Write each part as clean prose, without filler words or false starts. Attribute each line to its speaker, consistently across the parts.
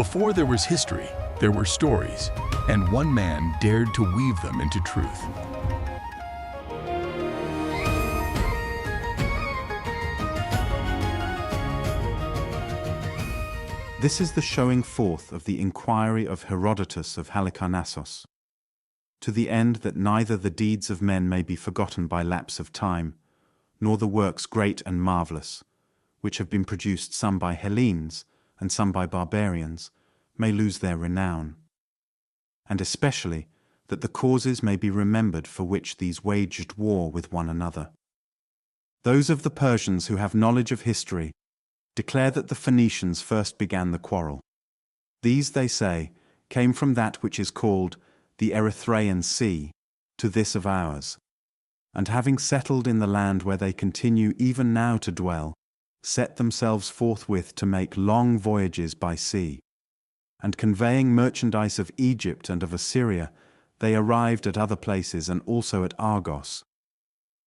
Speaker 1: Before there was history, there were stories, and one man dared to weave them into truth.
Speaker 2: This is the showing forth of the inquiry of Herodotus of Halicarnassos, to the end that neither the deeds of men may be forgotten by lapse of time, nor the works great and marvellous, which have been produced some by Hellenes and some by barbarians, may lose their renown, and especially that the causes may be remembered for which these waged war with one another. Those of the Persians who have knowledge of history declare that the Phoenicians first began the quarrel. These, they say, came from that which is called the Erythraean Sea to this of ours, and having settled in the land where they continue even now to dwell, set themselves forthwith to make long voyages by sea. And conveying merchandise of Egypt and of Assyria, they arrived at other places and also at Argos.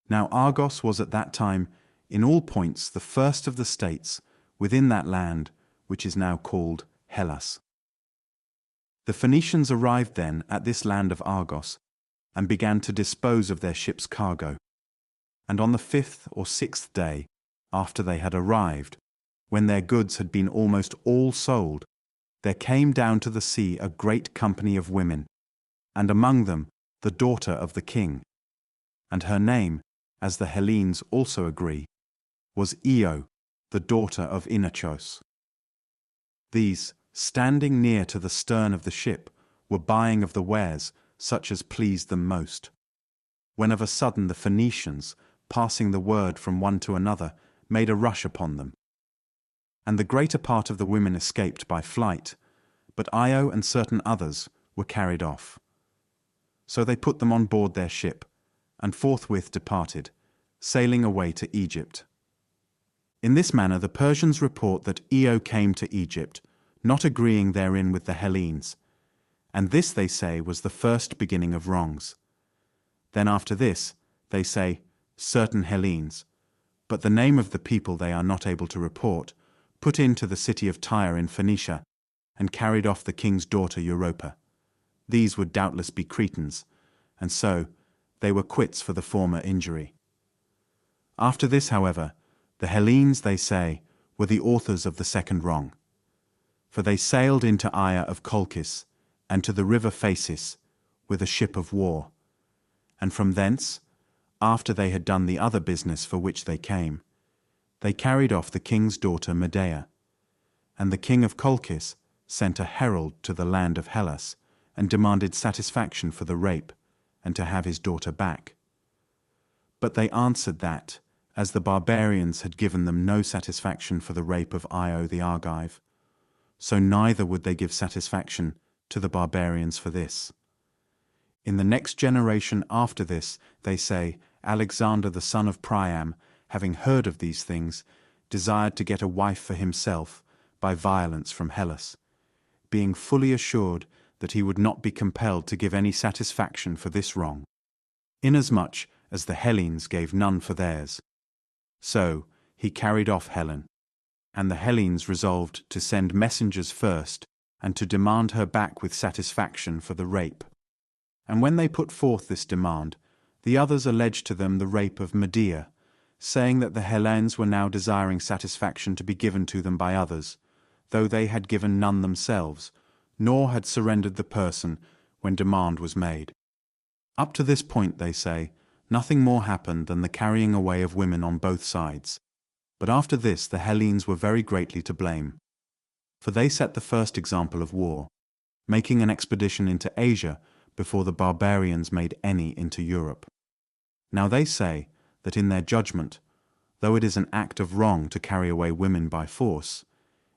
Speaker 2: Now Argos was at that time in all points the first of the states within that land which is now called Hellas. The Phoenicians arrived then at this land of Argos, and began to dispose of their ship's cargo. And on the 5th or 6th day, after they had arrived, when their goods had been almost all sold, there came down to the sea a great company of women, and among them the daughter of the king. And her name, as the Hellenes also agree, was Io, the daughter of Inachos. These, standing near to the stern of the ship, were buying of the wares, such as pleased them most. When of a sudden the Phoenicians, passing the word from one to another, made a rush upon them. And the greater part of the women escaped by flight, but Io and certain others were carried off. So they put them on board their ship, and forthwith departed, sailing away to Egypt. In this manner the Persians report that Io came to Egypt, not agreeing therein with the Hellenes, and this, they say, was the first beginning of wrongs. Then after this, they say, certain Hellenes, but the name of the people they are not able to report, put into the city of Tyre in Phoenicia, and carried off the king's daughter Europa. These would doubtless be Cretans, and so they were quits for the former injury. After this, however, the Hellenes, they say, were the authors of the second wrong. For they sailed into Aya of Colchis, and to the river Phasis, with a ship of war. And from thence, after they had done the other business for which they came, they carried off the king's daughter Medea. And the king of Colchis sent a herald to the land of Hellas, and demanded satisfaction for the rape, and to have his daughter back. But they answered that, as the barbarians had given them no satisfaction for the rape of Io the Argive, so neither would they give satisfaction to the barbarians for this. In the next generation after this, they say, Alexander the son of Priam, having heard of these things, desired to get a wife for himself by violence from Hellas, being fully assured that he would not be compelled to give any satisfaction for this wrong, inasmuch as the Hellenes gave none for theirs. So he carried off Helen, and the Hellenes resolved to send messengers first, and to demand her back with satisfaction for the rape. And when they put forth this demand, the others alleged to them the rape of Medea, saying that the Hellenes were now desiring satisfaction to be given to them by others, though they had given none themselves, nor had surrendered the person when demand was made. Up to this point, they say, nothing more happened than the carrying away of women on both sides. But after this the Hellenes were very greatly to blame. For they set the first example of war, making an expedition into Asia before the barbarians made any into Europe. Now they say that in their judgment, though it is an act of wrong to carry away women by force,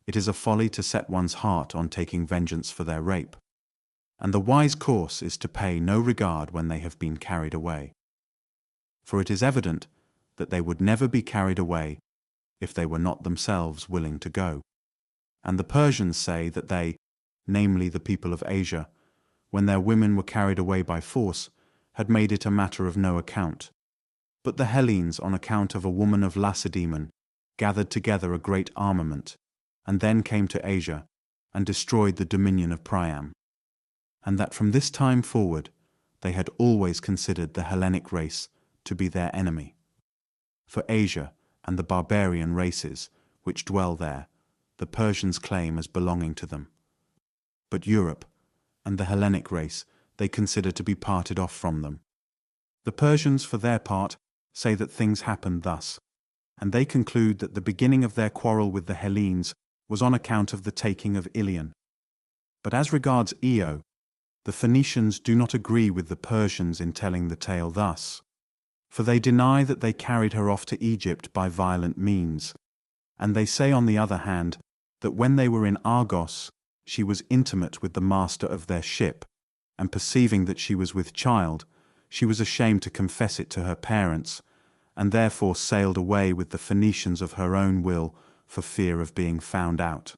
Speaker 2: it is a folly to set one's heart on taking vengeance for their rape. And the wise course is to pay no regard when they have been carried away. For it is evident that they would never be carried away if they were not themselves willing to go. And the Persians say that they, namely the people of Asia, when their women were carried away by force, had made it a matter of no account. But the Hellenes, on account of a woman of Lacedaemon, gathered together a great armament, and then came to Asia, and destroyed the dominion of Priam, and that from this time forward they had always considered the Hellenic race to be their enemy. For Asia and the barbarian races which dwell there, the Persians claim as belonging to them. But Europe and the Hellenic race they consider to be parted off from them. The Persians, for their part, say that things happened thus, and they conclude that the beginning of their quarrel with the Hellenes was on account of the taking of Ilion. But as regards Io, the Phoenicians do not agree with the Persians in telling the tale thus, for they deny that they carried her off to Egypt by violent means, and they say on the other hand that when they were in Argos she was intimate with the master of their ship, and perceiving that she was with child, she was ashamed to confess it to her parents, and therefore sailed away with the Phoenicians of her own will for fear of being found out.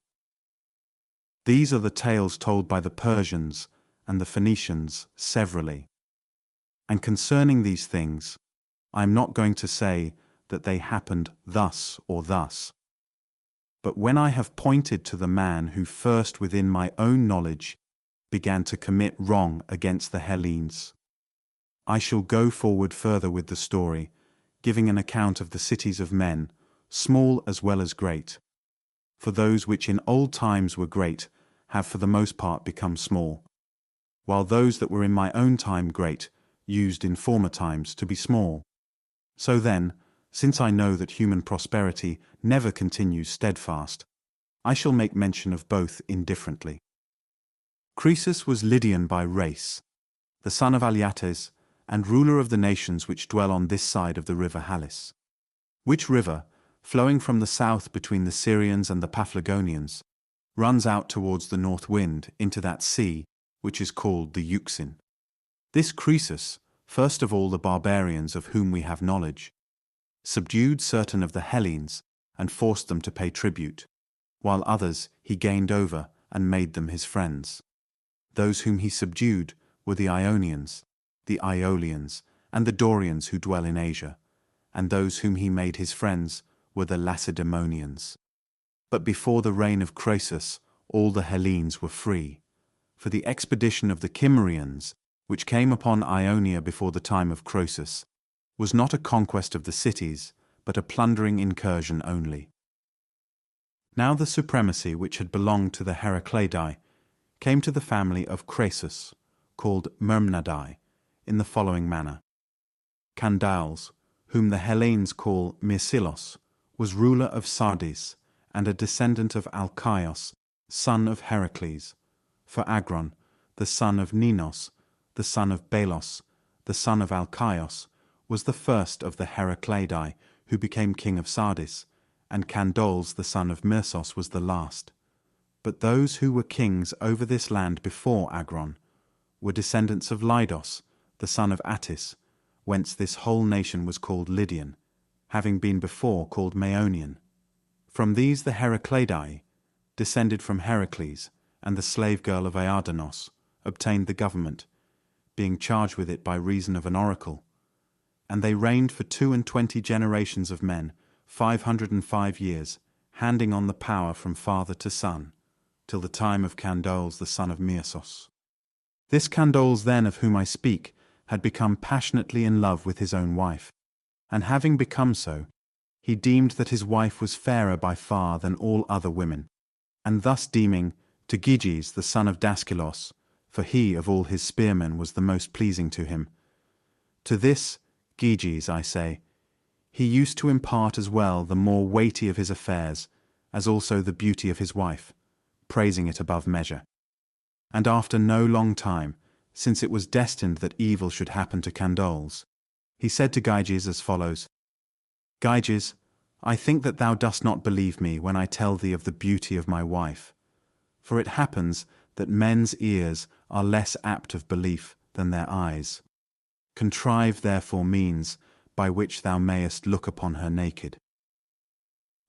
Speaker 2: These are the tales told by the Persians and the Phoenicians severally. And concerning these things, I am not going to say that they happened thus or thus. But when I have pointed to the man who first within my own knowledge began to commit wrong against the Hellenes, I shall go forward further with the story, giving an account of the cities of men, small as well as great. For those which in old times were great have for the most part become small, while those that were in my own time great used in former times to be small. So then, since I know that human prosperity never continues steadfast, I shall make mention of both indifferently. Croesus was Lydian by race, the son of Alyattes, and ruler of the nations which dwell on this side of the river Halys, which river, flowing from the south between the Syrians and the Paphlagonians, runs out towards the north wind into that sea which is called the Euxine. This Croesus, first of all the barbarians of whom we have knowledge, subdued certain of the Hellenes and forced them to pay tribute, while others he gained over and made them his friends. Those whom he subdued were the Ionians, the Aeolians, and the Dorians who dwell in Asia, and those whom he made his friends were the Lacedaemonians. But before the reign of Croesus all the Hellenes were free, for the expedition of the Cimmerians, which came upon Ionia before the time of Croesus, was not a conquest of the cities, but a plundering incursion only. Now the supremacy which had belonged to the Heracleidae came to the family of Croesus, called Myrmnadae, in the following manner. Candaules, whom the Hellenes call Myrsilos, was ruler of Sardis, and a descendant of Alcaios, son of Heracles. For Agron, the son of Ninos, the son of Belos, the son of Alcaios, was the first of the Heracleidae who became king of Sardis, and Candaules the son of Myrsos was the last. But those who were kings over this land before Agron were descendants of Lydos, the son of Attis, whence this whole nation was called Lydian, having been before called Maeonian. From these the Heracleidae, descended from Heracles, and the slave girl of Aardanos, obtained the government, being charged with it by reason of an oracle. And they reigned for 22 generations of men, 505 years, handing on the power from father to son, till the time of Candaules the son of Myrsos. This Candaules then of whom I speak had become passionately in love with his own wife, and having become so, he deemed that his wife was fairer by far than all other women, and thus deeming to Gyges the son of Daskylos, for he of all his spearmen was the most pleasing to him. To this Gyges, I say, he used to impart as well the more weighty of his affairs, as also the beauty of his wife, praising it above measure. And after no long time, since it was destined that evil should happen to Candaules, he said to Gyges as follows: Gyges, I think that thou dost not believe me when I tell thee of the beauty of my wife. For it happens that men's ears are less apt of belief than their eyes. Contrive therefore means by which thou mayest look upon her naked.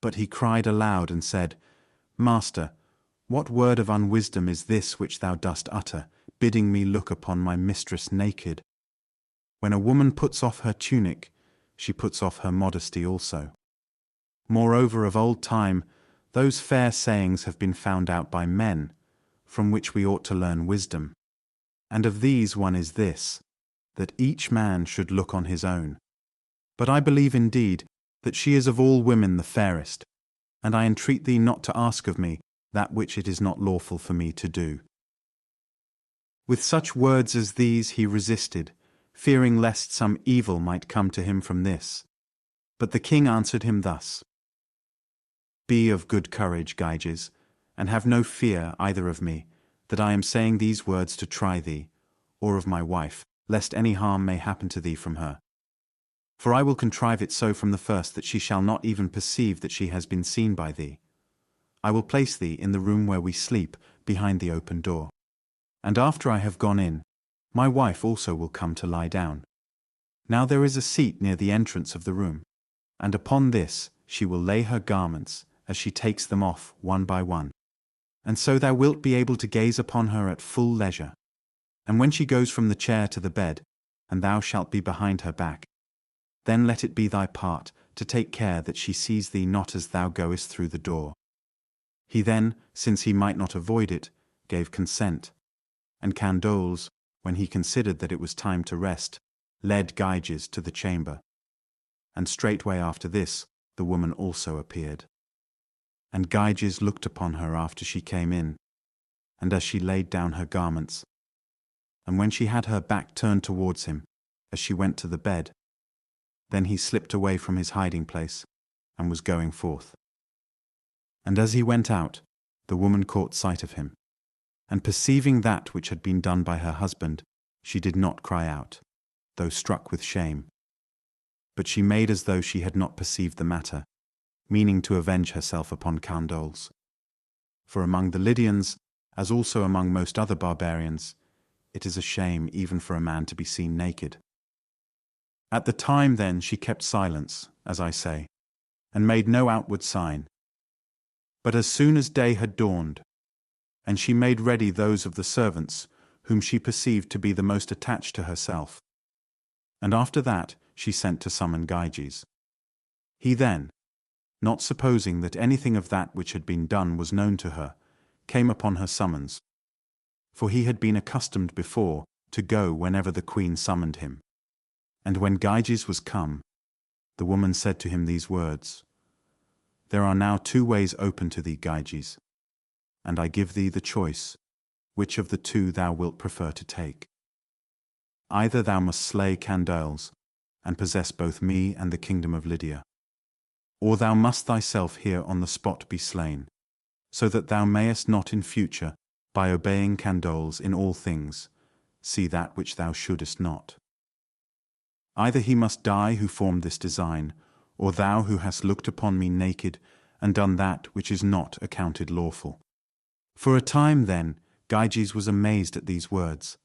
Speaker 2: But he cried aloud and said, Master, what word of unwisdom is this which thou dost utter, bidding me look upon my mistress naked? When a woman puts off her tunic, she puts off her modesty also. Moreover, of old time, those fair sayings have been found out by men, from which we ought to learn wisdom. And of these one is this, that each man should look on his own. But I believe indeed that she is of all women the fairest, and I entreat thee not to ask of me that which it is not lawful for me to do." With such words as these he resisted, fearing lest some evil might come to him from this. But the king answered him thus: "Be of good courage, Gyges, and have no fear either of me, that I am saying these words to try thee, or of my wife, lest any harm may happen to thee from her. For I will contrive it so from the first that she shall not even perceive that she has been seen by thee. I will place thee in the room where we sleep, behind the open door. And after I have gone in, my wife also will come to lie down. Now there is a seat near the entrance of the room, and upon this she will lay her garments, as she takes them off one by one. And so thou wilt be able to gaze upon her at full leisure. And when she goes from the chair to the bed, and thou shalt be behind her back, then let it be thy part to take care that she sees thee not as thou goest through the door." He then, since he might not avoid it, gave consent, and Candoles, when he considered that it was time to rest, led Gyges to the chamber. And straightway after this the woman also appeared. And Gyges looked upon her after she came in, and as she laid down her garments, and when she had her back turned towards him, as she went to the bed, then he slipped away from his hiding place, and was going forth. And as he went out, the woman caught sight of him, and perceiving that which had been done by her husband, she did not cry out, though struck with shame. But she made as though she had not perceived the matter, meaning to avenge herself upon Candoles. For among the Lydians, as also among most other barbarians, it is a shame even for a man to be seen naked. At the time then she kept silence, as I say, and made no outward sign. But as soon as day had dawned, and she made ready those of the servants whom she perceived to be the most attached to herself, and after that she sent to summon Gyges. He then, not supposing that anything of that which had been done was known to her, came upon her summons, for he had been accustomed before to go whenever the queen summoned him. And when Gyges was come, the woman said to him these words: "There are now 2 ways open to thee, Gyges, and I give thee the choice, which of the 2 thou wilt prefer to take. Either thou must slay Candoles, and possess both me and the kingdom of Lydia, or thou must thyself here on the spot be slain, so that thou mayest not in future, by obeying Candoles in all things, see that which thou shouldest not. Either he must die who formed this design, or thou who hast looked upon me naked and done that which is not accounted lawful." For a time then Gyges was amazed at these words,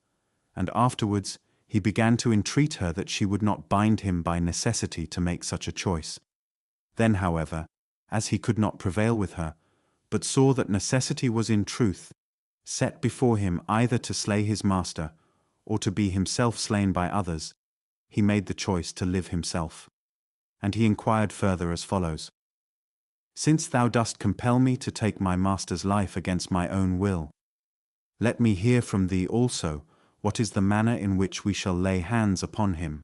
Speaker 2: and afterwards he began to entreat her that she would not bind him by necessity to make such a choice. Then, however, as he could not prevail with her, but saw that necessity was in truth set before him either to slay his master, or to be himself slain by others, he made the choice to live himself. And he inquired further as follows: "Since thou dost compel me to take my master's life against my own will, let me hear from thee also what is the manner in which we shall lay hands upon him."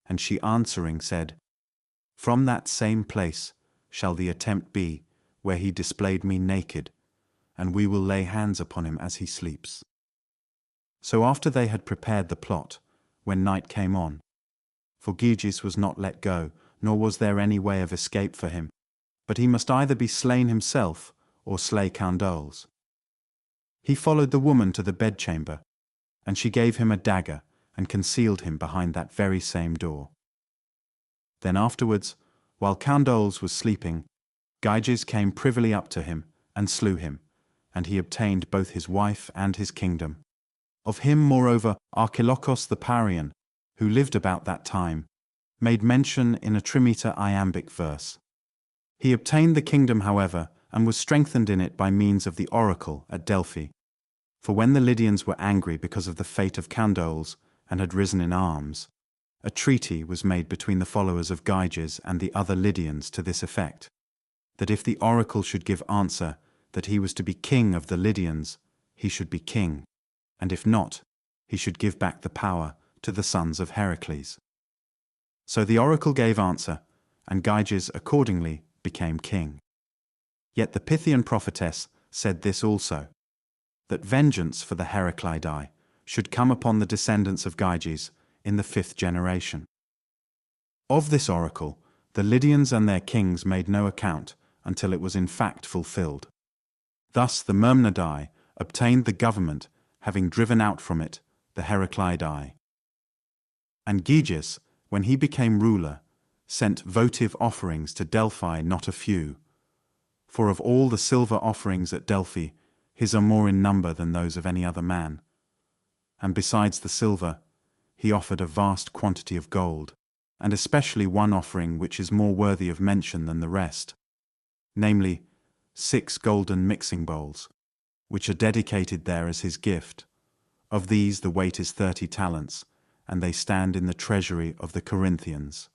Speaker 2: And she answering said, "From that same place shall the attempt be where he displayed me naked, and we will lay hands upon him as he sleeps." So after they had prepared the plot, when night came on, for Gyges was not let go, nor was there any way of escape for him, but he must either be slain himself or slay Candoles, he followed the woman to the bedchamber, and she gave him a dagger and concealed him behind that very same door. Then afterwards, while Candoles was sleeping, Gyges came privily up to him and slew him, and he obtained both his wife and his kingdom. Of him, moreover, Archilochos the Parian, who lived about that time, made mention in a trimeter iambic verse. He obtained the kingdom, however, and was strengthened in it by means of the oracle at Delphi. For when the Lydians were angry because of the fate of Candoles and had risen in arms, a treaty was made between the followers of Gyges and the other Lydians to this effect, that if the oracle should give answer, that he was to be king of the Lydians, he should be king, and if not, he should give back the power to the sons of Heracles. So the oracle gave answer, and Gyges accordingly became king. Yet the Pythian prophetess said this also, that vengeance for the Heraclidae should come upon the descendants of Gyges in the 5th generation. Of this oracle, the Lydians and their kings made no account until it was in fact fulfilled. Thus the Myrmidai obtained the government, having driven out from it the Heraclidae. And Gyges, when he became ruler, sent votive offerings to Delphi not a few. For of all the silver offerings at Delphi, his are more in number than those of any other man. And besides the silver, he offered a vast quantity of gold, and especially one offering which is more worthy of mention than the rest, namely 6 golden mixing bowls, which are dedicated there as his gift. Of these the weight is 30 talents, and they stand in the treasury of the Corinthians.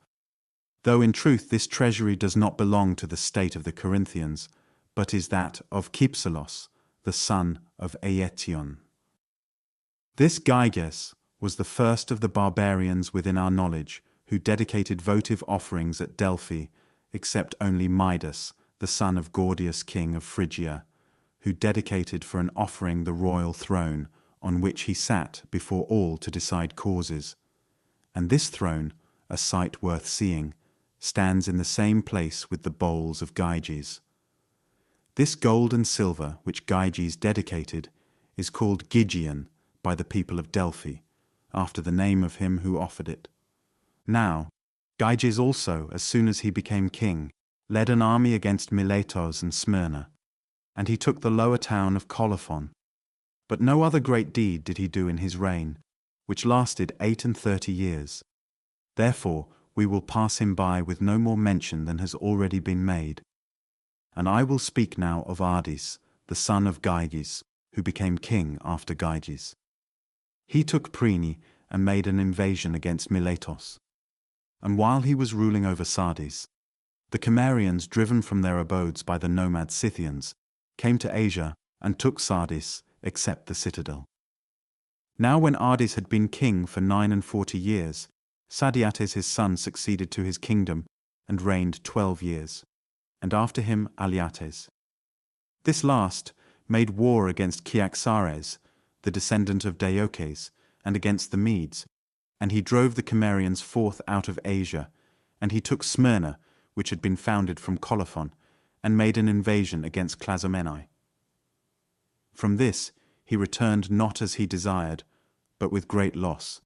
Speaker 2: Though in truth this treasury does not belong to the state of the Corinthians, but is that of Kypselos, the son of Aetion. This Gyges was the first of the barbarians within our knowledge who dedicated votive offerings at Delphi, except only Midas, the son of Gordius, king of Phrygia, who dedicated for an offering the royal throne on which he sat before all to decide causes. And this throne, a sight worth seeing, stands in the same place with the bowls of Gyges. This gold and silver which Gyges dedicated is called Gygian by the people of Delphi, after the name of him who offered it. Now, Gyges also, as soon as he became king, led an army against Miletos and Smyrna, and he took the lower town of Colophon. But no other great deed did he do in his reign, which lasted 38 years. Therefore we will pass him by with no more mention than has already been made. And I will speak now of Ardys, the son of Gyges, who became king after Gyges. He took Priene and made an invasion against Miletos. And while he was ruling over Sardis, the Cimmerians, driven from their abodes by the nomad Scythians, came to Asia and took Sardis, except the citadel. Now when Ardys had been king for 49 years, Sadiates his son succeeded to his kingdom and reigned 12 years, and after him Aliates. This last made war against Cyaxares, the descendant of Deioces, and against the Medes, and he drove the Cimmerians forth out of Asia, and he took Smyrna, which had been founded from Colophon, and made an invasion against Clazomenae. From this he returned not as he desired, but with great loss.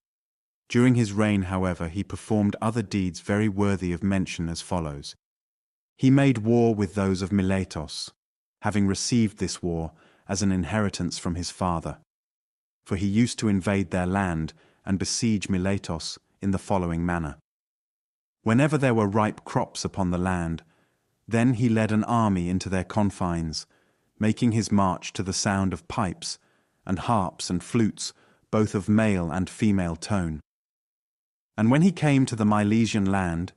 Speaker 2: During his reign, however, he performed other deeds very worthy of mention as follows. He made war with those of Miletos, having received this war as an inheritance from his father. For he used to invade their land and besiege Miletos in the following manner. Whenever there were ripe crops upon the land, then he led an army into their confines, making his march to the sound of pipes and harps and flutes, both of male and female tone. And when he came to the Milesian land,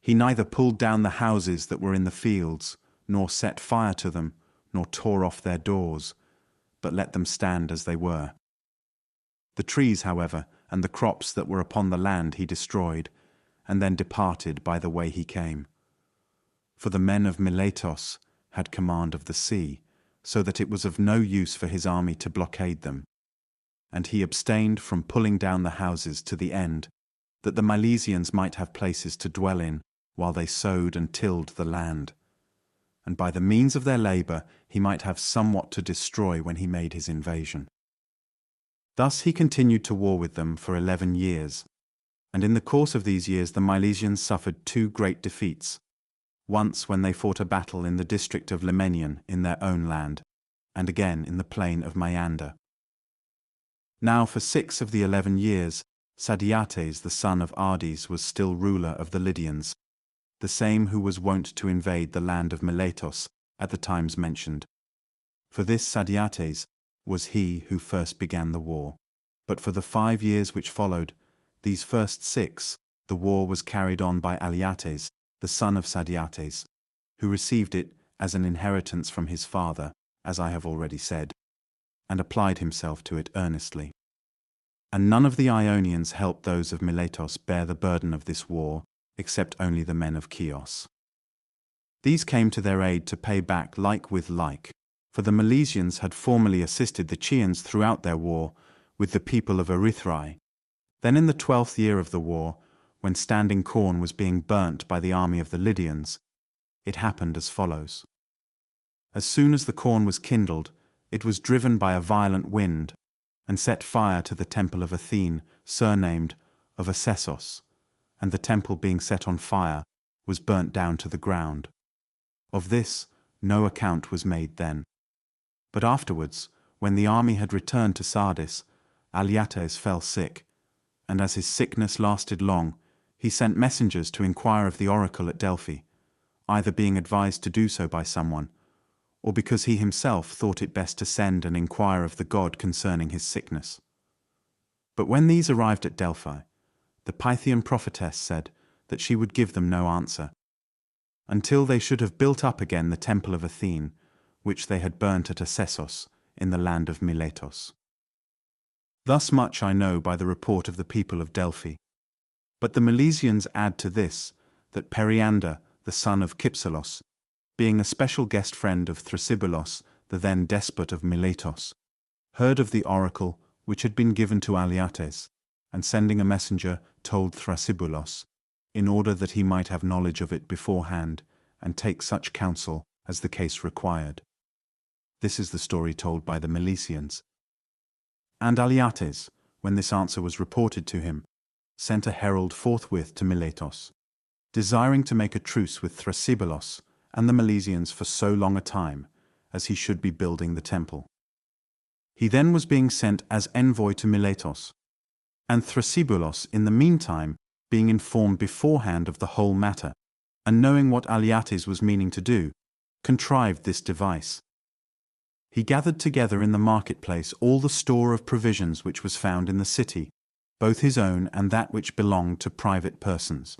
Speaker 2: he neither pulled down the houses that were in the fields, nor set fire to them, nor tore off their doors, but let them stand as they were. The trees, however, and the crops that were upon the land he destroyed, and then departed by the way he came. For the men of Miletos had command of the sea, so that it was of no use for his army to blockade them. And he abstained from pulling down the houses to the end, that the Milesians might have places to dwell in while they sowed and tilled the land. And by the means of their labour he might have somewhat to destroy when he made his invasion. Thus he continued to war with them for 11 years, and in the course of these years the Milesians suffered 2 great defeats, once when they fought a battle in the district of Lemenion in their own land, and again in the plain of Maiander. Now for 6 of the 11 years Sadiates the son of Ardys was still ruler of the Lydians, the same who was wont to invade the land of Miletos at the times mentioned. For this Sadiates was he who first began the war. But for the 5 years which followed, these first 6, the war was carried on by Aliates, the son of Sadiates, who received it as an inheritance from his father, as I have already said, and applied himself to it earnestly. And none of the Ionians helped those of Miletos bear the burden of this war, except only the men of Chios. These came to their aid to pay back like with like, for the Milesians had formerly assisted the Chians throughout their war with the people of Erythrae. Then in the 12th year of the war, when standing corn was being burnt by the army of the Lydians, it happened as follows. As soon as the corn was kindled, it was driven by a violent wind, and set fire to the temple of Athene, surnamed of Asessos, and the temple being set on fire was burnt down to the ground. Of this no account was made then. But afterwards, when the army had returned to Sardis, Alyattes fell sick, and as his sickness lasted long, he sent messengers to inquire of the oracle at Delphi, either being advised to do so by someone, or because he himself thought it best to send and inquire of the god concerning his sickness. But when these arrived at Delphi, the Pythian prophetess said that she would give them no answer, until they should have built up again the temple of Athene, which they had burnt at Asessos, in the land of Miletos. Thus much I know by the report of the people of Delphi. But the Milesians add to this, that Periander, the son of Kypselos, being a special guest friend of Thrasybulus, the then despot of Miletos, heard of the oracle which had been given to Alyattes, and sending a messenger told Thrasybulus, in order that he might have knowledge of it beforehand, and take such counsel as the case required. This is the story told by the Milesians. And Alyattes, when this answer was reported to him, sent a herald forthwith to Miletos, desiring to make a truce with Thrasybulus and the Milesians for so long a time, as he should be building the temple. He then was being sent as envoy to Miletos, and Thrasybulus in the meantime being informed beforehand of the whole matter, and knowing what Alyattes was meaning to do, contrived this device. He gathered together in the marketplace all the store of provisions which was found in the city, both his own and that which belonged to private persons.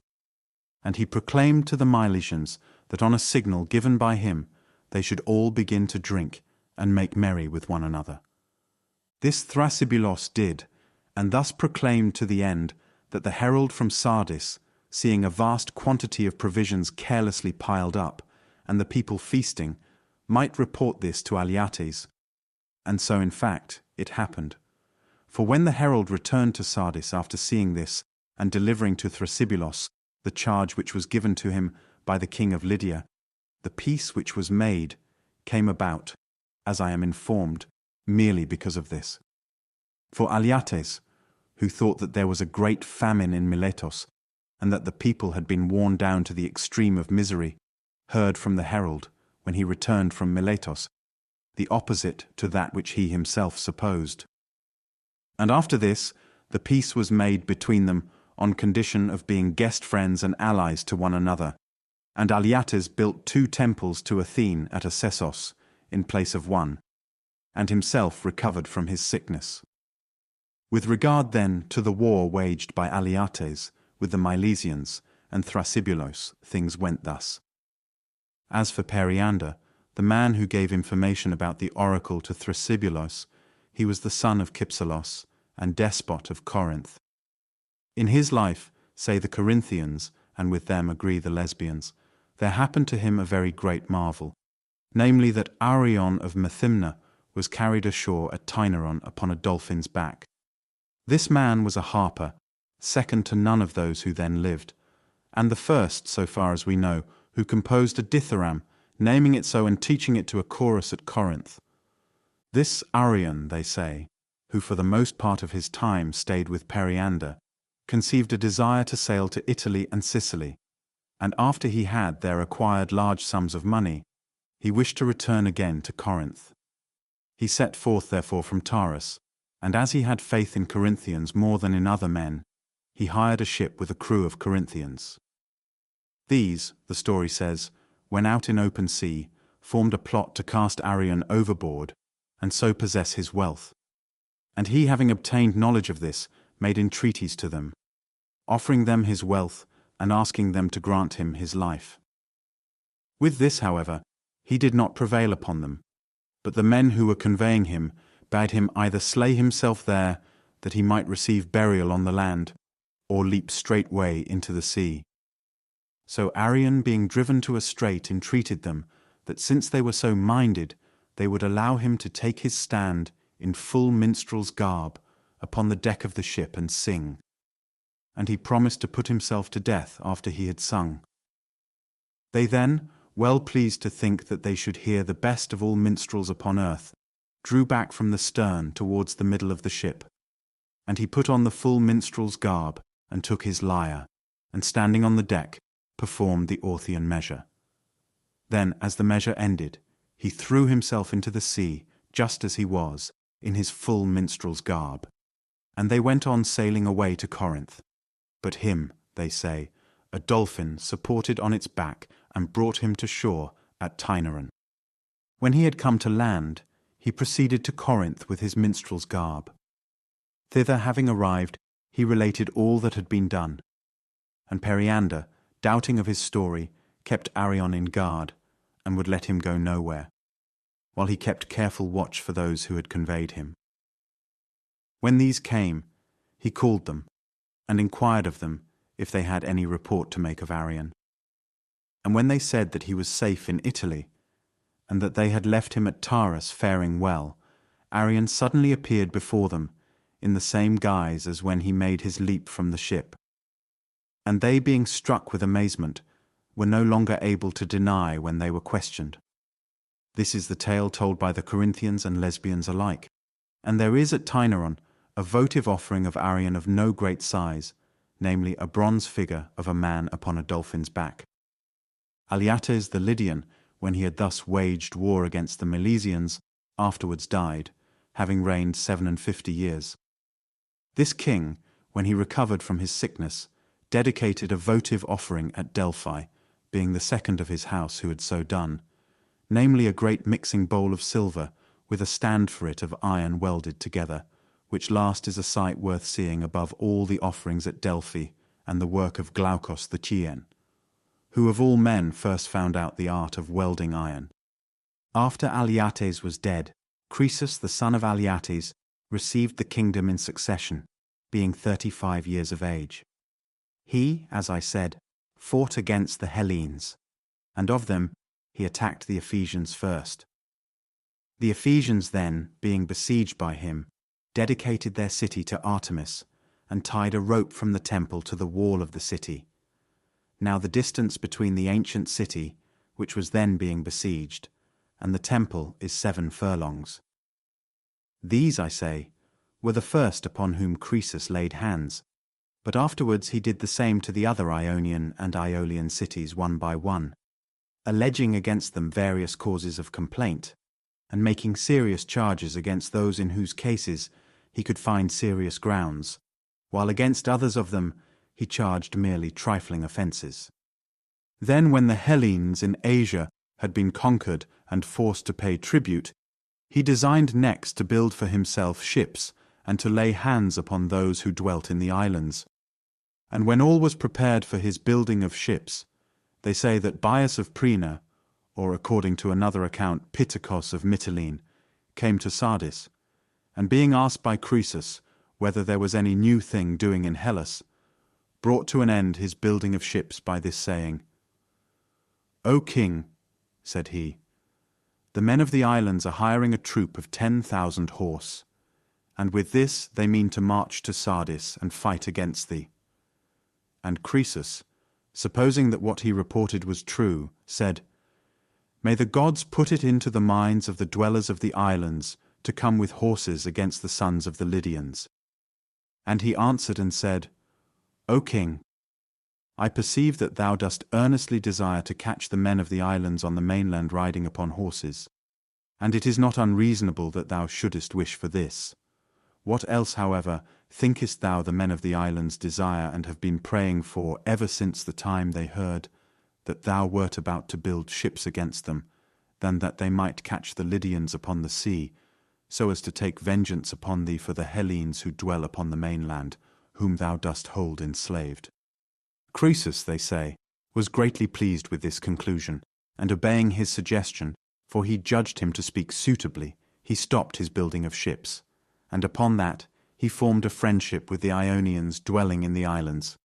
Speaker 2: And he proclaimed to the Milesians that on a signal given by him they should all begin to drink and make merry with one another. This Thrasybulus did, and thus proclaimed to the end that the herald from Sardis, seeing a vast quantity of provisions carelessly piled up, and the people feasting, might report this to Alyattes. And so in fact it happened. For when the herald returned to Sardis after seeing this, and delivering to Thrasybulus the charge which was given to him by the king of Lydia, the peace which was made came about, as I am informed, merely because of this. For Alyattes, who thought that there was a great famine in Miletos, and that the people had been worn down to the extreme of misery, heard from the herald, when he returned from Miletos, the opposite to that which he himself supposed. And after this, the peace was made between them on condition of being guest friends and allies to one another, and Alyattes built 2 temples to Athene at Asessos in place of one, and himself recovered from his sickness. With regard then to the war waged by Alyattes with the Milesians and Thrasybulus, things went thus. As for Periander, the man who gave information about the oracle to Thrasybulus, he was the son of Kypselos and despot of Corinth. In his life, say the Corinthians, and with them agree the Lesbians, there happened to him a very great marvel, namely that Arion of Methymna was carried ashore at Tyneron upon a dolphin's back. This man was a harper, second to none of those who then lived, and the first, so far as we know, who composed a dithyramb, naming it so and teaching it to a chorus at Corinth. This Arion, they say, who for the most part of his time stayed with Periander, conceived a desire to sail to Italy and Sicily, and after he had there acquired large sums of money, he wished to return again to Corinth. He set forth therefore from Taurus, and as he had faith in Corinthians more than in other men, he hired a ship with a crew of Corinthians. These, the story says, when out in open sea, formed a plot to cast Arion overboard, and so possess his wealth. And he, having obtained knowledge of this, made entreaties to them, offering them his wealth and asking them to grant him his life. With this, however, he did not prevail upon them, But the men who were conveying him bade him either slay himself there, that he might receive burial on the land, or leap straightway into the sea. So Arion, being driven to a strait, entreated them that since they were so minded, they would allow him to take his stand in full minstrel's garb upon the deck of the ship and sing. And he promised to put himself to death after he had sung. They then, well pleased to think that they should hear the best of all minstrels upon earth, drew back from the stern towards the middle of the ship. And he put on the full minstrel's garb, and took his lyre, and standing on the deck, performed the Orthian measure. Then, as the measure ended, he threw himself into the sea, just as he was, in his full minstrel's garb. And they went on sailing away to Corinth. But him, they say, a dolphin supported on its back, and brought him to shore at Tyneron. When he had come to land, he proceeded to Corinth with his minstrel's garb. Thither having arrived, he related all that had been done. And Periander, doubting of his story, kept Arion in guard, and would let him go nowhere, while he kept careful watch for those who had conveyed him. When these came, he called them, and inquired of them if they had any report to make of Arion. And when they said that he was safe in Italy, and that they had left him at Taurus faring well, Arion suddenly appeared before them, in the same guise as when he made his leap from the ship. And they, being struck with amazement, were no longer able to deny when they were questioned. This is the tale told by the Corinthians and Lesbians alike. And there is at Tyneron a votive offering of Arion of no great size, namely a bronze figure of a man upon a dolphin's back. Alyattes the Lydian, when he had thus waged war against the Milesians, afterwards died, having reigned 57 years. This king, when he recovered from his sickness, dedicated a votive offering at Delphi, being the second of his house who had so done, namely a great mixing bowl of silver, with a stand for it of iron welded together, which last is a sight worth seeing above all the offerings at Delphi and the work of Glaukos the Chian, who of all men first found out the art of welding iron. After Alyattes was dead, Croesus the son of Alyattes received the kingdom in succession, being 35 years of age. He, as I said, fought against the Hellenes, and of them he attacked the Ephesians first. The Ephesians then, being besieged by him, dedicated their city to Artemis, and tied a rope from the temple to the wall of the city. Now the distance between the ancient city, which was then being besieged, and the temple is 7 furlongs. These, I say, were the first upon whom Croesus laid hands, but afterwards he did the same to the other Ionian and Aeolian cities one by one, alleging against them various causes of complaint, and making serious charges against those in whose cases he could find serious grounds, while against others of them he charged merely trifling offences. Then when the Hellenes in Asia had been conquered and forced to pay tribute, he designed next to build for himself ships and to lay hands upon those who dwelt in the islands. And when all was prepared for his building of ships, they say that Bias of Prena, or according to another account Pittacus of Mytilene, came to Sardis, and being asked by Croesus whether there was any new thing doing in Hellas, brought to an end his building of ships by this saying, "O king," said he, "the men of the islands are hiring a troop of 10,000 horse, and with this they mean to march to Sardis and fight against thee." And Croesus, supposing that what he reported was true, said, "May the gods put it into the minds of the dwellers of the islands to come with horses against the sons of the Lydians." And he answered and said, "O king, I perceive that thou dost earnestly desire to catch the men of the islands on the mainland riding upon horses, and it is not unreasonable that thou shouldest wish for this. What else, however, thinkest thou the men of the islands desire and have been praying for ever since the time they heard that thou wert about to build ships against them, than that they might catch the Lydians upon the sea, so as to take vengeance upon thee for the Hellenes who dwell upon the mainland, whom thou dost hold enslaved?" Croesus, they say, was greatly pleased with this conclusion, and obeying his suggestion, for he judged him to speak suitably, he stopped his building of ships, and upon that he formed a friendship with the Ionians dwelling in the islands.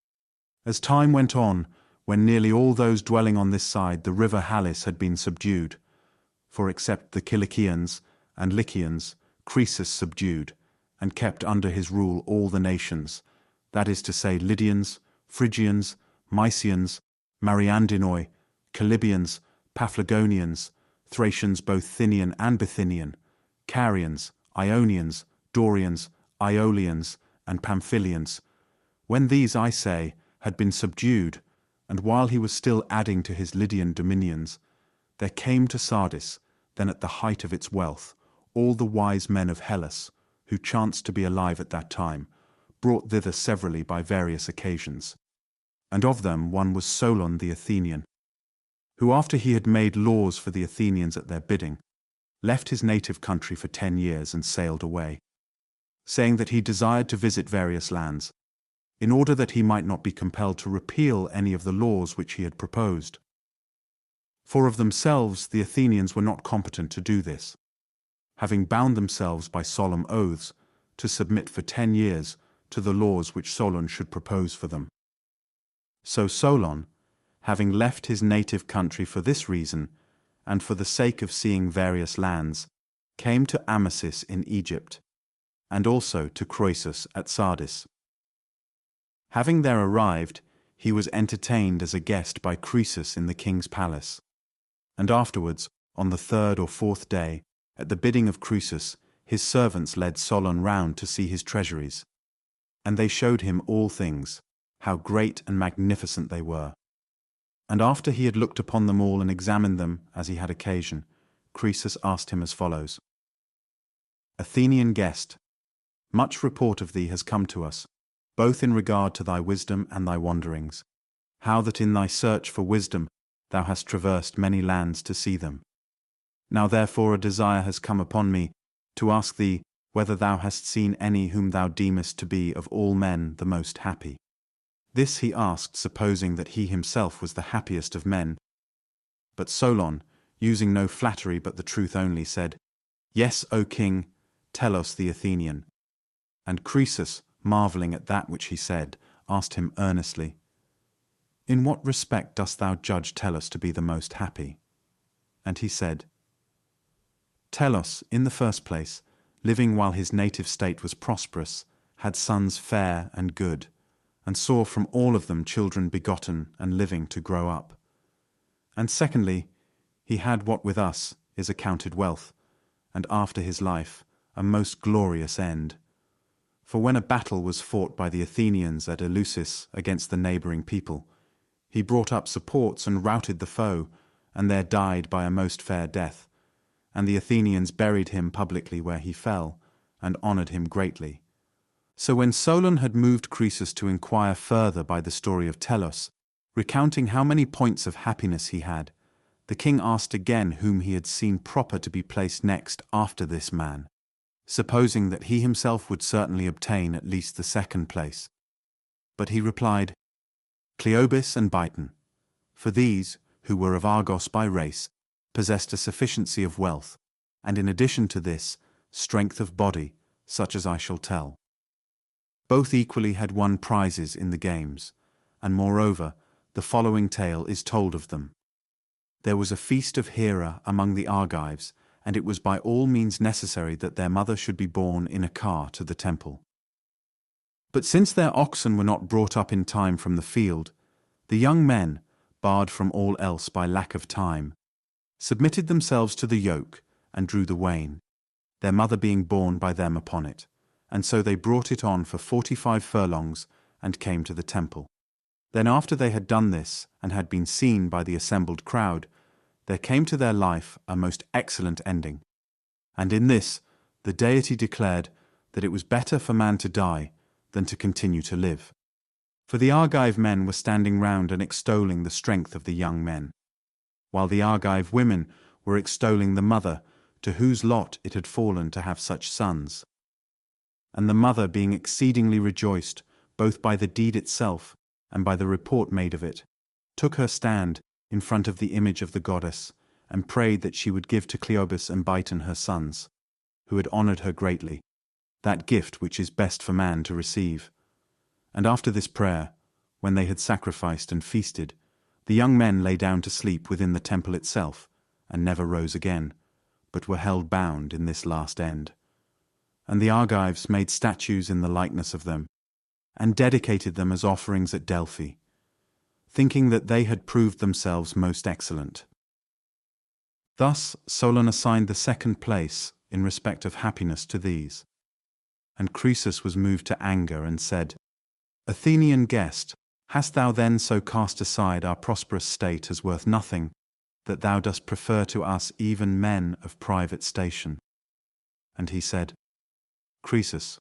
Speaker 2: As time went on, when nearly all those dwelling on this side the river Halys had been subdued, for except the Cilicians and Lycians, Croesus subdued, and kept under his rule all the nations, that is to say Lydians, Phrygians, Mysians, Mariandyni, Calibians, Paphlagonians, Thracians both Thynian and Bithynian, Carians, Ionians, Dorians, Aeolians, and Pamphylians. When these, I say, had been subdued, and while he was still adding to his Lydian dominions, there came to Sardis, then at the height of its wealth, all the wise men of Hellas, who chanced to be alive at that time, brought thither severally by various occasions. And of them one was Solon the Athenian, who after he had made laws for the Athenians at their bidding, left his native country for 10 years and sailed away, saying that he desired to visit various lands, in order that he might not be compelled to repeal any of the laws which he had proposed. For of themselves the Athenians were not competent to do this, having bound themselves by solemn oaths to submit for 10 years to the laws which Solon should propose for them. So Solon, having left his native country for this reason, and for the sake of seeing various lands, came to Amasis in Egypt, and also to Croesus at Sardis. Having there arrived, he was entertained as a guest by Croesus in the king's palace. And afterwards, on the 3rd or 4th day, at the bidding of Croesus, his servants led Solon round to see his treasuries. And they showed him all things, how great and magnificent they were. And after he had looked upon them all and examined them as he had occasion, Croesus asked him as follows: Athenian guest, much report of thee has come to us, both in regard to thy wisdom and thy wanderings, how that in thy search for wisdom thou hast traversed many lands to see them. Now therefore a desire has come upon me to ask thee whether thou hast seen any whom thou deemest to be of all men the most happy. This he asked, supposing that he himself was the happiest of men. But Solon, using no flattery but the truth only, said, Yes, O king, Telos the Athenian. And Croesus, marvelling at that which he said, asked him earnestly, In what respect dost thou judge Telos to be the most happy? And he said, Telos, in the first place, living while his native state was prosperous, had sons fair and good, and saw from all of them children begotten and living to grow up. And secondly, he had what with us is accounted wealth, and after his life a most glorious end. For when a battle was fought by the Athenians at Eleusis against the neighbouring people, he brought up supports and routed the foe, and there died by a most fair death. And the Athenians buried him publicly where he fell, and honoured him greatly. So when Solon had moved Croesus to inquire further by the story of Telos, recounting how many points of happiness he had, the king asked again whom he had seen proper to be placed next after this man, supposing that he himself would certainly obtain at least the second place. But he replied, Cleobis and Biton, for these, who were of Argos by race, possessed a sufficiency of wealth, and in addition to this, strength of body, such as I shall tell. Both equally had won prizes in the games, and moreover, the following tale is told of them. There was a feast of Hera among the Argives, and it was by all means necessary that their mother should be borne in a car to the temple. But since their oxen were not brought up in time from the field, the young men, barred from all else by lack of time, submitted themselves to the yoke and drew the wain, their mother being borne by them upon it. And so they brought it on for 45 furlongs and came to the temple. Then after they had done this and had been seen by the assembled crowd, there came to their life a most excellent ending. And in this the deity declared that it was better for man to die than to continue to live. For the Argive men were standing round and extolling the strength of the young men, while the Argive women were extolling the mother to whose lot it had fallen to have such sons. And the mother, being exceedingly rejoiced, both by the deed itself and by the report made of it, took her stand in front of the image of the goddess, and prayed that she would give to Cleobis and Biton her sons, who had honored her greatly, that gift which is best for man to receive. And after this prayer, when they had sacrificed and feasted, the young men lay down to sleep within the temple itself, and never rose again, but were held bound in this last end. And the Argives made statues in the likeness of them, and dedicated them as offerings at Delphi, thinking that they had proved themselves most excellent. Thus Solon assigned the second place in respect of happiness to these. And Croesus was moved to anger and said, Athenian guest, hast thou then so cast aside our prosperous state as worth nothing, that thou dost prefer to us even men of private station? And he said, Croesus,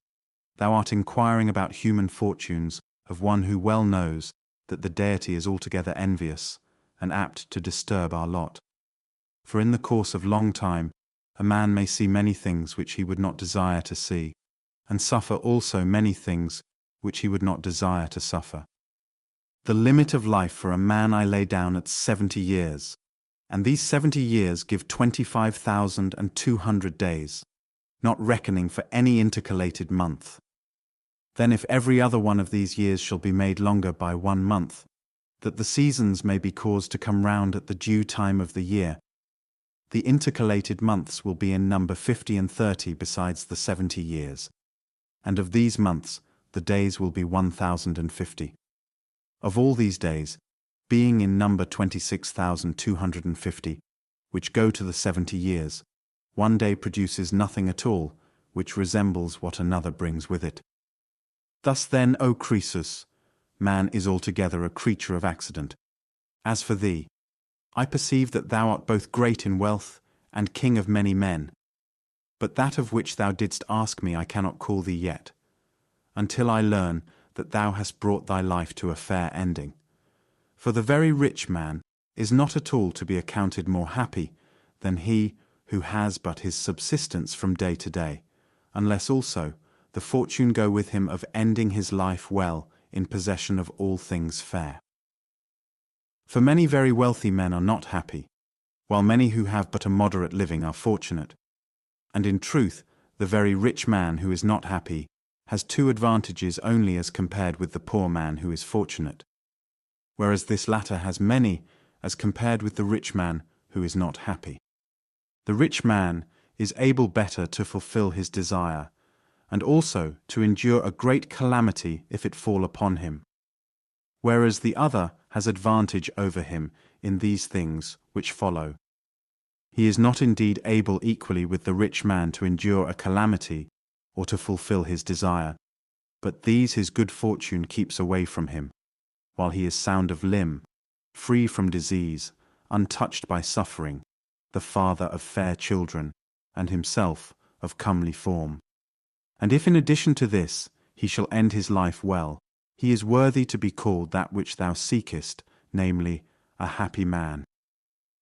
Speaker 2: thou art inquiring about human fortunes of one who well knows that the deity is altogether envious and apt to disturb our lot. For in the course of long time a man may see many things which he would not desire to see, and suffer also many things which he would not desire to suffer. The limit of life for a man I lay down at 70 years, and these 70 years give 25,200 days, not reckoning for any intercalated month. Then if every other one of these years shall be made longer by 1 month, that the seasons may be caused to come round at the due time of the year, the intercalated months will be in number 50 and 30 besides the 70 years, and of these months the days will be 1,050. Of all these days, being in number 26,250, which go to the 70 years, one day produces nothing at all, which resembles what another brings with it. Thus then, O Croesus, man is altogether a creature of accident. As for thee, I perceive that thou art both great in wealth and king of many men. But that of which thou didst ask me I cannot call thee yet, until I learn that thou hast brought thy life to a fair ending. For the very rich man is not at all to be accounted more happy than he who has but his subsistence from day to day, unless also the fortune go with him of ending his life well in possession of all things fair. For many very wealthy men are not happy, while many who have but a moderate living are fortunate. And in truth, the very rich man who is not happy has 2 advantages only as compared with the poor man who is fortunate, whereas this latter has many as compared with the rich man who is not happy. The rich man is able better to fulfill his desire, and also to endure a great calamity if it fall upon him, whereas the other has advantage over him in these things which follow. He is not indeed able equally with the rich man to endure a calamity or to fulfill his desire, but these his good fortune keeps away from him, while he is sound of limb, free from disease, untouched by suffering, the father of fair children, and himself of comely form. And if in addition to this he shall end his life well, he is worthy to be called that which thou seekest, namely, a happy man.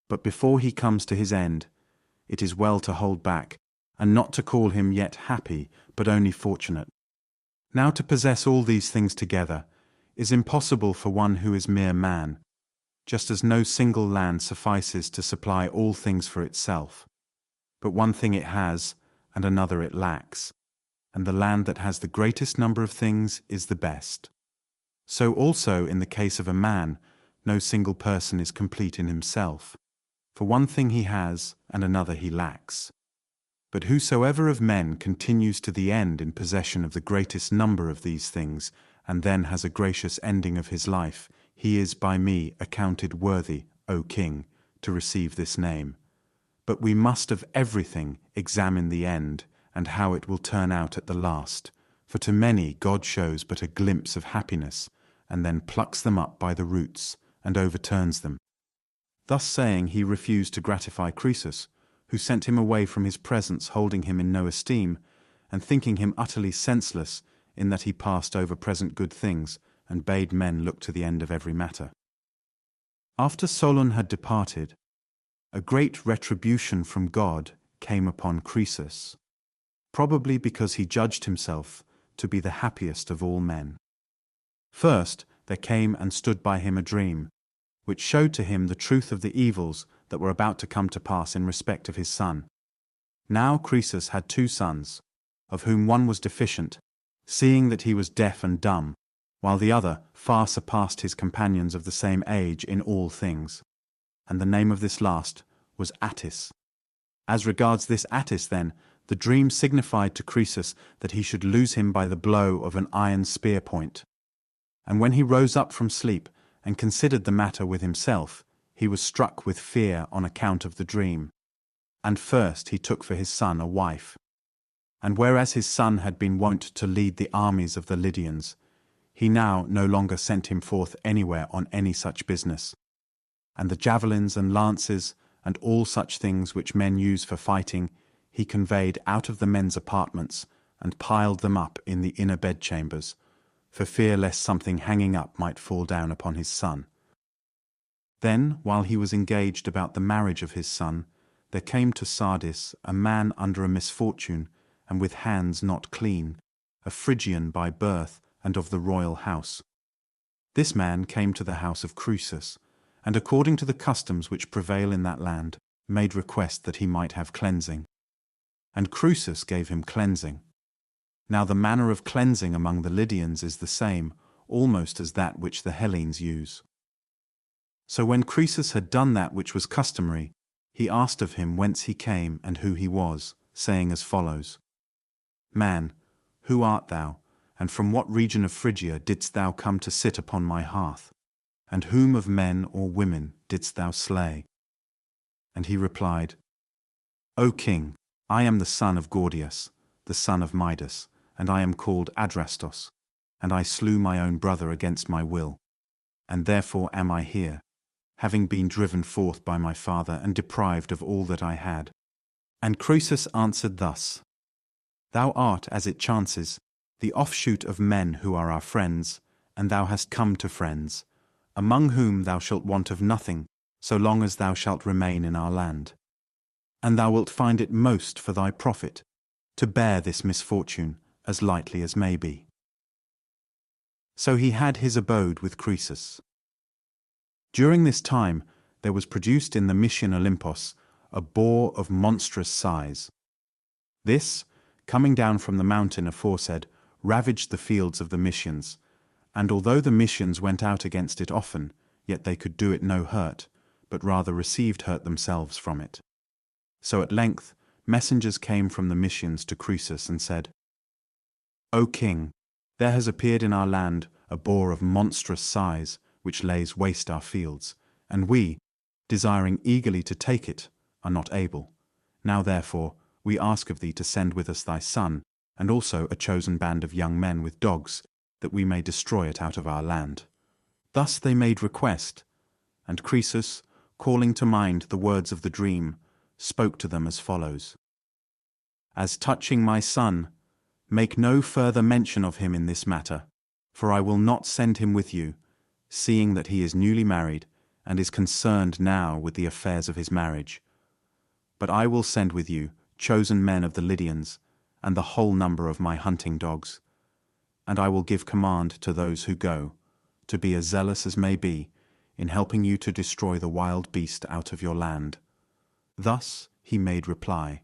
Speaker 2: But before he comes to his end, it is well to hold back, and not to call him yet happy, but only fortunate. Now to possess all these things together is impossible for one who is mere man, just as no single land suffices to supply all things for itself. But one thing it has, and another it lacks, and the land that has the greatest number of things is the best. So also in the case of a man, no single person is complete in himself, for one thing he has, and another he lacks. But whosoever of men continues to the end in possession of the greatest number of these things, and then has a gracious ending of his life, he is by me accounted worthy, O king, to receive this name. But we must of everything examine the end, and how it will turn out at the last, for to many God shows but a glimpse of happiness, and then plucks them up by the roots, and overturns them. Thus saying, he refused to gratify Croesus, who sent him away from his presence, holding him in no esteem, and thinking him utterly senseless, in that he passed over present good things, and bade men look to the end of every matter. After Solon had departed, a great retribution from God came upon Croesus, probably because he judged himself to be the happiest of all men. First there came and stood by him a dream, which showed to him the truth of the evils that were about to come to pass in respect of his son. Now Croesus had 2 sons, of whom one was deficient, seeing that he was deaf and dumb, while the other far surpassed his companions of the same age in all things. And the name of this last was Attis. As regards this Attis, then, the dream signified to Croesus that he should lose him by the blow of an iron spear point. And when he rose up from sleep and considered the matter with himself, he was struck with fear on account of the dream. And first he took for his son a wife. And whereas his son had been wont to lead the armies of the Lydians, he now no longer sent him forth anywhere on any such business. And the javelins and lances and all such things which men use for fighting, he conveyed out of the men's apartments and piled them up in the inner bedchambers, for fear lest something hanging up might fall down upon his son. Then, while he was engaged about the marriage of his son, there came to Sardis a man under a misfortune, and with hands not clean, a Phrygian by birth, and of the royal house. This man came to the house of Croesus, and according to the customs which prevail in that land, made request that he might have cleansing. And Croesus gave him cleansing. Now the manner of cleansing among the Lydians is the same, almost as that which the Hellenes use. So when Croesus had done that which was customary, he asked of him whence he came and who he was, saying as follows: Man, who art thou, and from what region of Phrygia didst thou come to sit upon my hearth? And whom of men or women didst thou slay? And he replied, O king, I am the son of Gordius, the son of Midas, and I am called Adrastos, and I slew my own brother against my will, and therefore am I here, having been driven forth by my father and deprived of all that I had. And Croesus answered thus: Thou art, as it chances, the offshoot of men who are our friends, and thou hast come to friends, among whom thou shalt want of nothing, so long as thou shalt remain in our land. And thou wilt find it most for thy profit to bear this misfortune as lightly as may be. So he had his abode with Croesus. During this time there was produced in the Mysian Olympos a boar of monstrous size. This, coming down from the mountain aforesaid, ravaged the fields of the Mysians, and although the Mysians went out against it often, yet they could do it no hurt, but rather received hurt themselves from it. So at length messengers came from the Mysians to Croesus and said, O king, there has appeared in our land a boar of monstrous size, which lays waste our fields, and we, desiring eagerly to take it, are not able. Now therefore we ask of thee to send with us thy son, and also a chosen band of young men with dogs, that we may destroy it out of our land. Thus they made request, and Croesus, calling to mind the words of the dream, spoke to them as follows: As touching my son, make no further mention of him in this matter, for I will not send him with you, seeing that he is newly married, and is concerned now with the affairs of his marriage. But I will send with you chosen men of the Lydians, and the whole number of my hunting dogs. And I will give command to those who go, to be as zealous as may be, in helping you to destroy the wild beast out of your land. Thus he made reply.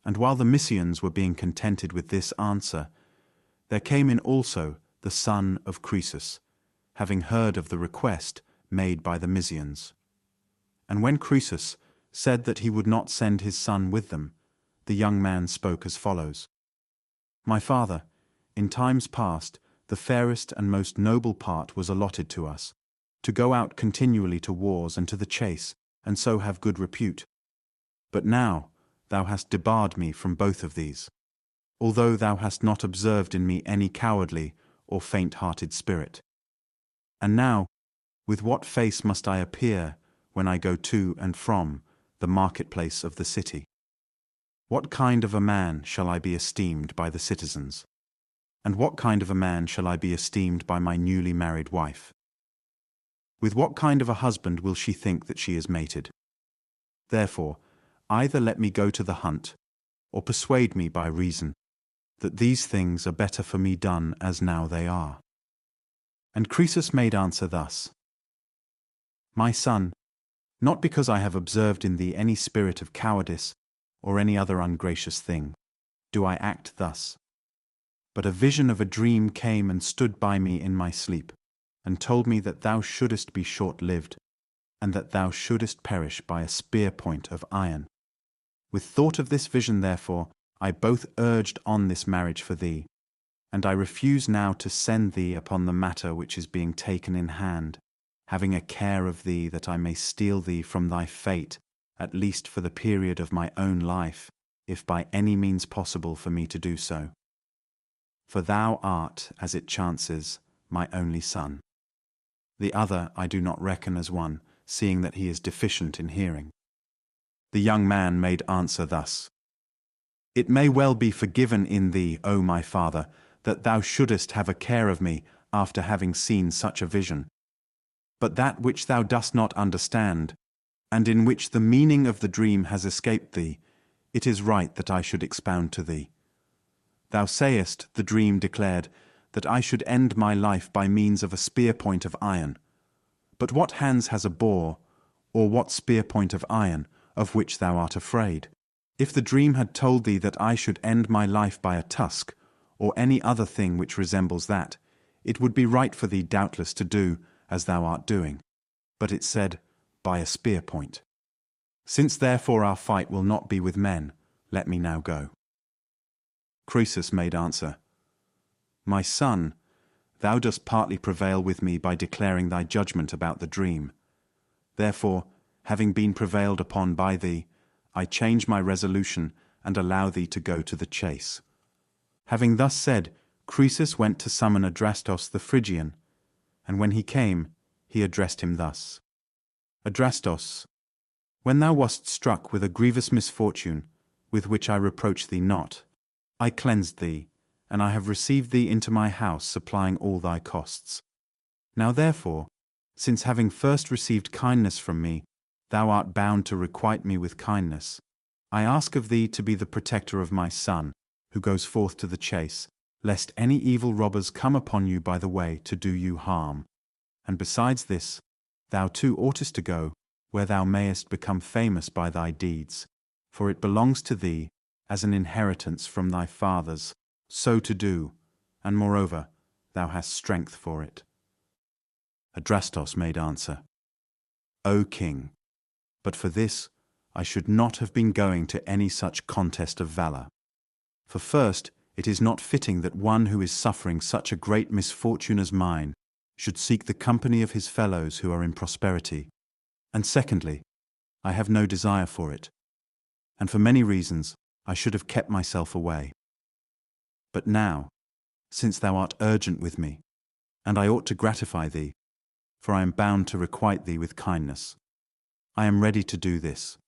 Speaker 2: And while the Mysians were being contented with this answer, there came in also the son of Croesus, having heard of the request made by the Mysians. And when Croesus said that he would not send his son with them, the young man spoke as follows: My father, in times past, the fairest and most noble part was allotted to us, to go out continually to wars and to the chase, and so have good repute. But now thou hast debarred me from both of these, although thou hast not observed in me any cowardly or faint-hearted spirit. And now, with what face must I appear when I go to and from the marketplace of the city? What kind of a man shall I be esteemed by the citizens? And what kind of a man shall I be esteemed by my newly married wife? With what kind of a husband will she think that she is mated? Therefore, either let me go to the hunt, or persuade me by reason, that these things are better for me done as now they are. And Croesus made answer thus: My son, not because I have observed in thee any spirit of cowardice or any other ungracious thing, do I act thus. But a vision of a dream came and stood by me in my sleep, and told me that thou shouldest be short-lived, and that thou shouldest perish by a spear point of iron. With thought of this vision, therefore, I both urged on this marriage for thee, and I refuse now to send thee upon the matter which is being taken in hand, having a care of thee that I may steal thee from thy fate, at least for the period of my own life, if by any means possible for me to do so. For thou art, as it chances, my only son. The other I do not reckon as one, seeing that he is deficient in hearing. The young man made answer thus: It may well be forgiven in thee, O my father, that thou shouldest have a care of me after having seen such a vision. But that which thou dost not understand, and in which the meaning of the dream has escaped thee, it is right that I should expound to thee. Thou sayest, the dream declared, that I should end my life by means of a spear point of iron. But what hands has a boar, or what spear point of iron, of which thou art afraid? If the dream had told thee that I should end my life by a tusk, or any other thing which resembles that, it would be right for thee doubtless to do as thou art doing. But it said, by a spear point. Since therefore our fight will not be with men, let me now go. Croesus made answer: My son, thou dost partly prevail with me by declaring thy judgment about the dream. Therefore, having been prevailed upon by thee, I change my resolution and allow thee to go to the chase. Having thus said, Croesus went to summon Adrastos the Phrygian, and when he came, he addressed him thus: Adrastos, when thou wast struck with a grievous misfortune, with which I reproach thee not, I cleansed thee, and I have received thee into my house, supplying all thy costs. Now therefore, since having first received kindness from me, thou art bound to requite me with kindness, I ask of thee to be the protector of my son, who goes forth to the chase, lest any evil robbers come upon you by the way to do you harm. And besides this, thou too oughtest to go, where thou mayest become famous by thy deeds, for it belongs to thee, as an inheritance from thy fathers, so to do, and moreover, thou hast strength for it. Adrastos made answer: O king, but for this I should not have been going to any such contest of valor. For first, it is not fitting that one who is suffering such a great misfortune as mine should seek the company of his fellows who are in prosperity. And secondly, I have no desire for it, and for many reasons I should have kept myself away. But now, since thou art urgent with me, and I ought to gratify thee, for I am bound to requite thee with kindness, I am ready to do this.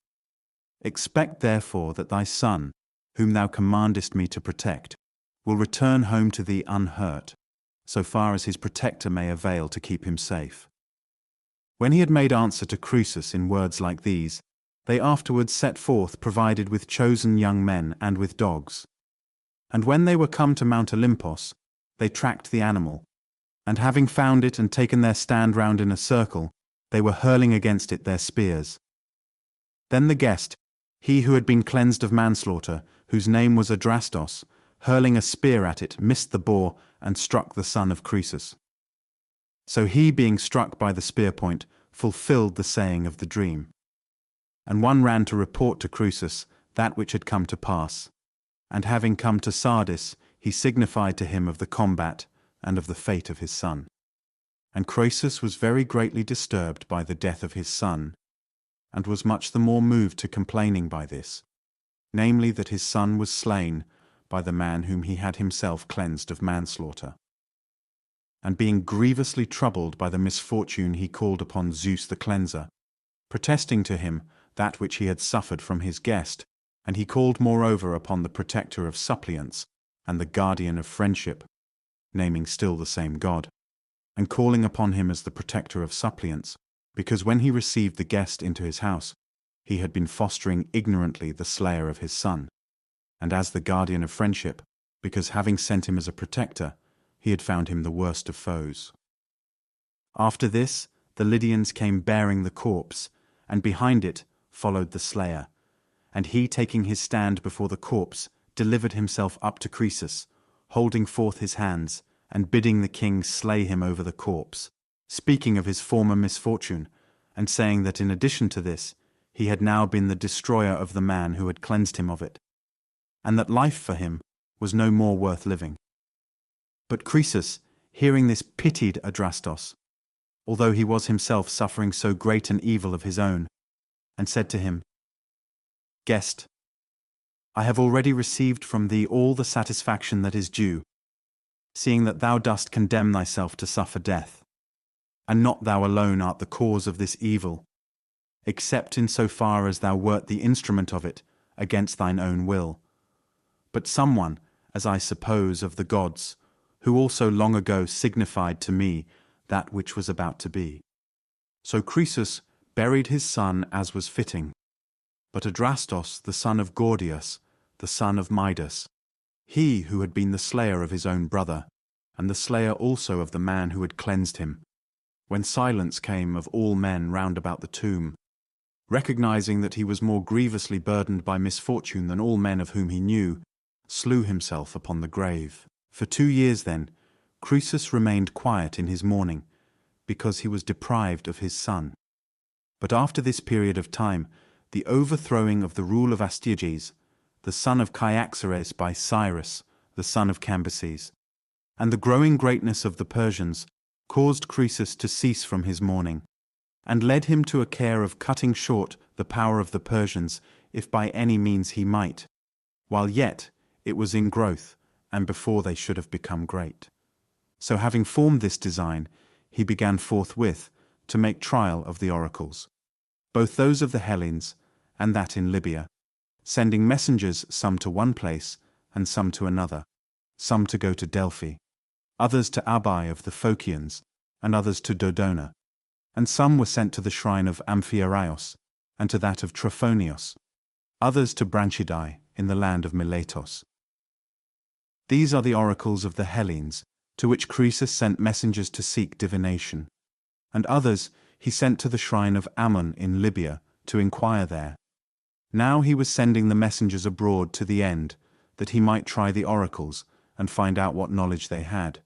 Speaker 2: Expect therefore that thy son, whom thou commandest me to protect, will return home to thee unhurt, so far as his protector may avail to keep him safe. When he had made answer to Croesus in words like these, they afterwards set forth provided with chosen young men and with dogs. And when they were come to Mount Olympos, they tracked the animal, and having found it and taken their stand round in a circle, they were hurling against it their spears. Then the guest, he who had been cleansed of manslaughter, whose name was Adrastos, hurling a spear at it, missed the boar and struck the son of Croesus. So he, being struck by the spear point, fulfilled the saying of the dream. And one ran to report to Croesus that which had come to pass. And having come to Sardis, he signified to him of the combat and of the fate of his son. And Croesus was very greatly disturbed by the death of his son, and was much the more moved to complaining by this, namely that his son was slain by the man whom he had himself cleansed of manslaughter. And being grievously troubled by the misfortune, he called upon Zeus the cleanser, protesting to him that which he had suffered from his guest, and he called moreover upon the protector of suppliants and the guardian of friendship, naming still the same God, and calling upon him as the protector of suppliants, because when he received the guest into his house, he had been fostering ignorantly the slayer of his son, and as the guardian of friendship, because having sent him as a protector, he had found him the worst of foes. After this, the Lydians came bearing the corpse, and behind it followed the slayer. And he, taking his stand before the corpse, delivered himself up to Croesus, holding forth his hands, and bidding the king slay him over the corpse, speaking of his former misfortune, and saying that in addition to this, he had now been the destroyer of the man who had cleansed him of it, and that life for him was no more worth living. But Croesus, hearing this, pitied Adrastos, although he was himself suffering so great an evil of his own, and said to him, "Guest, I have already received from thee all the satisfaction that is due, seeing that thou dost condemn thyself to suffer death, and not thou alone art the cause of this evil, except in so far as thou wert the instrument of it against thine own will, but someone, as I suppose, of the gods, who also long ago signified to me that which was about to be." So Croesus buried his son as was fitting, but Adrastos, the son of Gordius, the son of Midas, he who had been the slayer of his own brother, and the slayer also of the man who had cleansed him, when silence came of all men round about the tomb, recognizing that he was more grievously burdened by misfortune than all men of whom he knew, slew himself upon the grave. For 2 years then, Croesus remained quiet in his mourning, because he was deprived of his son. But after this period of time, the overthrowing of the rule of Astyages, the son of Cyaxares, by Cyrus, the son of Cambyses, and the growing greatness of the Persians, caused Croesus to cease from his mourning, and led him to a care of cutting short the power of the Persians, if by any means he might, while yet it was in growth, and before they should have become great. So having formed this design, he began forthwith to make trial of the oracles, both those of the Hellenes and that in Libya, sending messengers some to one place and some to another, some to go to Delphi, others to Abai of the Phocians, and others to Dodona, and some were sent to the shrine of Amphiaraios, and to that of Trophonios, others to Branchidae in the land of Miletos. These are the oracles of the Hellenes, to which Croesus sent messengers to seek divination, and others he sent to the shrine of Ammon in Libya to inquire there. Now he was sending the messengers abroad to the end that he might try the oracles and find out what knowledge they had,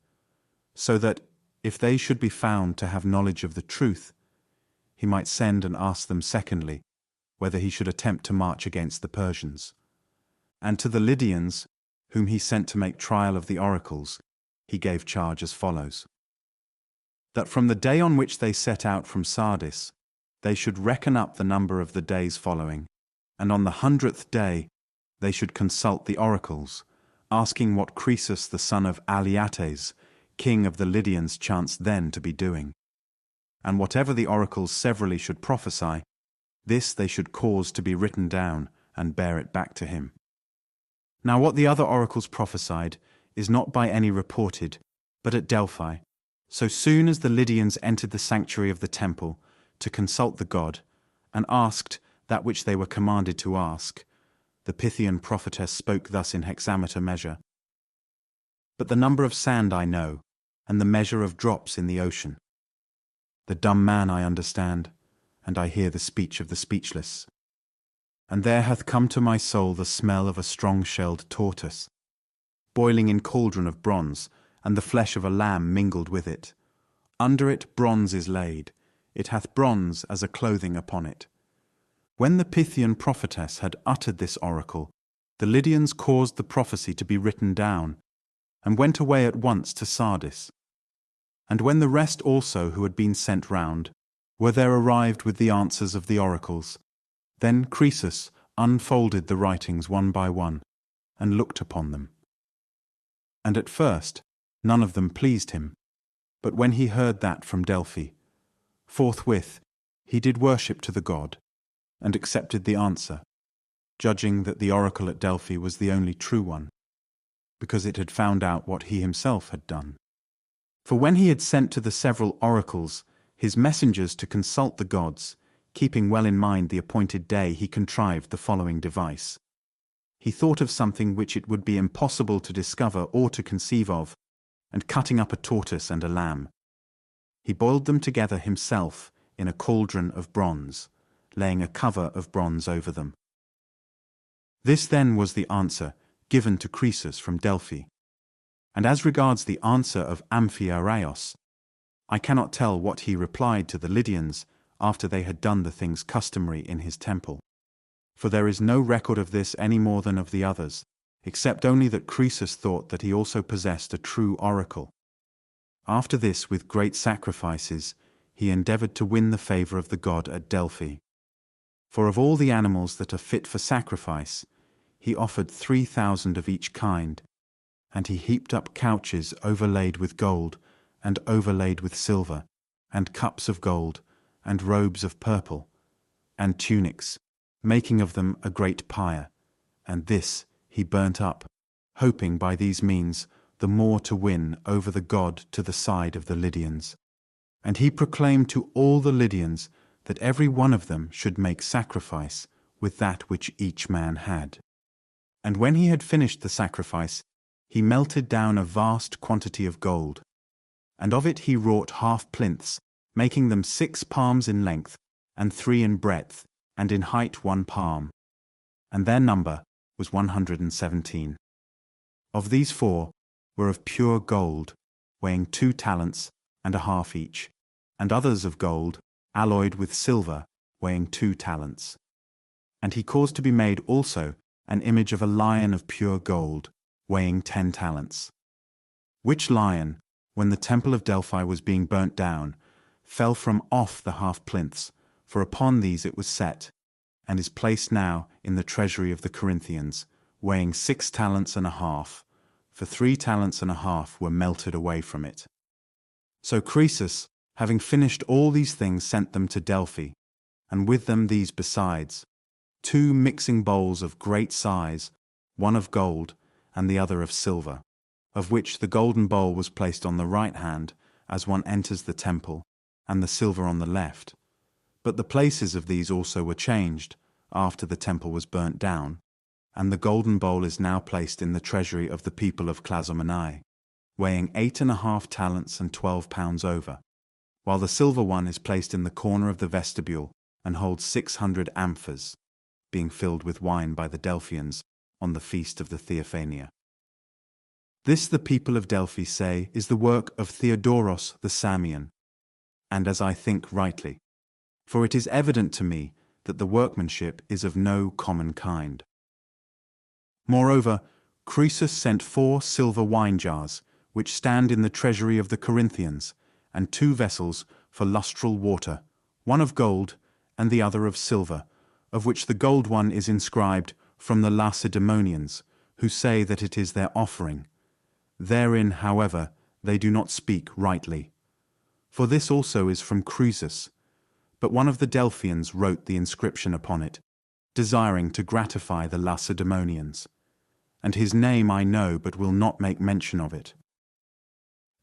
Speaker 2: so that, if they should be found to have knowledge of the truth, he might send and ask them secondly whether he should attempt to march against the Persians. And to the Lydians, whom he sent to make trial of the oracles, he gave charge as follows: that from the day on which they set out from Sardis, they should reckon up the number of the days following, and on the 100th day they should consult the oracles, asking what Croesus the son of Aliates, king of the Lydians, chanced then to be doing. And whatever the oracles severally should prophesy, this they should cause to be written down and bear it back to him. Now what the other oracles prophesied is not by any reported, but at Delphi, so soon as the Lydians entered the sanctuary of the temple to consult the god, and asked that which they were commanded to ask, the Pythian prophetess spoke thus in hexameter measure: "But the number of sand I know, and the measure of drops in the ocean. The dumb man I understand, and I hear the speech of the speechless. And there hath come to my soul the smell of a strong-shelled tortoise, boiling in cauldron of bronze, and the flesh of a lamb mingled with it. Under it bronze is laid, it hath bronze as a clothing upon it." When the Pythian prophetess had uttered this oracle, the Lydians caused the prophecy to be written down, and went away at once to Sardis. And when the rest also who had been sent round were there arrived with the answers of the oracles, then Croesus unfolded the writings one by one, and looked upon them. And at first none of them pleased him, but when he heard that from Delphi, forthwith he did worship to the god, and accepted the answer, judging that the oracle at Delphi was the only true one, because it had found out what he himself had done. For when he had sent to the several oracles his messengers to consult the gods, keeping well in mind the appointed day, he contrived the following device. He thought of something which it would be impossible to discover or to conceive of, and cutting up a tortoise and a lamb, he boiled them together himself in a cauldron of bronze, laying a cover of bronze over them. This then was the answer given to Croesus from Delphi. And as regards the answer of Amphiaraos, I cannot tell what he replied to the Lydians after they had done the things customary in his temple. For there is no record of this any more than of the others, except only that Croesus thought that he also possessed a true oracle. After this, with great sacrifices, he endeavored to win the favor of the god at Delphi. For of all the animals that are fit for sacrifice, he offered 3,000 of each kind, and he heaped up couches overlaid with gold, and overlaid with silver, and cups of gold, and robes of purple, and tunics, making of them a great pyre, and this he burnt up, hoping by these means the more to win over the god to the side of the Lydians. And he proclaimed to all the Lydians that every one of them should make sacrifice with that which each man had. And when he had finished the sacrifice, he melted down a vast quantity of gold, and of it he wrought half plinths, making them 6 palms in length, and 3 in breadth, and in height 1 palm. And their number was 117. Of these 4 were of pure gold, weighing 2 talents and a half each, and others of gold, alloyed with silver, weighing 2 talents. And he caused to be made also an image of a lion of pure gold, weighing 10 talents. Which lion, when the temple of Delphi was being burnt down, fell from off the half plinths, for upon these it was set, and is placed now in the treasury of the Corinthians, weighing 6 talents and a half, for 3 talents and a half were melted away from it. So Croesus, having finished all these things, sent them to Delphi, and with them these besides, 2 mixing bowls of great size, one of gold, and the other of silver, of which the golden bowl was placed on the right hand, as one enters the temple, and the silver on the left. But the places of these also were changed, after the temple was burnt down, and the golden bowl is now placed in the treasury of the people of Clazomenae, weighing 8.5 talents and 12 pounds over, while the silver one is placed in the corner of the vestibule, and holds 600 amphors, being filled with wine by the Delphians on the feast of the Theophania. This the people of Delphi say is the work of Theodoros the Samian, and as I think rightly, for it is evident to me that the workmanship is of no common kind. Moreover, Croesus sent 4 silver wine jars, which stand in the treasury of the Corinthians, and 2 vessels for lustral water, one of gold and the other of silver, of which the gold one is inscribed from the Lacedaemonians, who say that it is their offering. Therein, however, they do not speak rightly. For this also is from Croesus, but one of the Delphians wrote the inscription upon it, desiring to gratify the Lacedaemonians. And his name I know, but will not make mention of it.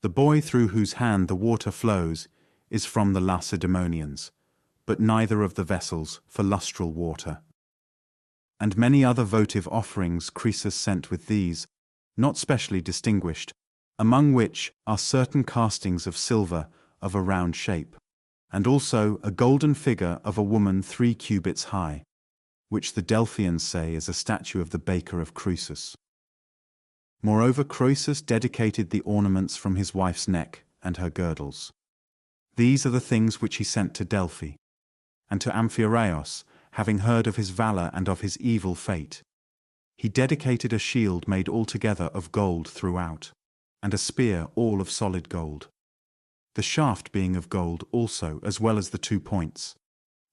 Speaker 2: The boy through whose hand the water flows is from the Lacedaemonians, but neither of the vessels for lustral water. And many other votive offerings Croesus sent with these, not specially distinguished, among which are certain castings of silver of a round shape, and also a golden figure of a woman 3 cubits high, which the Delphians say is a statue of the baker of Croesus. Moreover, Croesus dedicated the ornaments from his wife's neck and her girdles. These are the things which he sent to Delphi, and to Amphiaraos, having heard of his valor and of his evil fate. He dedicated a shield made altogether of gold throughout, and a spear all of solid gold, the shaft being of gold also, as well as the 2 points,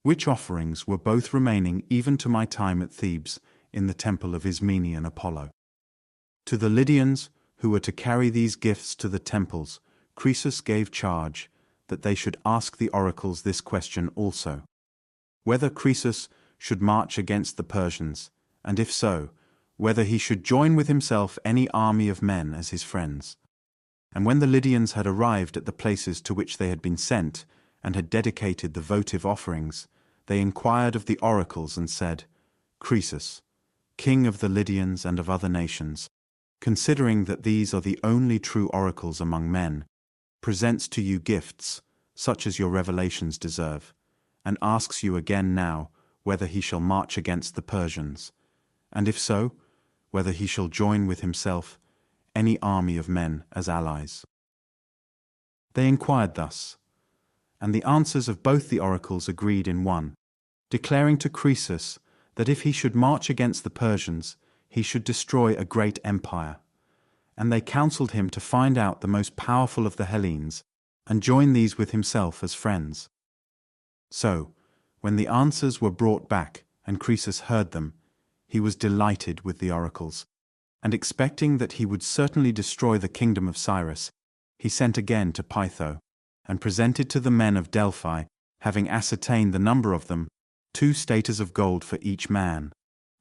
Speaker 2: which offerings were both remaining even to my time at Thebes in the temple of Ismenian Apollo. To the Lydians, who were to carry these gifts to the temples, Croesus gave charge that they should ask the oracles this question also: whether Croesus should march against the Persians, and if so, whether he should join with himself any army of men as his friends. And when the Lydians had arrived at the places to which they had been sent, and had dedicated the votive offerings, they inquired of the oracles and said, Croesus, king of the Lydians and of other nations, considering that these are the only true oracles among men, presents to you gifts, such as your revelations deserve, and asks you again now whether he shall march against the Persians, and if so, whether he shall join with himself any army of men as allies. They inquired thus, and the answers of both the oracles agreed in one, declaring to Croesus that if he should march against the Persians, he should destroy a great empire. And they counselled him to find out the most powerful of the Hellenes, and join these with himself as friends. So, when the answers were brought back, and Croesus heard them, he was delighted with the oracles, and expecting that he would certainly destroy the kingdom of Cyrus, he sent again to Pytho, and presented to the men of Delphi, having ascertained the number of them, 2 staters of gold for each man.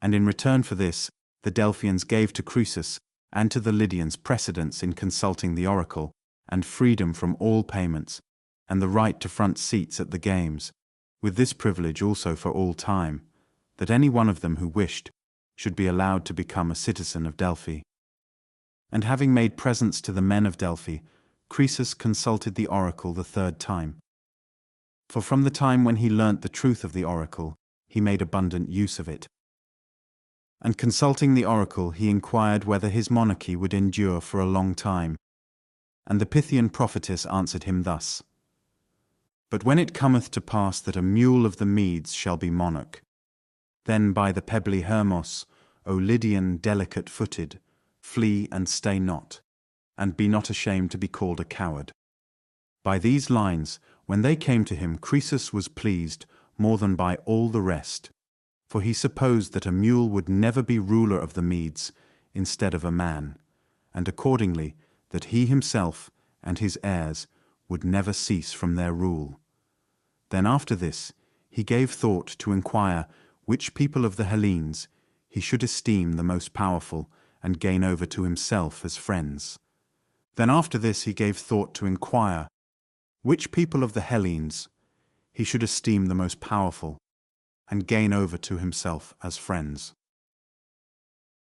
Speaker 2: And in return for this, the Delphians gave to Croesus and to the Lydians precedence in consulting the oracle, and freedom from all payments, and the right to front seats at the games, with this privilege also for all time, that any one of them who wished should be allowed to become a citizen of Delphi. And having made presents to the men of Delphi, Croesus consulted the oracle the 3rd time. For from the time when he learnt the truth of the oracle, he made abundant use of it. And consulting the oracle, he inquired whether his monarchy would endure for a long time. And the Pythian prophetess answered him thus: But when it cometh to pass that a mule of the Medes shall be monarch, then by the pebbly Hermos, O Lydian delicate-footed, flee and stay not, and be not ashamed to be called a coward. By these lines, when they came to him, Croesus was pleased more than by all the rest, for he supposed that a mule would never be ruler of the Medes instead of a man, and accordingly that he himself and his heirs would never cease from their rule. Then after this he gave thought to inquire which people of the Hellenes he should esteem the most powerful and gain over to himself as friends. Then after this he gave thought to inquire which people of the Hellenes he should esteem the most powerful and gain over to himself as friends.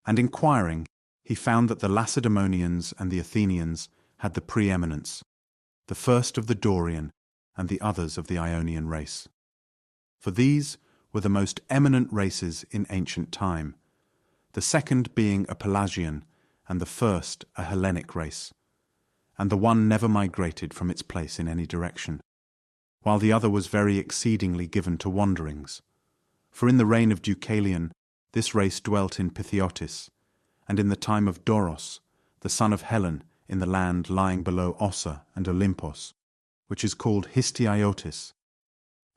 Speaker 2: And inquiring, he found that the Lacedaemonians and the Athenians had the preeminence, the first of the Dorian and the others of the Ionian race. For these were the most eminent races in ancient time, the second being a Pelasgian and the first a Hellenic race, and the one never migrated from its place in any direction, while the other was very exceedingly given to wanderings. For in the reign of Deucalion this race dwelt in Pythiotis, and in the time of Doros, the son of Helen, in the land lying below Ossa and Olympos, which is called Histiaiotis.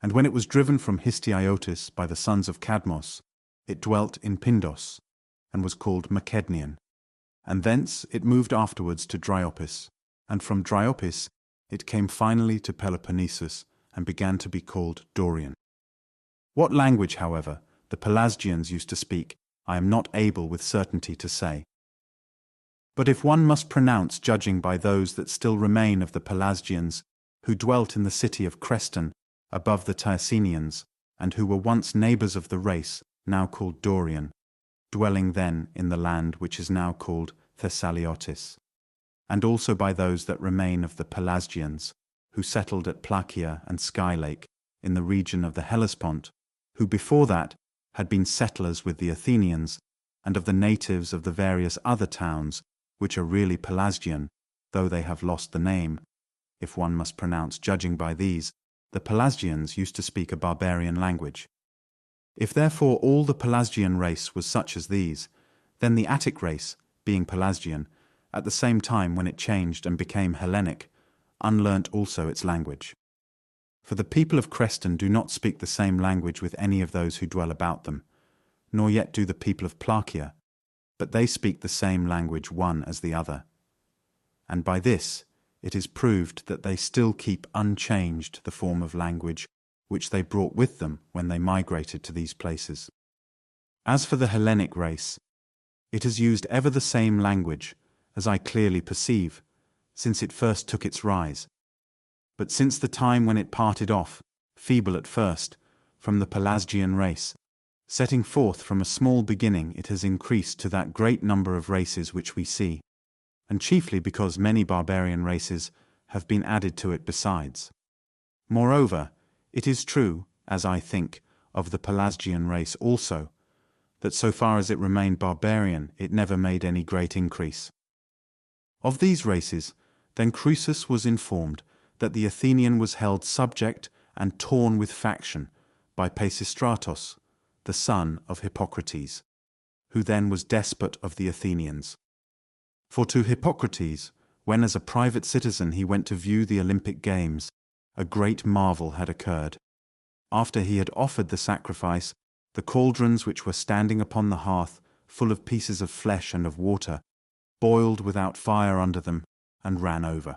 Speaker 2: And when it was driven from Histiaiotis by the sons of Cadmos, it dwelt in Pindos, and was called Macednian. And thence it moved afterwards to Dryopis, and from Dryopis it came finally to Peloponnesus, and began to be called Dorian. What language, however, the Pelasgians used to speak, I am not able with certainty to say. But if one must pronounce judging by those that still remain of the Pelasgians, who dwelt in the city of Creston, above the Tyrsenians, and who were once neighbours of the race, now called Dorian, dwelling then in the land which is now called Thessaliotis, and also by those that remain of the Pelasgians, who settled at Placia and Skylake, in the region of the Hellespont, who before that had been settlers with the Athenians, and of the natives of the various other towns, which are really Pelasgian, though they have lost the name. If one must pronounce judging by these, the Pelasgians used to speak a barbarian language. If therefore all the Pelasgian race was such as these, then the Attic race, being Pelasgian, at the same time when it changed and became Hellenic, unlearnt also its language. For the people of Creston do not speak the same language with any of those who dwell about them, nor yet do the people of Placia, but they speak the same language one as the other. And by this it is proved that they still keep unchanged the form of language which they brought with them when they migrated to these places. As for the Hellenic race, it has used ever the same language, as I clearly perceive, since it first took its rise. But since the time when it parted off, feeble at first, from the Pelasgian race, setting forth from a small beginning, it has increased to that great number of races which we see, and chiefly because many barbarian races have been added to it besides. Moreover, it is true as I think, of the Pelasgian race also, that so far as it remained barbarian, it never made any great increase. Of these races, then Croesus was informed that the Athenian was held subject and torn with faction by Peisistratos, the son of Hippocrates, who then was despot of the Athenians. For to Hippocrates, when as a private citizen he went to view the Olympic Games, a great marvel had occurred. After he had offered the sacrifice, the cauldrons which were standing upon the hearth, full of pieces of flesh and of water, boiled without fire under them, and ran over.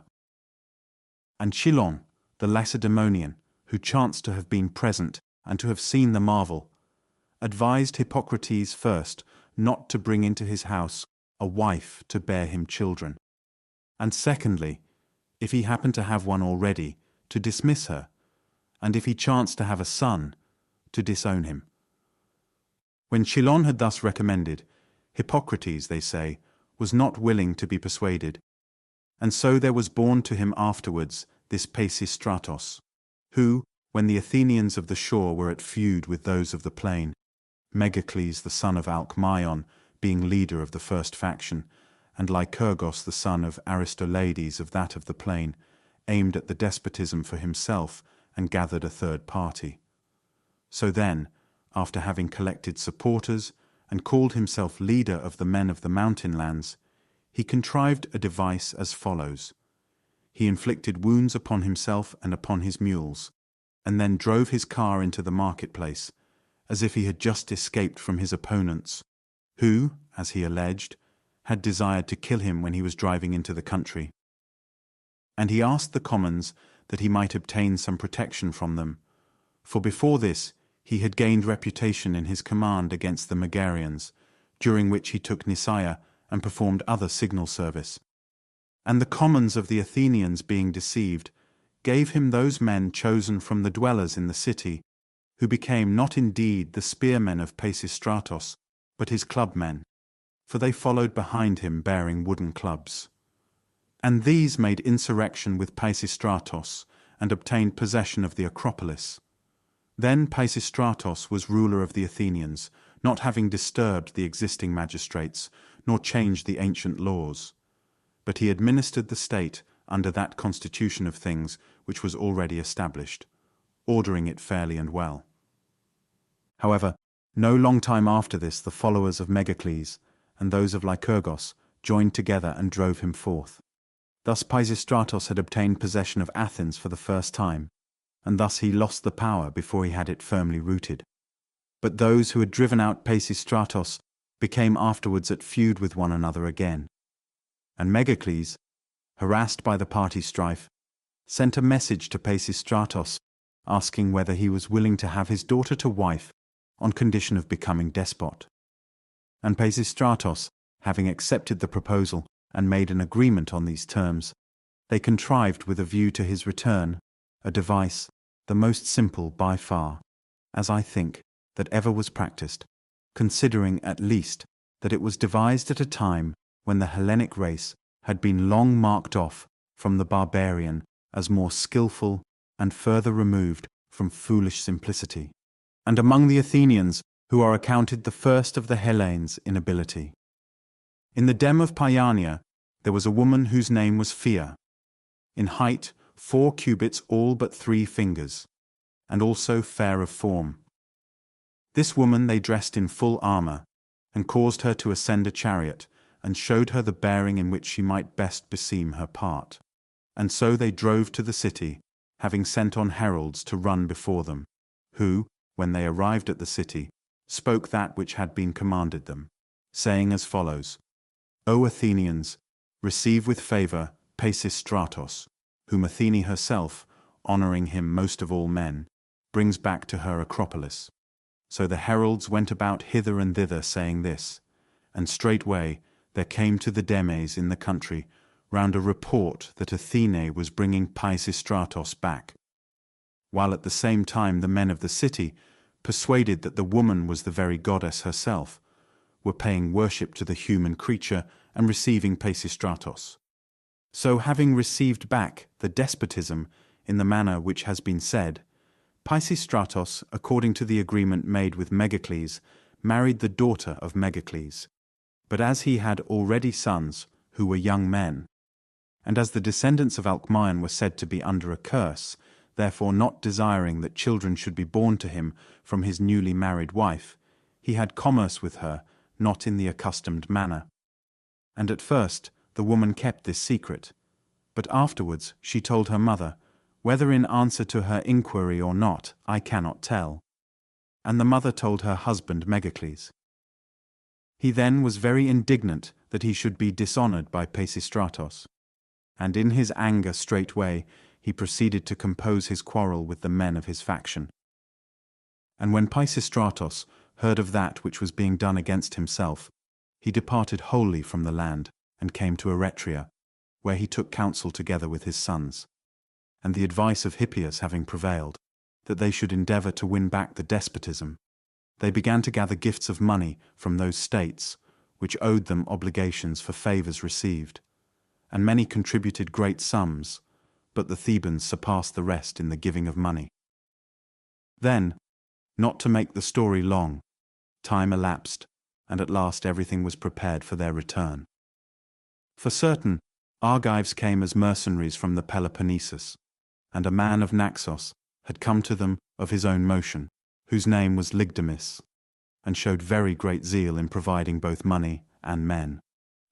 Speaker 2: And Chilon, the Lacedaemonian, who chanced to have been present and to have seen the marvel, advised Hippocrates first not to bring into his house a wife to bear him children, and secondly, if he happened to have one already, to dismiss her, and if he chanced to have a son, to disown him. When Chilon had thus recommended, Hippocrates, they say, was not willing to be persuaded, and so there was born to him afterwards this Peisistratos, who, when the Athenians of the shore were at feud with those of the plain, Megacles the son of Alcmaeon being leader of the first faction, and Lycurgos the son of Aristolades of that of the plain, aimed at the despotism for himself and gathered a third party. So then, after having collected supporters and called himself leader of the men of the mountain lands, he contrived a device as follows. He inflicted wounds upon himself and upon his mules, and then drove his car into the marketplace, as if he had just escaped from his opponents, who, as he alleged, had desired to kill him when he was driving into the country. And he asked the commons that he might obtain some protection from them, for before this he had gained reputation in his command against the Megarians, during which he took Nisaea and performed other signal service. And the commons of the Athenians, being deceived, gave him those men chosen from the dwellers in the city, who became not indeed the spearmen of Peisistratos, but his clubmen, for they followed behind him bearing wooden clubs. And these made insurrection with Peisistratos, and obtained possession of the Acropolis. Then Peisistratos was ruler of the Athenians, not having disturbed the existing magistrates, nor changed the ancient laws. But he administered the state under that constitution of things which was already established, ordering it fairly and well. However, no long time after this the followers of Megacles and those of Lycurgos joined together and drove him forth. Thus Peisistratos had obtained possession of Athens for the first time, and thus he lost the power before he had it firmly rooted. But those who had driven out Peisistratos became afterwards at feud with one another again. And Megacles, harassed by the party strife, sent a message to Peisistratos asking whether he was willing to have his daughter to wife on condition of becoming despot. And Peisistratos, having accepted the proposal and made an agreement on these terms, they contrived with a view to his return a device, the most simple by far, as I think, that ever was practiced, considering at least that it was devised at a time when the Hellenic race had been long marked off from the barbarian as more skilful and further removed from foolish simplicity, and among the Athenians who are accounted the first of the Hellenes in ability. In the deme of Paeania there was a woman whose name was Phia, in height 4 cubits all but 3 fingers, and also fair of form. This woman they dressed in full armour, and caused her to ascend a chariot, and showed her the bearing in which she might best beseem her part. And so they drove to the city, having sent on heralds to run before them, who, when they arrived at the city, spoke that which had been commanded them, saying as follows: O Athenians, receive with favour Peisistratos, whom Athene herself, honouring him most of all men, brings back to her Acropolis. So the heralds went about hither and thither saying this, and straightway there came to the demes in the country round a report that Athene was bringing Peisistratos back, while at the same time the men of the city, persuaded that the woman was the very goddess herself, were paying worship to the human creature and receiving Peisistratos. So having received back the despotism in the manner which has been said, Pisistratos, according to the agreement made with Megacles, married the daughter of Megacles. But as he had already sons, who were young men, and as the descendants of Alcmaeon were said to be under a curse, therefore not desiring that children should be born to him from his newly married wife, he had commerce with her, not in the accustomed manner. And at first the woman kept this secret, but afterwards she told her mother, whether in answer to her inquiry or not, I cannot tell. And the mother told her husband Megacles. He then was very indignant that he should be dishonored by Pisistratos, and in his anger straightway he proceeded to compose his quarrel with the men of his faction. And when Pisistratos heard of that which was being done against himself, he departed wholly from the land, and came to Eretria, where he took counsel together with his sons. And the advice of Hippias having prevailed, that they should endeavor to win back the despotism, they began to gather gifts of money from those states, which owed them obligations for favors received, and many contributed great sums, but the Thebans surpassed the rest in the giving of money. Then, not to make the story long, time elapsed, and at last everything was prepared for their return. For certain, Argives came as mercenaries from the Peloponnesus, and a man of Naxos had come to them of his own motion, whose name was Lygdamis, and showed very great zeal in providing both money and men.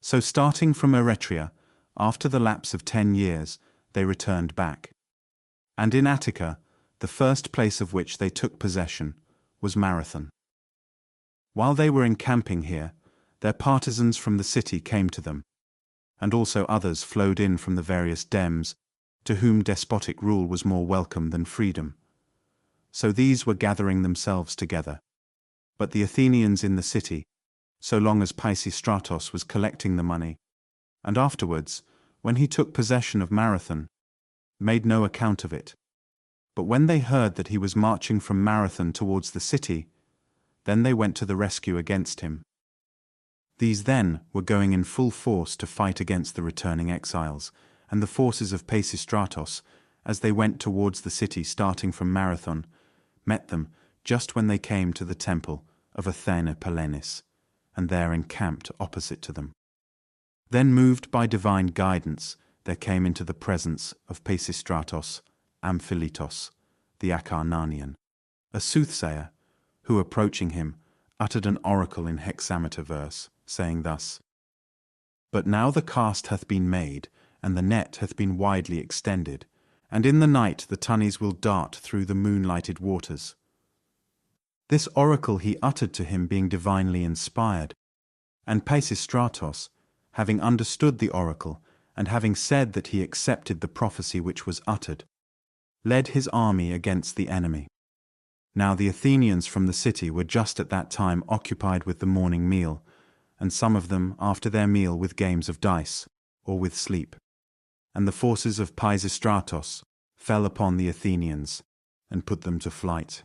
Speaker 2: So starting from Eretria, after the lapse of 10 years, they returned back. And in Attica, the first place of which they took possession was Marathon. While they were encamping here, their partisans from the city came to them, and also others flowed in from the various dems, to whom despotic rule was more welcome than freedom. So these were gathering themselves together. But the Athenians in the city, so long as Pisistratos was collecting the money, and afterwards, when he took possession of Marathon, made no account of it. But when they heard that he was marching from Marathon towards the city, then they went to the rescue against him. These then were going in full force to fight against the returning exiles, and the forces of Pisistratos, as they went towards the city starting from Marathon, met them just when they came to the temple of Athene Pelenis, and there encamped opposite to them. Then, moved by divine guidance, there came into the presence of Pisistratos Amphilytos, the Acarnanian, a soothsayer, who, approaching him, uttered an oracle in hexameter verse, saying thus: But now the cast hath been made, and the net hath been widely extended, and in the night the tunnies will dart through the moonlighted waters. This oracle he uttered to him being divinely inspired, and Pisistratos, having understood the oracle, and having said that he accepted the prophecy which was uttered, led his army against the enemy. Now the Athenians from the city were just at that time occupied with the morning meal, and some of them after their meal with games of dice, or with sleep. And the forces of Pisistratos fell upon the Athenians, and put them to flight.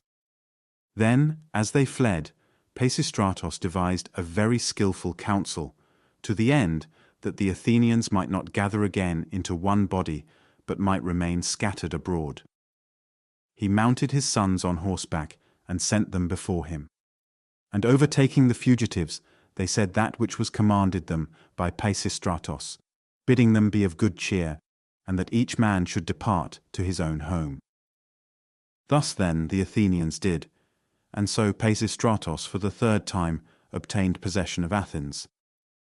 Speaker 2: Then, as they fled, Pisistratos devised a very skilful counsel, to the end that the Athenians might not gather again into one body, but might remain scattered abroad. He mounted his sons on horseback, and sent them before him. And overtaking the fugitives, they said that which was commanded them by Pisistratos, bidding them be of good cheer, and that each man should depart to his own home. Thus then the Athenians did, and so Pisistratos for the third time obtained possession of Athens,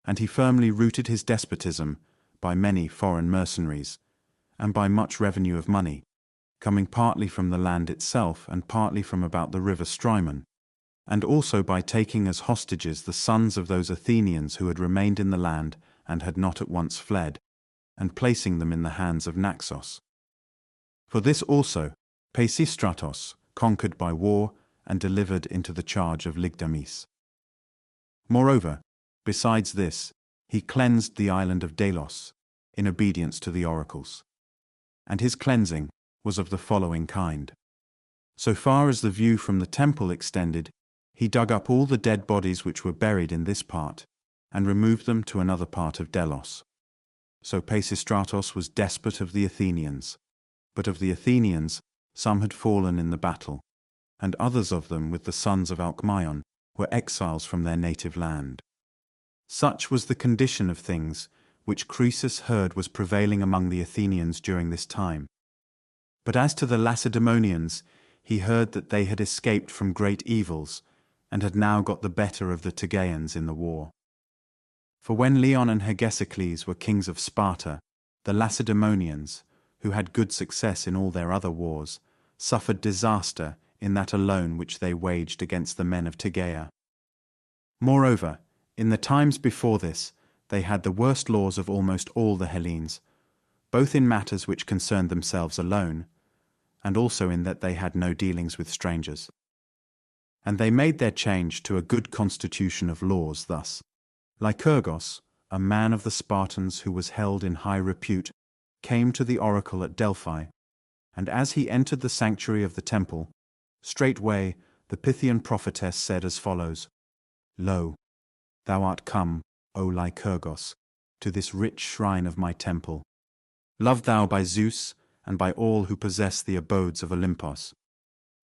Speaker 2: and he firmly rooted his despotism by many foreign mercenaries, and by much revenue of money, coming partly from the land itself and partly from about the river Strymon, and also by taking as hostages the sons of those Athenians who had remained in the land and had not at once fled, and placing them in the hands of Naxos. For this also Pisistratos conquered by war and delivered into the charge of Lygdamis. Moreover, besides this, he cleansed the island of Delos, in obedience to the oracles. And his cleansing was of the following kind. So far as the view from the temple extended, he dug up all the dead bodies which were buried in this part, and removed them to another part of Delos. So Pisistratos was despot of the Athenians, but of the Athenians some had fallen in the battle, and others of them with the sons of Alcmaeon were exiles from their native land. Such was the condition of things which Croesus heard was prevailing among the Athenians during this time. But as to the Lacedaemonians, he heard that they had escaped from great evils, and had now got the better of the Tegeans in the war. For when Leon and Hegesicles were kings of Sparta, the Lacedaemonians, who had good success in all their other wars, suffered disaster in that alone which they waged against the men of Tegea. Moreover, in the times before this, they had the worst laws of almost all the Hellenes, both in matters which concerned themselves alone, and also in that they had no dealings with strangers. And they made their change to a good constitution of laws thus. Lycurgus, a man of the Spartans who was held in high repute, came to the oracle at Delphi, and as he entered the sanctuary of the temple, straightway the Pythian prophetess said as follows: Lo, thou art come, O Lycurgus, to this rich shrine of my temple, loved thou by Zeus and by all who possess the abodes of Olympus.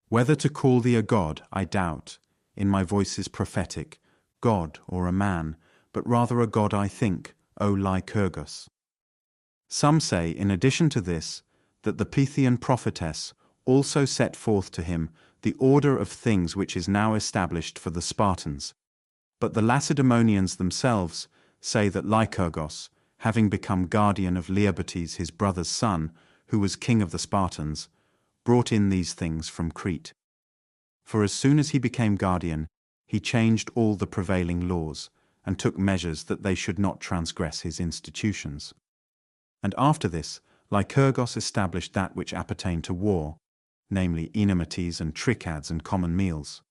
Speaker 2: Whether to call thee a god, I doubt, in my voice is prophetic, god or a man, but rather a god I think, O Lycurgus. Some say, in addition to this, that the Pythian prophetess also set forth to him the order of things which is now established for the Spartans. But the Lacedaemonians themselves say that Lycurgus, having become guardian of Leobates his brother's son, who was king of the Spartans, brought in these things from Crete. For as soon as he became guardian, he changed all the prevailing laws, and took measures that they should not transgress his institutions. And after this, Lycurgus established that which appertained to war, namely enmities and tricads and common meals,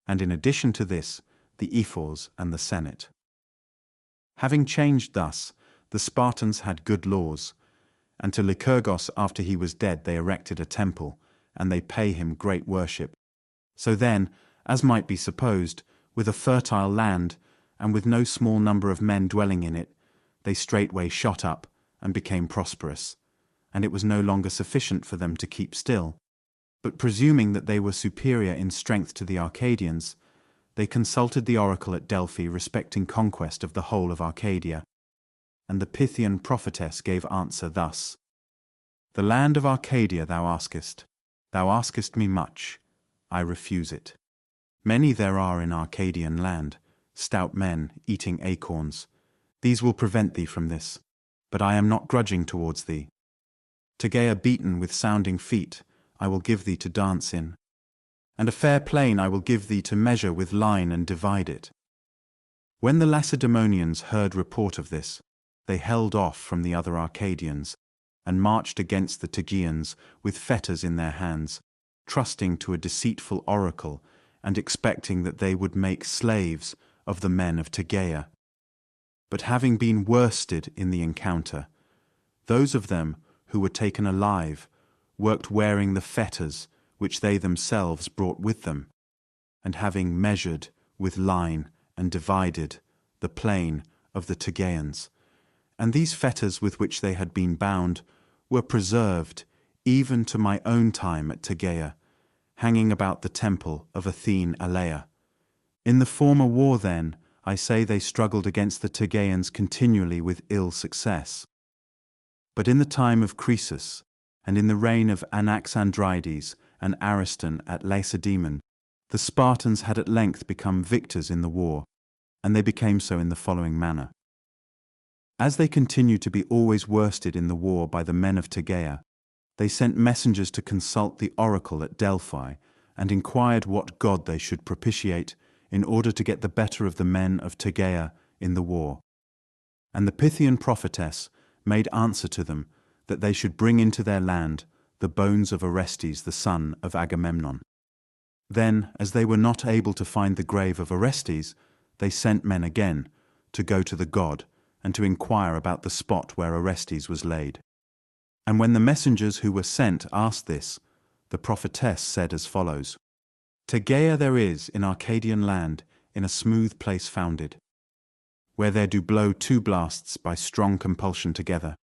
Speaker 2: and in addition to this, the ephors and the senate. Having changed thus, the Spartans had good laws, and to Lycurgus after he was dead they erected a temple, and they pay him great worship. So then, as might be supposed, with a fertile land, and with no small number of men dwelling in it, they straightway shot up, and became prosperous, and it was no longer sufficient for them to keep still. But presuming that they were superior in strength to the Arcadians, they consulted the oracle at Delphi respecting conquest of the whole of Arcadia. And the Pythian prophetess gave answer thus: The land of Arcadia thou askest me much, I refuse it. Many there are in Arcadian land, stout men eating acorns, these will prevent thee from this, but I am not grudging towards thee. Tegea beaten with sounding feet I will give thee to dance in, and a fair plain I will give thee to measure with line and divide it. When the Lacedaemonians heard report of this, they held off from the other Arcadians, and marched against the Tegeans with fetters in their hands, trusting to a deceitful oracle, and expecting that they would make slaves of the men of Tegea. But having been worsted in the encounter, those of them who were taken alive worked wearing the fetters which they themselves brought with them, and having measured with line and divided the plain of the Tegeans, and these fetters with which they had been bound were preserved even to my own time at Tegea, hanging about the temple of Athene Alea. In the former war then, I say they struggled against the Tegeans continually with ill success. But in the time of Croesus, and in the reign of Anaxandrides and Ariston at Lacedaemon, the Spartans had at length become victors in the war, and they became so in the following manner. As they continued to be always worsted in the war by the men of Tegea, they sent messengers to consult the oracle at Delphi, and inquired what god they should propitiate in order to get the better of the men of Tegea in the war. And the Pythian prophetess made answer to them that they should bring into their land the bones of Orestes the son of Agamemnon. Then, as they were not able to find the grave of Orestes, they sent men again to go to the god and to inquire about the spot where Orestes was laid. And when the messengers who were sent asked this, the prophetess said as follows: Tegea there is in Arcadian land, in a smooth place founded, where there do blow two blasts by strong compulsion together.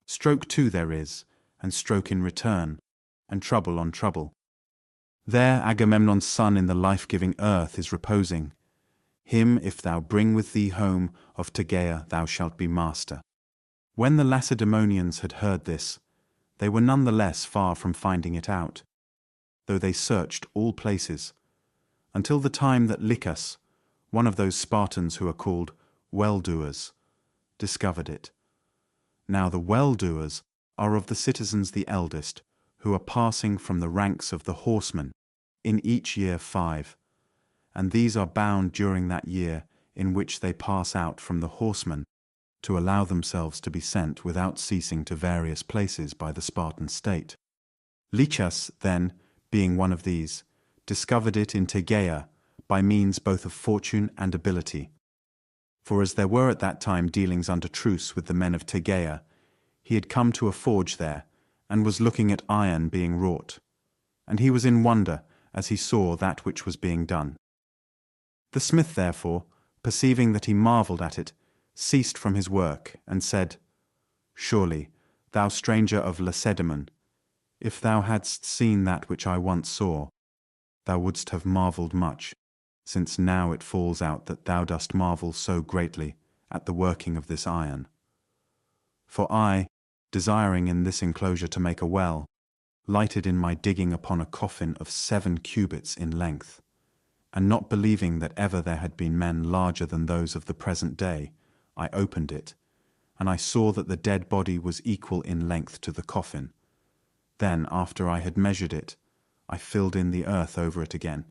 Speaker 2: Stroke two there is, and stroke in return, and trouble on trouble. There Agamemnon's son in the life-giving earth is reposing. Him if thou bring with thee home of Tegea thou shalt be master. When the Lacedaemonians had heard this, they were none the less far from finding it out, though they searched all places, until the time that Lichas, one of those Spartans who are called well-doers, discovered it. Now the well-doers are of the citizens the eldest, who are passing from the ranks of the horsemen, in each year 5, and these are bound during that year in which they pass out from the horsemen, to allow themselves to be sent without ceasing to various places by the Spartan state. Lichas, then, being one of these, discovered it in Tegea by means both of fortune and ability. For as there were at that time dealings under truce with the men of Tegea, he had come to a forge there, and was looking at iron being wrought, and he was in wonder as he saw that which was being done. The smith therefore, perceiving that he marvelled at it, ceased from his work, and said, Surely, thou stranger of Lacedaemon, if thou hadst seen that which I once saw, thou wouldst have marvelled much, since now it falls out that thou dost marvel so greatly at the working of this iron. For I, desiring in this enclosure to make a well, lighted in my digging upon a coffin of 7 cubits in length, and not believing that ever there had been men larger than those of the present day, I opened it, and I saw that the dead body was equal in length to the coffin. Then, after I had measured it, I filled in the earth over it again.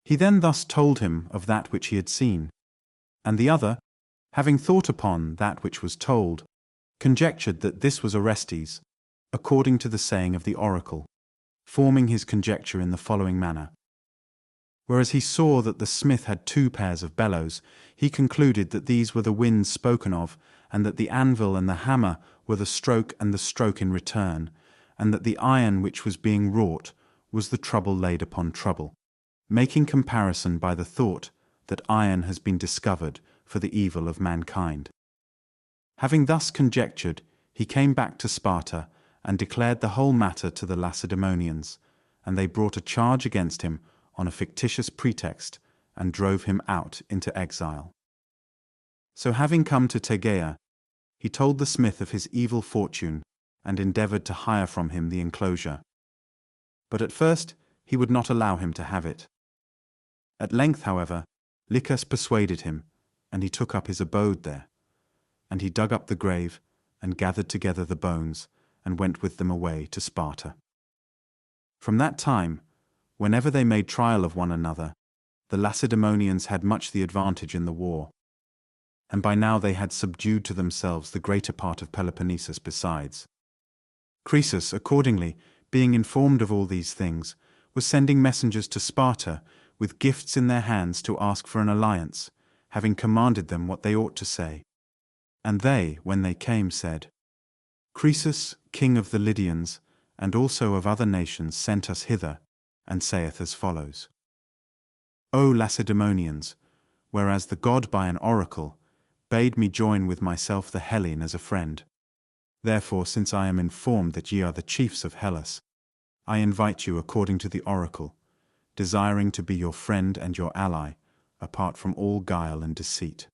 Speaker 2: He then thus told him of that which he had seen, and the other, having thought upon that which was told, conjectured that this was Orestes, according to the saying of the oracle, forming his conjecture in the following manner. Whereas he saw that the smith had 2 pairs of bellows, he concluded that these were the winds spoken of, and that the anvil and the hammer were the stroke and the stroke in return, and that the iron which was being wrought was the trouble laid upon trouble, making comparison by the thought that iron has been discovered for the evil of mankind. Having thus conjectured, he came back to Sparta and declared the whole matter to the Lacedaemonians, and they brought a charge against him on a fictitious pretext and drove him out into exile. So having come to Tegea, he told the smith of his evil fortune and endeavoured to hire from him the enclosure. But at first he would not allow him to have it. At length, however, Lichas persuaded him, and he took up his abode there. And he dug up the grave, and gathered together the bones, and went with them away to Sparta. From that time, whenever they made trial of one another, the Lacedaemonians had much the advantage in the war. And by now they had subdued to themselves the greater part of Peloponnesus besides. Croesus, accordingly, being informed of all these things, was sending messengers to Sparta with gifts in their hands to ask for an alliance, having commanded them what they ought to say. And they, when they came, said, Croesus, king of the Lydians, and also of other nations, sent us hither, and saith as follows. O Lacedaemonians, whereas the god by an oracle bade me join with myself the Hellene as a friend. Therefore, since I am informed that ye are the chiefs of Hellas, I invite you according to the oracle, desiring to be your friend and your ally, apart from all guile and deceit.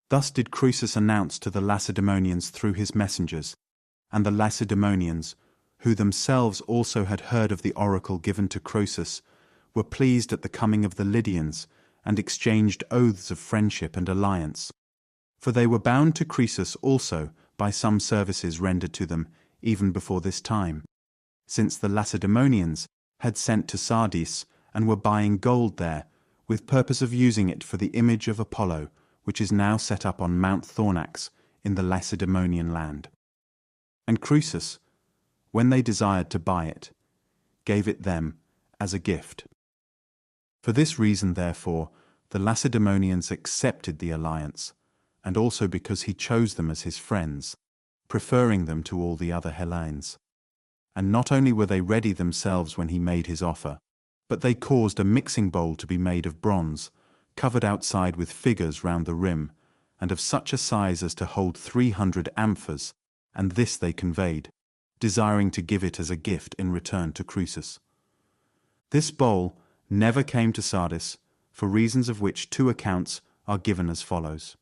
Speaker 2: Thus did Croesus announce to the Lacedaemonians through his messengers, and the Lacedaemonians, who themselves also had heard of the oracle given to Croesus, were pleased at the coming of the Lydians, and exchanged oaths of friendship and alliance. For they were bound to Croesus also by some services rendered to them even before this time, since the Lacedaemonians had sent to Sardis and were buying gold there, with purpose of using it for the image of Apollo, which is now set up on Mount Thornax in the Lacedaemonian land. And Croesus, when they desired to buy it, gave it them as a gift. For this reason, therefore, the Lacedaemonians accepted the alliance, and also because he chose them as his friends, preferring them to all the other Hellenes. And not only were they ready themselves when he made his offer, but they caused a mixing bowl to be made of bronze, covered outside with figures round the rim, and of such a size as to hold 300 amphors, and this they conveyed, desiring to give it as a gift in return to Croesus. This bowl never came to Sardis, for reasons of which two accounts are given as follows.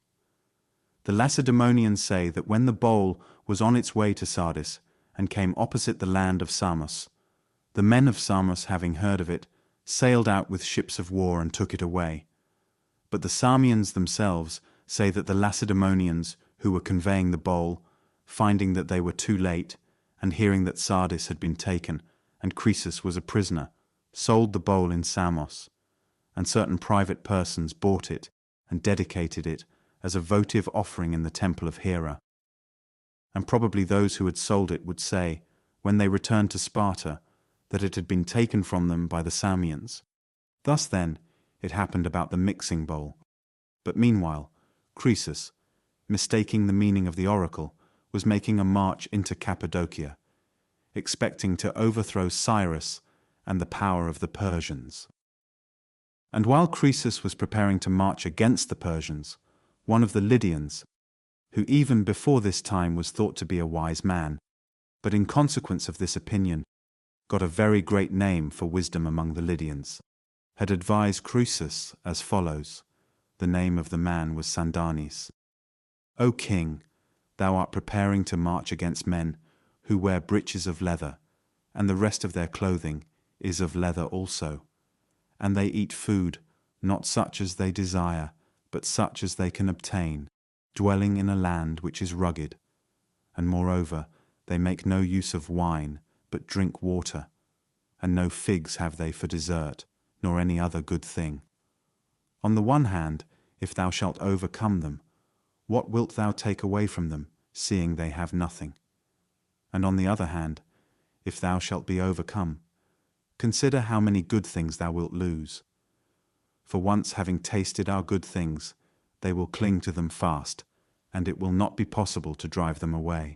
Speaker 2: The Lacedaemonians say that when the bowl was on its way to Sardis and came opposite the land of Samos, the men of Samos, having heard of it, sailed out with ships of war and took it away. But the Samians themselves say that the Lacedaemonians, who were conveying the bowl, finding that they were too late, and hearing that Sardis had been taken, and Croesus was a prisoner, sold the bowl in Samos, and certain private persons bought it and dedicated it as a votive offering in the temple of Hera. And probably those who had sold it would say, when they returned to Sparta, that it had been taken from them by the Samians. Thus then, it happened about the mixing bowl. But meanwhile, Croesus, mistaking the meaning of the oracle, was making a march into Cappadocia, expecting to overthrow Cyrus and the power of the Persians. And while Croesus was preparing to march against the Persians, one of the Lydians, who even before this time was thought to be a wise man, but in consequence of this opinion got a very great name for wisdom among the Lydians, had advised Croesus as follows. The name of the man was Sandanis. O king, thou art preparing to march against men who wear breeches of leather, and the rest of their clothing is of leather also. And they eat food, not such as they desire, but such as they can obtain, dwelling in a land which is rugged. And moreover, they make no use of wine, but drink water. And no figs have they for dessert, nor any other good thing. On the one hand, if thou shalt overcome them, what wilt thou take away from them, seeing they have nothing? And on the other hand, if thou shalt be overcome, consider how many good things thou wilt lose. For once having tasted our good things, they will cling to them fast, and it will not be possible to drive them away.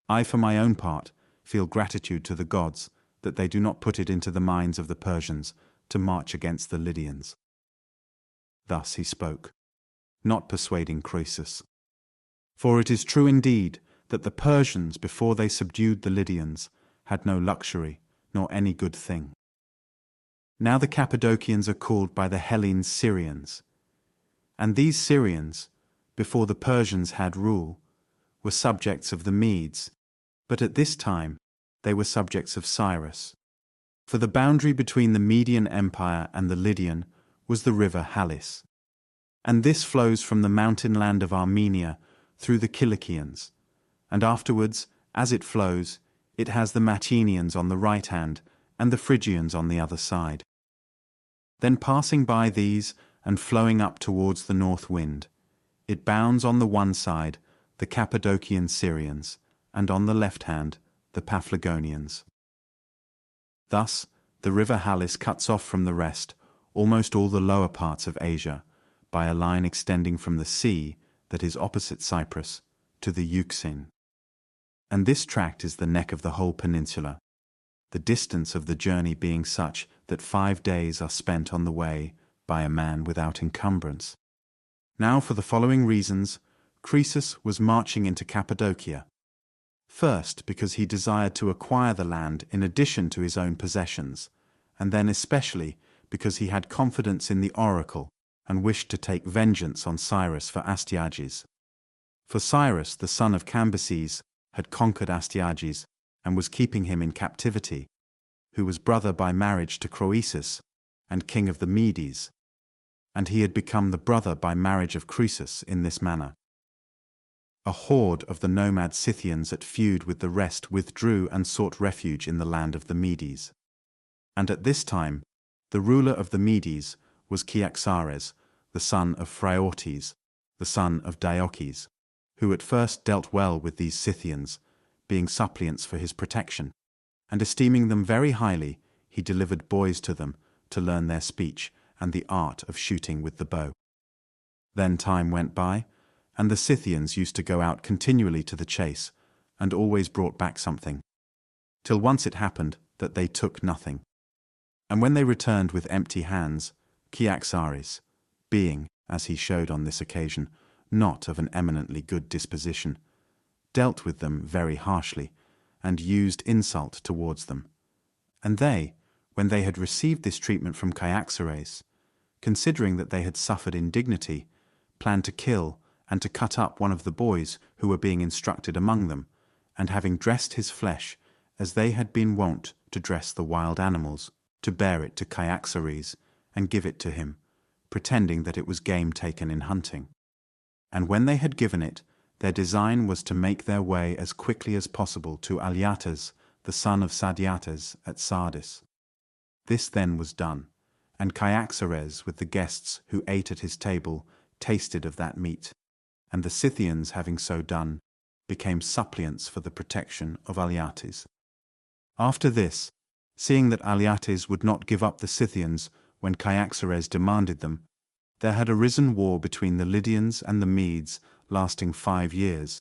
Speaker 2: I, for my own part, feel gratitude to the gods that they do not put it into the minds of the Persians to march against the Lydians. Thus he spoke, not persuading Croesus. For it is true indeed that the Persians, before they subdued the Lydians, had no luxury, nor any good thing. Now the Cappadocians are called by the Hellenes Syrians. And these Syrians, before the Persians had rule, were subjects of the Medes, but at this time they were subjects of Cyrus. For the boundary between the Median Empire and the Lydian was the river Halys. And this flows from the mountain land of Armenia through the Cilicians, and afterwards, as it flows, it has the Mantineans on the right hand and the Phrygians on the other side. Then passing by these and flowing up towards the north wind, it bounds on the one side the Cappadocian Syrians, and on the left hand the Paphlagonians. Thus the river Halys cuts off from the rest almost all the lower parts of Asia by a line extending from the sea that is opposite Cyprus to the Euxine. And this tract is the neck of the whole peninsula, the distance of the journey being such that 5 days are spent on the way by a man without encumbrance. Now for the following reasons Croesus was marching into Cappadocia. First, because he desired to acquire the land in addition to his own possessions, and then especially because he had confidence in the oracle and wished to take vengeance on Cyrus for Astyages. For Cyrus, the son of Cambyses, had conquered Astyages and was keeping him in captivity, who was brother by marriage to Croesus and king of the Medes, and he had become the brother by marriage of Croesus in this manner. A horde of the nomad Scythians at feud with the rest withdrew and sought refuge in the land of the Medes. And at this time, the ruler of the Medes was Cyaxares, the son of Phraortes, the son of Diocles, who at first dealt well with these Scythians, being suppliants for his protection, and esteeming them very highly, he delivered boys to them to learn their speech and the art of shooting with the bow. Then time went by, and the Scythians used to go out continually to the chase, and always brought back something, till once it happened that they took nothing. And when they returned with empty hands, Cyaxares, being, as he showed on this occasion, not of an eminently good disposition, dealt with them very harshly, and used insult towards them. And they, when they had received this treatment from Cyaxares, considering that they had suffered indignity, planned to kill and to cut up one of the boys who were being instructed among them, and having dressed his flesh, as they had been wont to dress the wild animals, to bear it to Cyaxares, and give it to him, pretending that it was game taken in hunting. And when they had given it, their design was to make their way as quickly as possible to Alyattes, the son of Sadiates, at Sardis. This then was done, and Cyaxares with the guests who ate at his table tasted of that meat, and the Scythians having so done, became suppliants for the protection of Alyattes. After this, seeing that Alyattes would not give up the Scythians when Cyaxares demanded them, there had arisen war between the Lydians and the Medes lasting 5 years,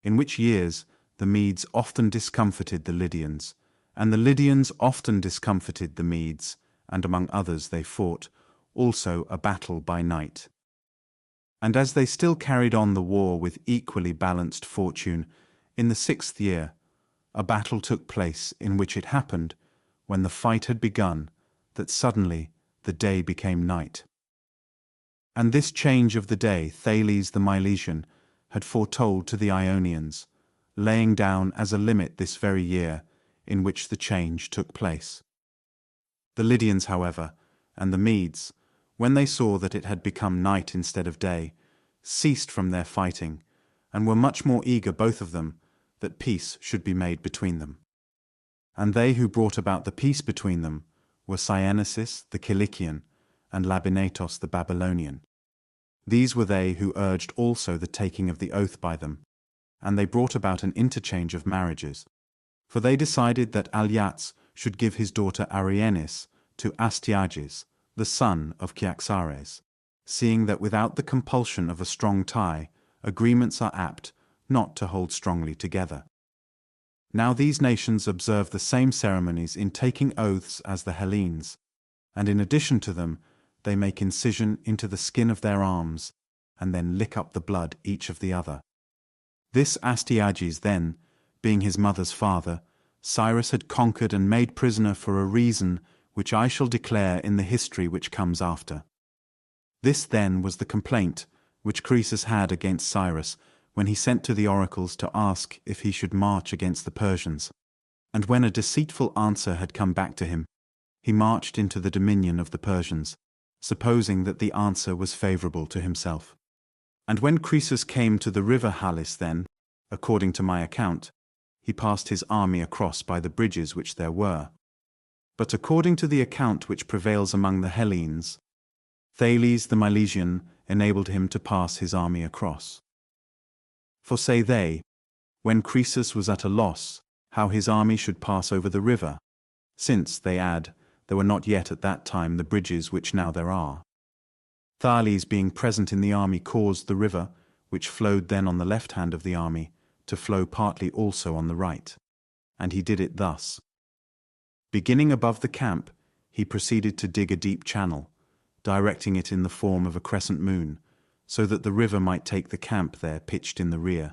Speaker 2: in which years the Medes often discomfited the Lydians, and the Lydians often discomfited the Medes, and among others they fought also a battle by night. And as they still carried on the war with equally balanced fortune, in the 6th year, a battle took place in which it happened, when the fight had begun, that suddenly the day became night. And this change of the day Thales the Milesian had foretold to the Ionians, laying down as a limit this very year in which the change took place. The Lydians, however, and the Medes, when they saw that it had become night instead of day, ceased from their fighting, and were much more eager, both of them, that peace should be made between them. And they who brought about the peace between them were Cyanesis the Cilician and Labynetos the Babylonian. These were they who urged also the taking of the oath by them, and they brought about an interchange of marriages. For they decided that Alyattes should give his daughter Arienis to Astyages, the son of Cyaxares, seeing that without the compulsion of a strong tie, agreements are apt not to hold strongly together. Now these nations observe the same ceremonies in taking oaths as the Hellenes, and in addition to them, they make incision into the skin of their arms, and then lick up the blood each of the other. This Astyages then, being his mother's father, Cyrus had conquered and made prisoner for a reason which I shall declare in the history which comes after. This then was the complaint which Croesus had against Cyrus when he sent to the oracles to ask if he should march against the Persians. And when a deceitful answer had come back to him, he marched into the dominion of the Persians, supposing that the answer was favorable to himself. And when Croesus came to the river Halys, then, according to my account, he passed his army across by the bridges which there were. But according to the account which prevails among the Hellenes, Thales the Milesian enabled him to pass his army across. For say they, when Croesus was at a loss, how his army should pass over the river, since, they add, there were not yet at that time the bridges which now there are. Thales being present in the army caused the river, which flowed then on the left hand of the army, to flow partly also on the right, and he did it thus. Beginning above the camp, he proceeded to dig a deep channel, directing it in the form of a crescent moon, so that the river might take the camp there pitched in the rear,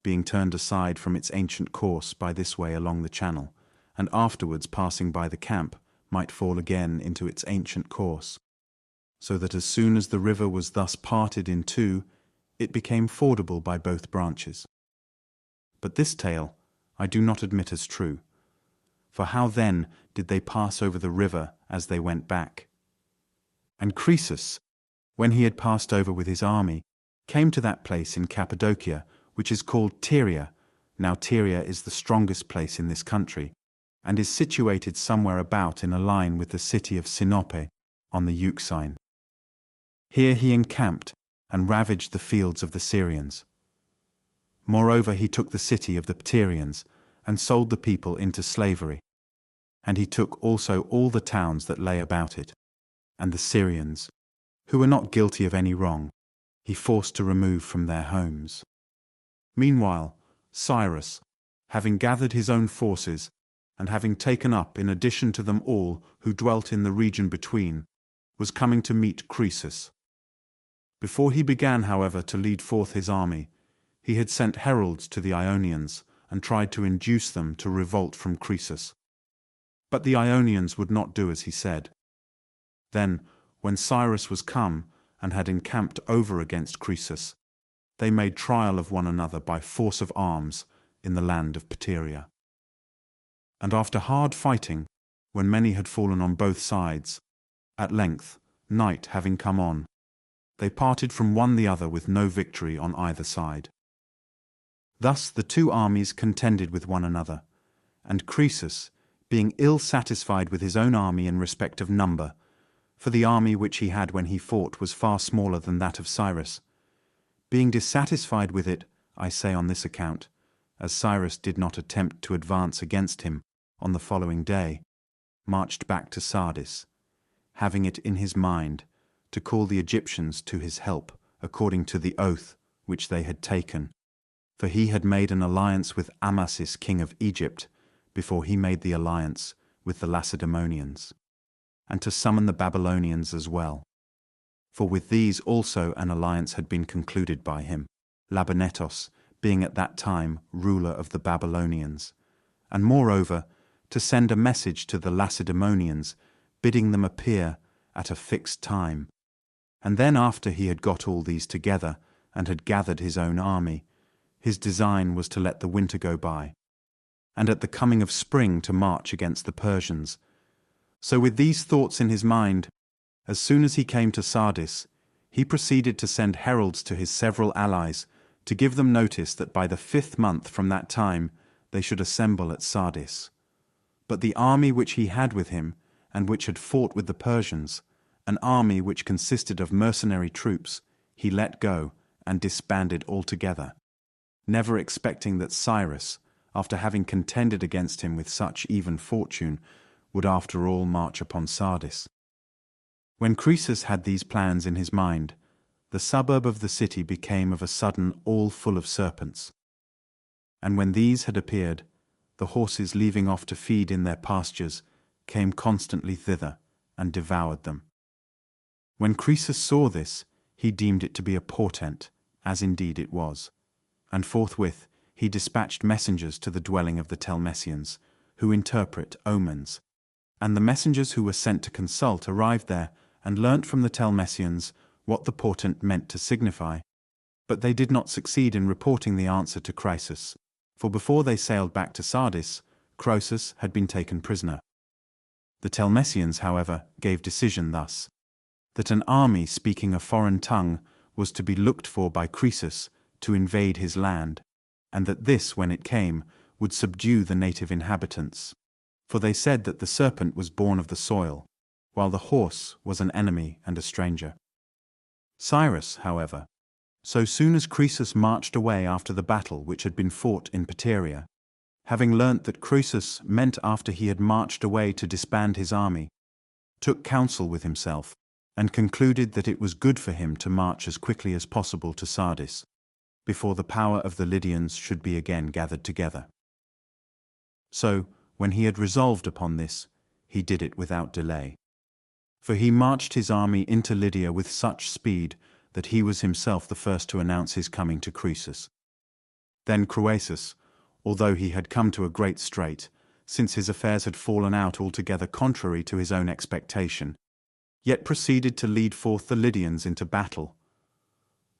Speaker 2: being turned aside from its ancient course by this way along the channel, and afterwards passing by the camp might fall again into its ancient course, so that as soon as the river was thus parted in two, it became fordable by both branches. But this tale I do not admit as true, for how then did they pass over the river as they went back? And Croesus, when he had passed over with his army, came to that place in Cappadocia, which is called Tyria. Now Tyria is the strongest place in this country, and is situated somewhere about in a line with the city of Sinope on the Euxine. Here he encamped and ravaged the fields of the Syrians. Moreover, he took the city of the Pterians and sold the people into slavery. And he took also all the towns that lay about it, and the Syrians, who were not guilty of any wrong, he forced to remove from their homes. Meanwhile, Cyrus, having gathered his own forces, and having taken up in addition to them all who dwelt in the region between, was coming to meet Croesus. Before he began, however, to lead forth his army, he had sent heralds to the Ionians, and tried to induce them to revolt from Croesus. But the Ionians would not do as he said. Then, when Cyrus was come and had encamped over against Croesus, they made trial of one another by force of arms in the land of Pteria. And after hard fighting, when many had fallen on both sides, at length, night having come on, they parted from one the other with no victory on either side. Thus the two armies contended with one another, and Croesus, being ill satisfied with his own army in respect of number, for the army which he had when he fought was far smaller than that of Cyrus, being dissatisfied with it, I say on this account, as Cyrus did not attempt to advance against him on the following day, marched back to Sardis, having it in his mind to call the Egyptians to his help according to the oath which they had taken, for he had made an alliance with Amasis king of Egypt before he made the alliance with the Lacedaemonians, and to summon the Babylonians as well. For with these also an alliance had been concluded by him, Labynetos being at that time ruler of the Babylonians, and moreover to send a message to the Lacedaemonians, bidding them appear at a fixed time. And then after he had got all these together, and had gathered his own army, his design was to let the winter go by, and at the coming of spring to march against the Persians. So with these thoughts in his mind, as soon as he came to Sardis, he proceeded to send heralds to his several allies, to give them notice that by the 5th month from that time they should assemble at Sardis. But the army which he had with him, and which had fought with the Persians, an army which consisted of mercenary troops, he let go and disbanded altogether, never expecting that Cyrus, after having contended against him with such even fortune, would after all march upon Sardis. When Croesus had these plans in his mind, the suburb of the city became of a sudden all full of serpents. And when these had appeared, the horses leaving off to feed in their pastures came constantly thither and devoured them. When Croesus saw this, he deemed it to be a portent, as indeed it was, and forthwith he dispatched messengers to the dwelling of the Telmessians, who interpret omens. And the messengers who were sent to consult arrived there, and learnt from the Telmessians what the portent meant to signify. But they did not succeed in reporting the answer to Croesus, for before they sailed back to Sardis, Croesus had been taken prisoner. The Telmessians, however, gave decision thus, that an army speaking a foreign tongue was to be looked for by Croesus to invade his land, and that this, when it came, would subdue the native inhabitants. For they said that the serpent was born of the soil, while the horse was an enemy and a stranger. Cyrus, however, so soon as Croesus marched away after the battle which had been fought in Pteria, having learnt that Croesus meant after he had marched away to disband his army, took counsel with himself, and concluded that it was good for him to march as quickly as possible to Sardis, before the power of the Lydians should be again gathered together. So, when he had resolved upon this, he did it without delay. For he marched his army into Lydia with such speed that he was himself the first to announce his coming to Croesus. Then Croesus, although he had come to a great strait, since his affairs had fallen out altogether contrary to his own expectation, yet proceeded to lead forth the Lydians into battle.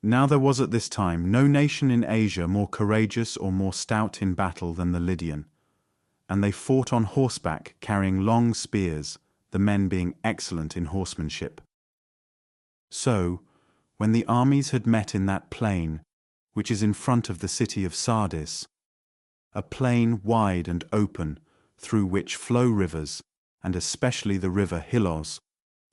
Speaker 2: Now there was at this time no nation in Asia more courageous or more stout in battle than the Lydian, and they fought on horseback carrying long spears, the men being excellent in horsemanship. So, when the armies had met in that plain, which is in front of the city of Sardis, a plain wide and open, through which flow rivers, and especially the river Hylos,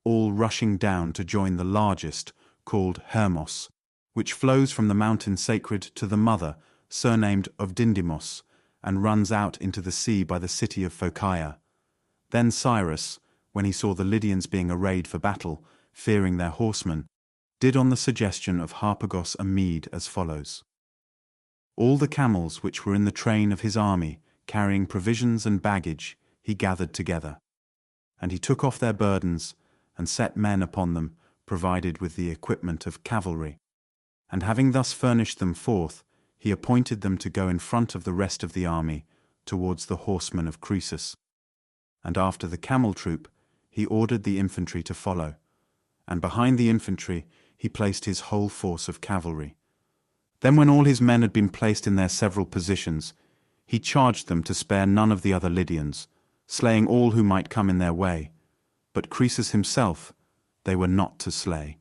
Speaker 2: all rushing down to join the largest, called Hermos, which flows from the mountain sacred to the mother, surnamed of Dindymos, and runs out into the sea by the city of Phocaea. Then Cyrus, when he saw the Lydians being arrayed for battle, fearing their horsemen, did on the suggestion of Harpagos a meed as follows. All the camels which were in the train of his army, carrying provisions and baggage, he gathered together. And he took off their burdens, and set men upon them, provided with the equipment of cavalry. And having thus furnished them forth, he appointed them to go in front of the rest of the army towards the horsemen of Croesus. And after the camel troop, he ordered the infantry to follow, and behind the infantry he placed his whole force of cavalry. Then when all his men had been placed in their several positions, he charged them to spare none of the other Lydians, slaying all who might come in their way. But Croesus himself they were not to slay,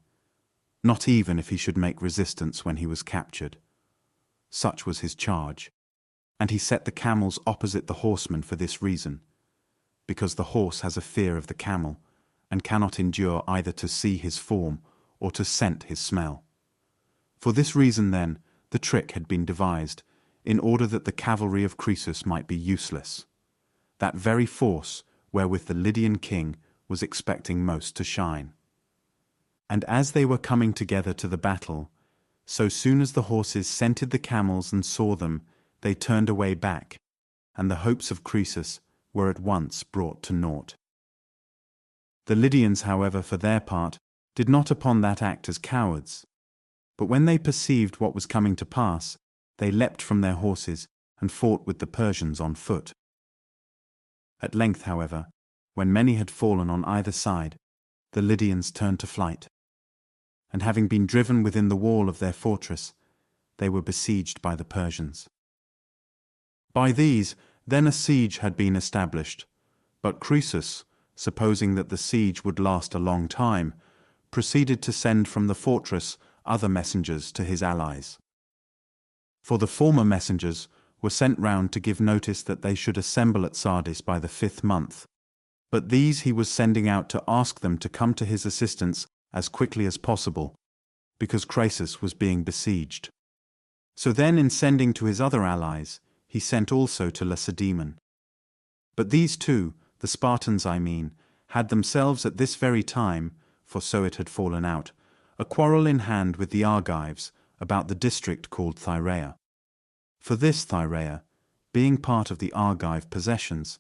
Speaker 2: not even if he should make resistance when he was captured. Such was his charge, and he set the camels opposite the horsemen for this reason, because the horse has a fear of the camel, and cannot endure either to see his form or to scent his smell. For this reason, then, the trick had been devised, in order that the cavalry of Croesus might be useless, that very force wherewith the Lydian king was expecting most to shine. And as they were coming together to the battle, so soon as the horses scented the camels and saw them, they turned away back, and the hopes of Croesus were at once brought to naught. The Lydians, however, for their part, did not upon that act as cowards, but when they perceived what was coming to pass, they leapt from their horses and fought with the Persians on foot. At length, however, when many had fallen on either side, the Lydians turned to flight, and having been driven within the wall of their fortress, they were besieged by the Persians. By these, then a siege had been established, but Croesus, supposing that the siege would last a long time, proceeded to send from the fortress other messengers to his allies. For the former messengers were sent round to give notice that they should assemble at Sardis by the 5th month, but these he was sending out to ask them to come to his assistance as quickly as possible, because Croesus was being besieged. So then, in sending to his other allies, he sent also to Lacedaemon. But these two, the Spartans I mean, had themselves at this very time, for so it had fallen out, a quarrel in hand with the Argives about the district called Thyrea. For this Thyrea, being part of the Argive possessions,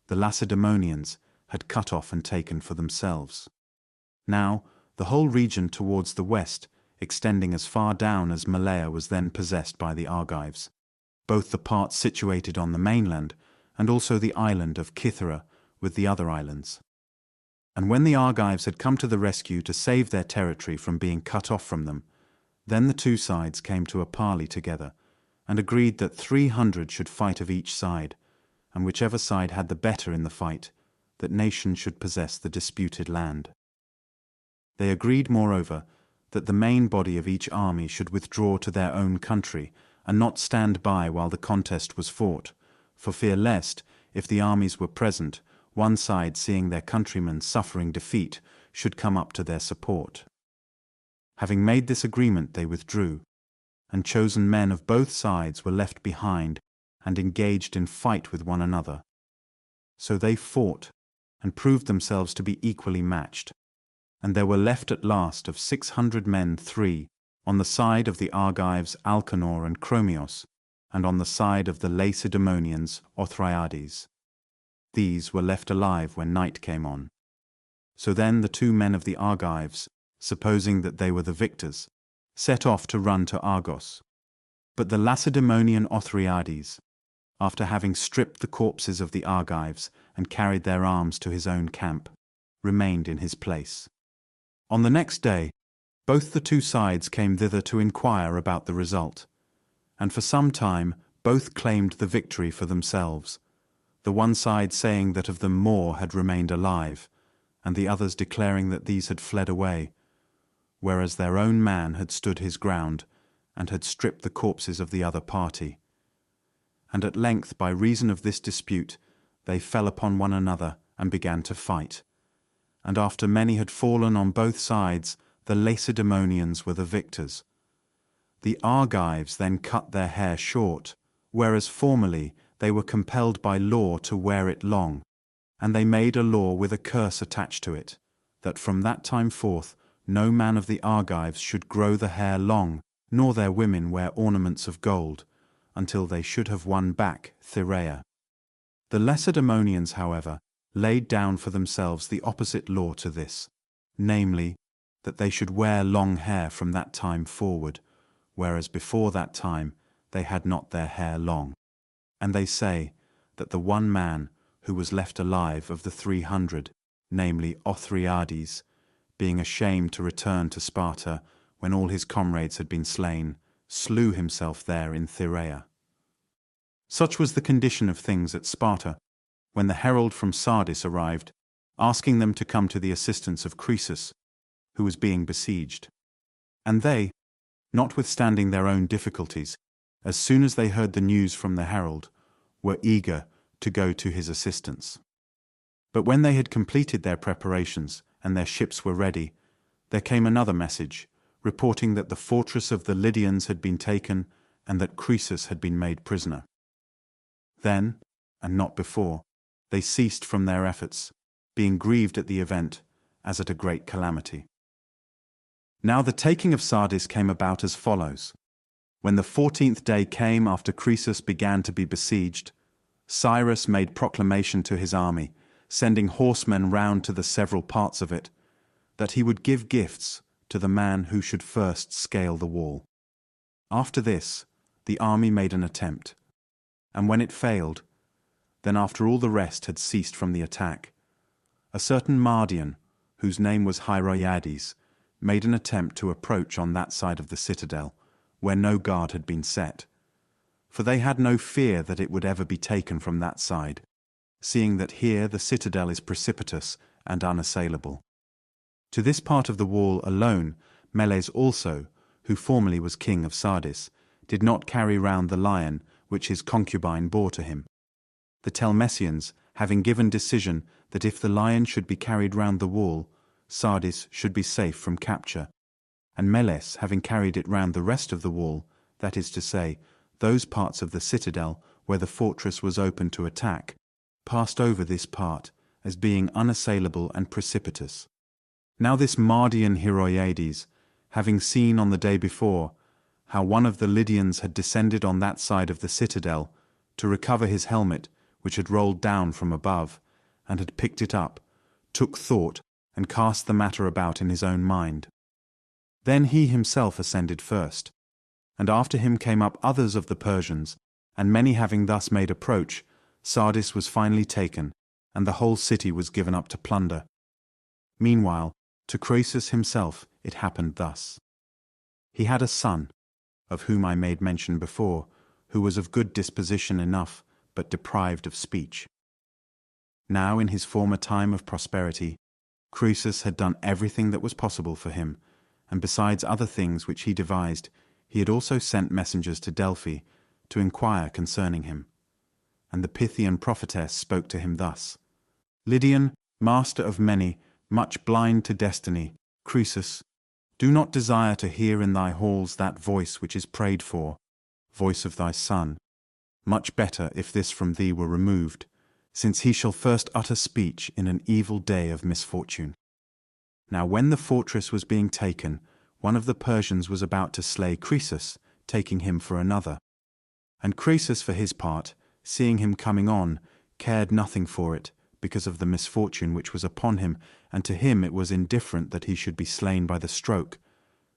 Speaker 2: the Lacedaemonians had cut off and taken for themselves. Now, the whole region towards the west, extending as far down as Malea, was then possessed by the Argives, both the parts situated on the mainland and also the island of Cythera with the other islands. And when the Argives had come to the rescue to save their territory from being cut off from them, then the two sides came to a parley together, and agreed that 300 should fight of each side, and whichever side had the better in the fight, that nation should possess the disputed land. They agreed, moreover, that the main body of each army should withdraw to their own country, and not stand by while the contest was fought, for fear lest, if the armies were present, one side, seeing their countrymen suffering defeat, should come up to their support. Having made this agreement, they withdrew, and chosen men of both sides were left behind and engaged in fight with one another. So they fought, and proved themselves to be equally matched, and there were left at last of 600 men 3, on the side of the Argives Alcanor and Chromios, and on the side of the Lacedaemonians Othryades. These were left alive when night came on. So then the 2 men of the Argives, supposing that they were the victors, set off to run to Argos. But the Lacedaemonian Othryades, after having stripped the corpses of the Argives and carried their arms to his own camp, remained in his place. On the next day, both the 2 sides came thither to inquire about the result, and for some time both claimed the victory for themselves, the one side saying that of them more had remained alive, and the others declaring that these had fled away, whereas their own man had stood his ground, and had stripped the corpses of the other party. And at length, by reason of this dispute, they fell upon one another and began to fight. And after many had fallen on both sides, the Lacedaemonians were the victors. The Argives then cut their hair short, whereas formerly they were compelled by law to wear it long, and they made a law with a curse attached to it, that from that time forth no man of the Argives should grow the hair long, nor their women wear ornaments of gold, until they should have won back Thyrea. The Lacedaemonians, however, laid down for themselves the opposite law to this, namely, that they should wear long hair from that time forward, whereas before that time they had not their hair long. And they say that the one man who was left alive of the 300, namely Othryades, being ashamed to return to Sparta when all his comrades had been slain, slew himself there in Thyrea. Such was the condition of things at Sparta, when the herald from Sardis arrived, asking them to come to the assistance of Croesus, who was being besieged. And they, notwithstanding their own difficulties, as soon as they heard the news from the herald, were eager to go to his assistance. But when they had completed their preparations and their ships were ready, there came another message, reporting that the fortress of the Lydians had been taken and that Croesus had been made prisoner. Then, and not before, they ceased from their efforts, being grieved at the event as at a great calamity. Now the taking of Sardis came about as follows. When the 14th day came after Croesus began to be besieged, Cyrus made proclamation to his army, sending horsemen round to the several parts of it, that he would give gifts to the man who should first scale the wall. After this, the army made an attempt, and when it failed, then after all the rest had ceased from the attack, a certain Mardian, whose name was Hyroiades, made an attempt to approach on that side of the citadel, where no guard had been set, for they had no fear that it would ever be taken from that side, seeing that here the citadel is precipitous and unassailable. To this part of the wall alone, Meles also, who formerly was king of Sardis, did not carry round the lion which his concubine bore to him. The Telmessians, having given decision that if the lion should be carried round the wall, Sardis should be safe from capture, and Meles having carried it round the rest of the wall, that is to say, those parts of the citadel where the fortress was open to attack, passed over this part as being unassailable and precipitous. Now this Mardian Hyroiades, having seen on the day before how one of the Lydians had descended on that side of the citadel to recover his helmet, which had rolled down from above, and had picked it up, took thought, and cast the matter about in his own mind. Then he himself ascended first, and after him came up others of the Persians, and many having thus made approach, Sardis was finally taken, and the whole city was given up to plunder. Meanwhile, to Croesus himself it happened thus. He had a son, of whom I made mention before, who was of good disposition enough, but deprived of speech. Now in his former time of prosperity, Croesus had done everything that was possible for him, and besides other things which he devised, he had also sent messengers to Delphi to inquire concerning him. And the Pythian prophetess spoke to him thus: Lydian, master of many, much blind to destiny, Croesus, do not desire to hear in thy halls that voice which is prayed for, voice of thy son. Much better if this from thee were removed, since he shall first utter speech in an evil day of misfortune. Now when the fortress was being taken, one of the Persians was about to slay Croesus, taking him for another. And Croesus for his part, seeing him coming on, cared nothing for it, because of the misfortune which was upon him, and to him it was indifferent that he should be slain by the stroke.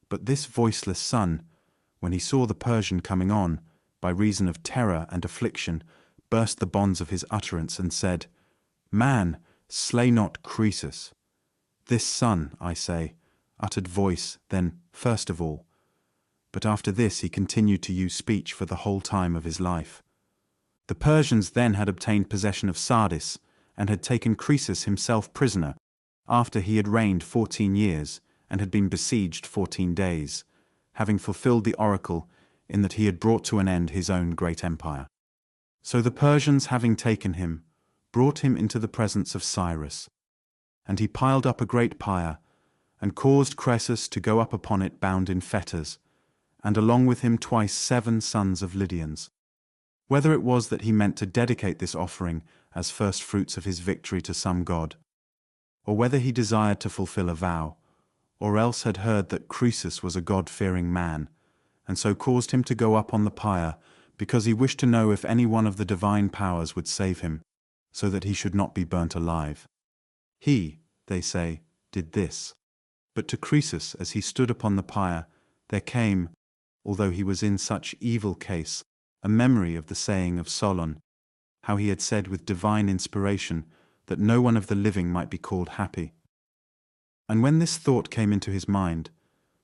Speaker 2: But this voiceless son, when he saw the Persian coming on, by reason of terror and affliction, burst the bonds of his utterance, and said, Man, slay not Croesus. This son, I say, uttered voice then first of all, but after this he continued to use speech for the whole time of his life. The Persians then had obtained possession of Sardis, and had taken Croesus himself prisoner, after he had reigned 14 years, and had been besieged 14 days, having fulfilled the oracle in that he had brought to an end his own great empire. So the Persians, having taken him, brought him into the presence of Cyrus, and he piled up a great pyre, and caused Croesus to go up upon it bound in fetters, and along with him twice 7 sons of Lydians. Whether it was that he meant to dedicate this offering as first fruits of his victory to some god, or whether he desired to fulfill a vow, or else had heard that Croesus was a God-fearing man, and so caused him to go up on the pyre, because he wished to know if any one of the divine powers would save him, so that he should not be burnt alive. He, they say, did this. But to Croesus, as he stood upon the pyre, there came, although he was in such evil case, a memory of the saying of Solon, how he had said with divine inspiration that no one of the living might be called happy. And when this thought came into his mind,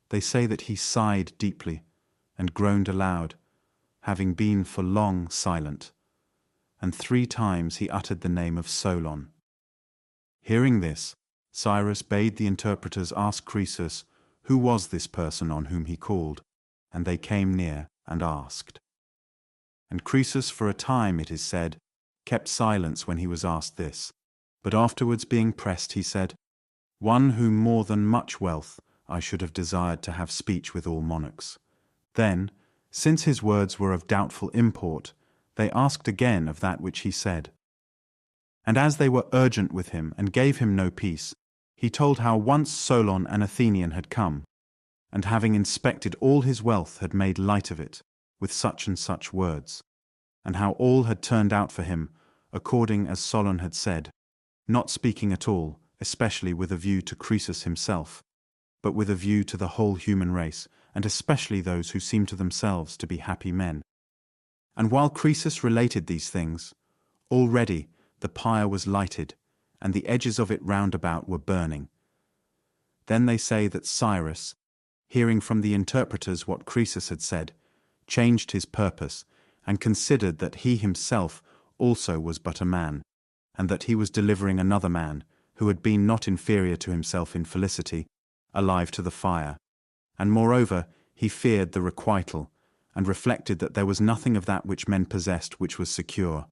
Speaker 2: they say that he sighed deeply and groaned aloud, having been for long silent, and 3 times he uttered the name of Solon. Hearing this, Cyrus bade the interpreters ask Croesus who was this person on whom he called, and they came near and asked. And Croesus for a time, it is said, kept silence when he was asked this, but afterwards being pressed he said, "One whom more than much wealth I should have desired to have speech with all monarchs." Then, since his words were of doubtful import, they asked again of that which he said. And as they were urgent with him and gave him no peace, he told how once Solon an Athenian had come, and having inspected all his wealth had made light of it, with such and such words, and how all had turned out for him, according as Solon had said, not speaking at all, especially with a view to Croesus himself, but with a view to the whole human race, and especially those who seem to themselves to be happy men. And while Croesus related these things, already the pyre was lighted, and the edges of it round about were burning. Then they say that Cyrus, hearing from the interpreters what Croesus had said, changed his purpose, and considered that he himself also was but a man, and that he was delivering another man, who had been not inferior to himself in felicity, alive to the fire. And moreover, he feared the requital, and reflected that there was nothing of that which men possessed which was secure.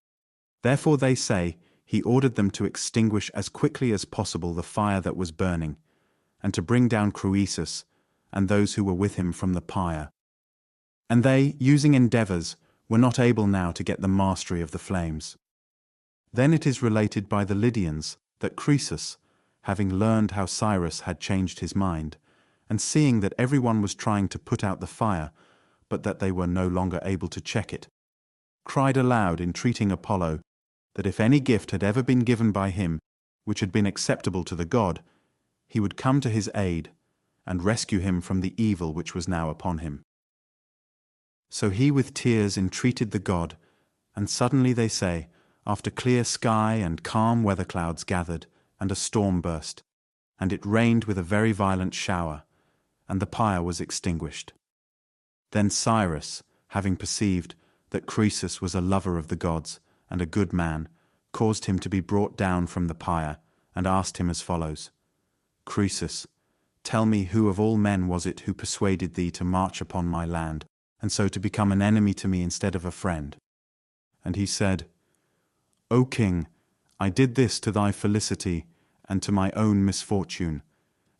Speaker 2: Therefore, they say, he ordered them to extinguish as quickly as possible the fire that was burning, and to bring down Croesus and those who were with him from the pyre. And they, using endeavors, were not able now to get the mastery of the flames. Then it is related by the Lydians that Croesus, having learned how Cyrus had changed his mind, and seeing that everyone was trying to put out the fire, but that they were no longer able to check it, cried aloud entreating Apollo that if any gift had ever been given by him which had been acceptable to the god, he would come to his aid and rescue him from the evil which was now upon him. So he with tears entreated the god, and suddenly, they say, after clear sky and calm weather clouds gathered, and a storm burst, and it rained with a very violent shower, and the pyre was extinguished. Then Cyrus, having perceived that Croesus was a lover of the gods and a good man, caused him to be brought down from the pyre, and asked him as follows, "Croesus, tell me who of all men was it who persuaded thee to march upon my land, and so to become an enemy to me instead of a friend?" And he said, "O king, I did this to thy felicity and to my own misfortune,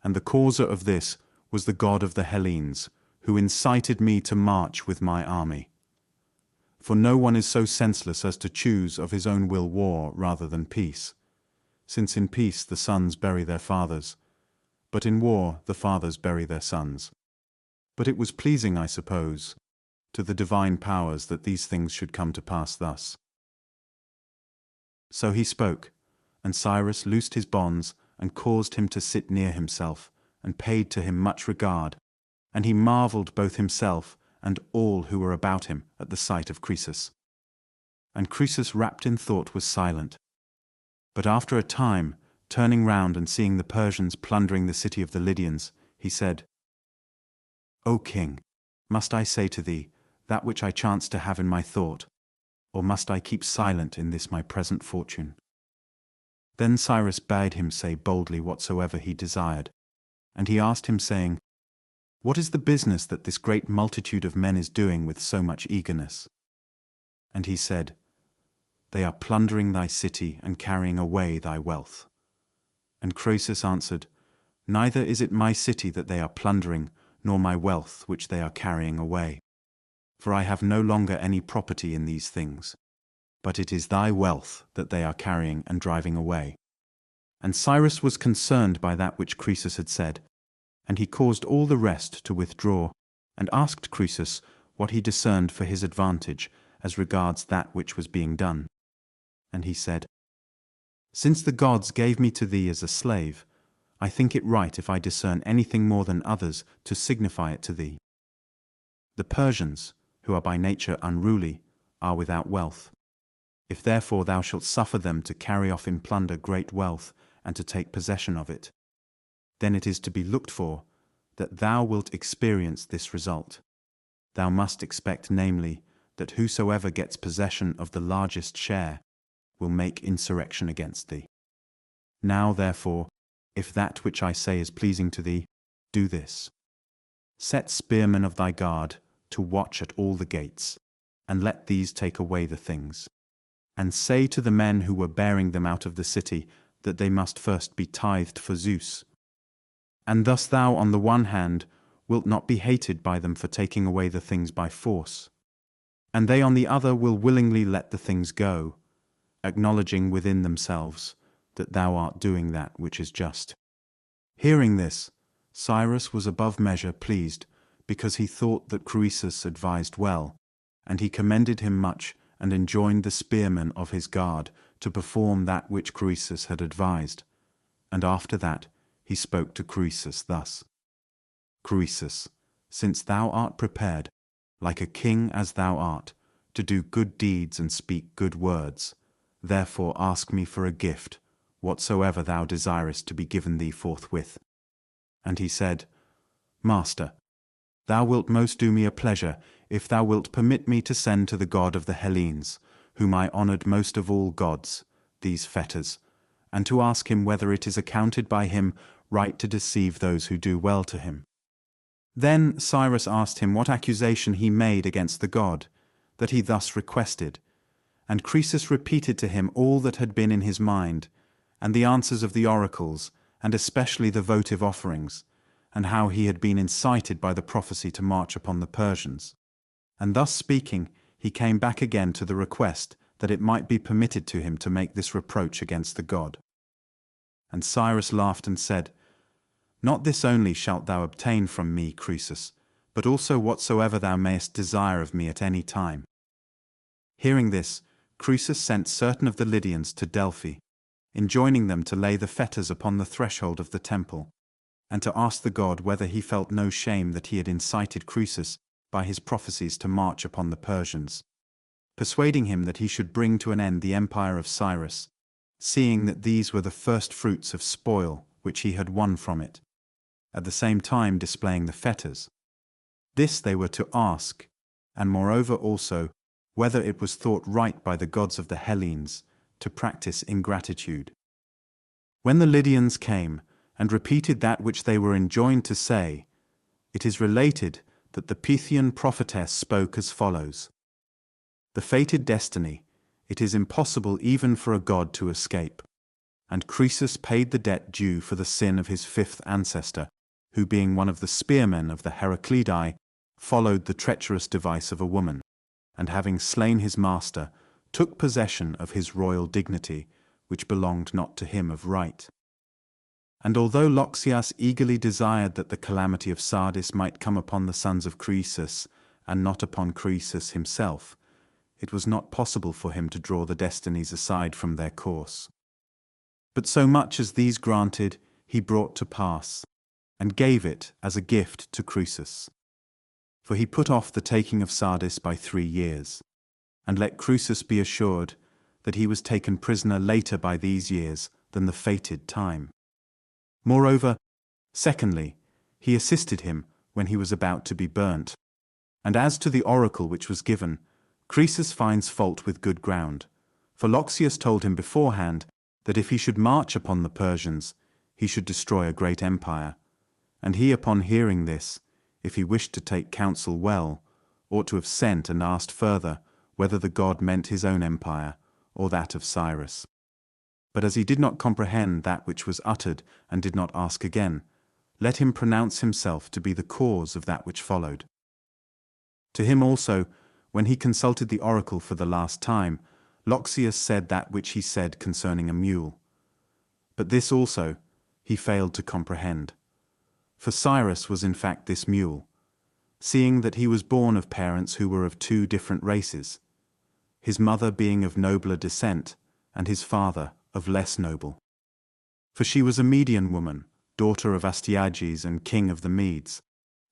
Speaker 2: and the causer of this was the god of the Hellenes, who incited me to march with my army. For no one is so senseless as to choose of his own will war rather than peace, since in peace the sons bury their fathers, but in war the fathers bury their sons. But it was pleasing, I suppose, to the divine powers that these things should come to pass thus." So he spoke, and Cyrus loosed his bonds and caused him to sit near himself, and paid to him much regard, and he marveled both himself and all who were about him at the sight of Croesus. And Croesus, wrapped in thought, was silent. But after a time, turning round and seeing the Persians plundering the city of the Lydians, he said, "O king, must I say to thee that which I chance to have in my thought, or must I keep silent in this my present fortune?" Then Cyrus bade him say boldly whatsoever he desired, and he asked him, saying, "What is the business that this great multitude of men is doing with so much eagerness?" And he said, "They are plundering thy city and carrying away thy wealth." And Croesus answered, "Neither is it my city that they are plundering, nor my wealth which they are carrying away. For I have no longer any property in these things, but it is thy wealth that they are carrying and driving away." And Cyrus was concerned by that which Croesus had said, and he caused all the rest to withdraw, and asked Croesus what he discerned for his advantage as regards that which was being done. And he said, "Since the gods gave me to thee as a slave, I think it right if I discern anything more than others to signify it to thee." The Persians, who are by nature unruly, are without wealth. If therefore thou shalt suffer them to carry off in plunder great wealth, and to take possession of it, then it is to be looked for that thou wilt experience this result. Thou must expect, namely, that whosoever gets possession of the largest share will make insurrection against thee. Now, therefore, if that which I say is pleasing to thee, do this. Set spearmen of thy guard to watch at all the gates, and let these take away the things. And say to the men who were bearing them out of the city that they must first be tithed for Zeus. And thus thou, on the one hand, wilt not be hated by them for taking away the things by force, and they on the other will willingly let the things go, acknowledging within themselves that thou art doing that which is just. Hearing this, Cyrus was above measure pleased, because he thought that Croesus advised well, and he commended him much, and enjoined the spearmen of his guard to perform that which Croesus had advised. And after that he spoke to Croesus thus: Croesus, since thou art prepared, like a king as thou art, to do good deeds and speak good words, therefore ask me for a gift, whatsoever thou desirest to be given thee forthwith. And he said, Master, thou wilt most do me a pleasure if thou wilt permit me to send to the god of the Hellenes, whom I honoured most of all gods, these fetters, and to ask him whether it is accounted by him right to deceive those who do well to him. Then Cyrus asked him what accusation he made against the god, that he thus requested, and Croesus repeated to him all that had been in his mind, and the answers of the oracles, and especially the votive offerings, and how he had been incited by the prophecy to march upon the Persians. And thus speaking, he came back again to the request that it might be permitted to him to make this reproach against the god. And Cyrus laughed and said, Not this only shalt thou obtain from me, Croesus, but also whatsoever thou mayest desire of me at any time. Hearing this, Croesus sent certain of the Lydians to Delphi, enjoining them to lay the fetters upon the threshold of the temple, and to ask the god whether he felt no shame that he had incited Croesus by his prophecies to march upon the Persians, persuading him that he should bring to an end the empire of Cyrus, seeing that these were the first fruits of spoil which he had won from it, at the same time displaying the fetters. This they were to ask, and moreover also, whether it was thought right by the gods of the Hellenes to practice ingratitude. When the Lydians came and repeated that which they were enjoined to say, it is related that the Pythian prophetess spoke as follows: The fated destiny, it is impossible even for a god to escape. And Croesus paid the debt due for the sin of his fifth ancestor, who being one of the spearmen of the Heraclidae, followed the treacherous device of a woman, and having slain his master, took possession of his royal dignity, which belonged not to him of right. And although Loxias eagerly desired that the calamity of Sardis might come upon the sons of Croesus, and not upon Croesus himself, it was not possible for him to draw the destinies aside from their course. But so much as these granted, he brought to pass, and gave it as a gift to Croesus. For he put off the taking of Sardis by 3 years, and let Croesus be assured that he was taken prisoner later by these years than the fated time. Moreover, secondly, he assisted him when he was about to be burnt. And as to the oracle which was given, Croesus finds fault with good ground, for Loxias told him beforehand that if he should march upon the Persians, he should destroy a great empire, and he, upon hearing this, if he wished to take counsel well, ought to have sent and asked further whether the god meant his own empire or that of Cyrus. But as he did not comprehend that which was uttered and did not ask again, let him pronounce himself to be the cause of that which followed. To him also, when he consulted the oracle for the last time, Loxias said that which he said concerning a mule. But this also he failed to comprehend. For Cyrus was in fact this mule, seeing that he was born of parents who were of 2 different races, his mother being of nobler descent, and his father of less noble. For she was a Median woman, daughter of Astyages and king of the Medes,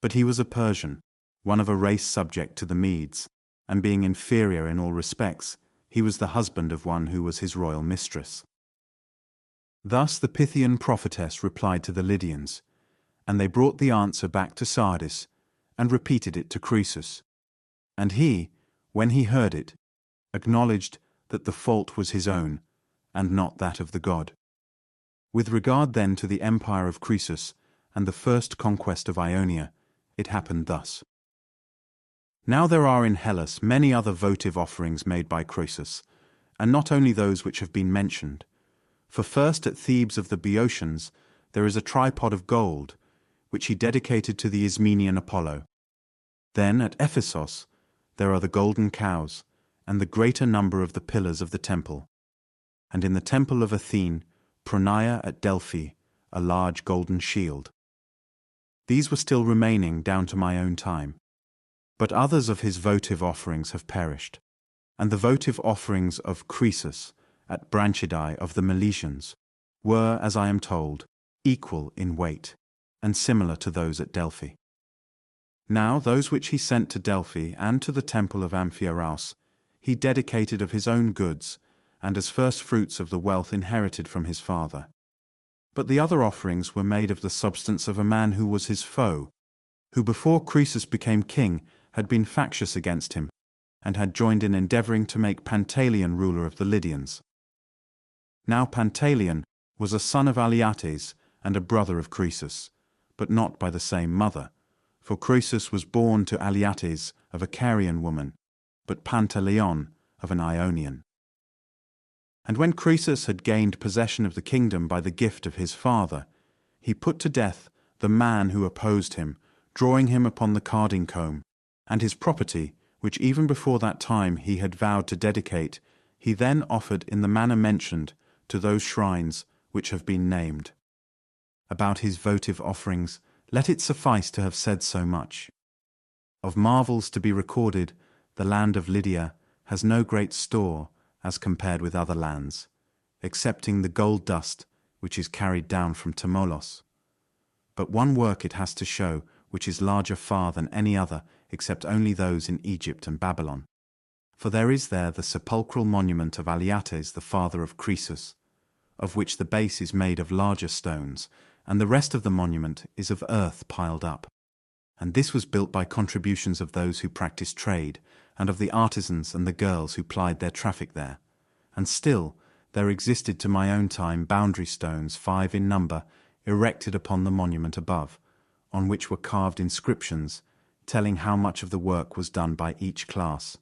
Speaker 2: but he was a Persian, one of a race subject to the Medes, and being inferior in all respects, he was the husband of one who was his royal mistress. Thus the Pythian prophetess replied to the Lydians, and they brought the answer back to Sardis, and repeated it to Croesus. And he, when he heard it, acknowledged that the fault was his own, and not that of the god. With regard then to the empire of Croesus, and the first conquest of Ionia, it happened thus. Now there are in Hellas many other votive offerings made by Croesus, and not only those which have been mentioned. For first at Thebes of the Boeotians there is a tripod of gold, which he dedicated to the Ismenian Apollo. Then at Ephesos there are the golden cows, and the greater number of the pillars of the temple. And in the temple of Athene, Pronaia at Delphi, a large golden shield. These were still remaining down to my own time. But others of his votive offerings have perished, and the votive offerings of Croesus at Branchidae of the Milesians were, as I am told, equal in weight, and similar to those at Delphi. Now those which he sent to Delphi and to the temple of Amphiaraus he dedicated of his own goods, and as first fruits of the wealth inherited from his father. But the other offerings were made of the substance of a man who was his foe, who before Croesus became king had been factious against him, and had joined in endeavoring to make Pantaleon ruler of the Lydians. Now Pantaleon was a son of Aliates and a brother of Croesus, but not by the same mother, for Croesus was born to Aliates of a Carian woman, but Pantaleon of an Ionian. And when Croesus had gained possession of the kingdom by the gift of his father, he put to death the man who opposed him, drawing him upon the carding comb, and his property, which even before that time he had vowed to dedicate, he then offered in the manner mentioned to those shrines which have been named. About his votive offerings, let it suffice to have said so much. Of marvels to be recorded, the land of Lydia has no great store as compared with other lands, excepting the gold dust which is carried down from Tmolos. But one work it has to show which is larger far than any other, except only those in Egypt and Babylon. For there is there the sepulchral monument of Aliates the father of Croesus, of which the base is made of larger stones, and the rest of the monument is of earth piled up. And this was built by contributions of those who practiced trade, and of the artisans and the girls who plied their traffic there. And still there existed to my own time boundary stones 5 in number, erected upon the monument above, on which were carved inscriptions, telling how much of the work was done by each class.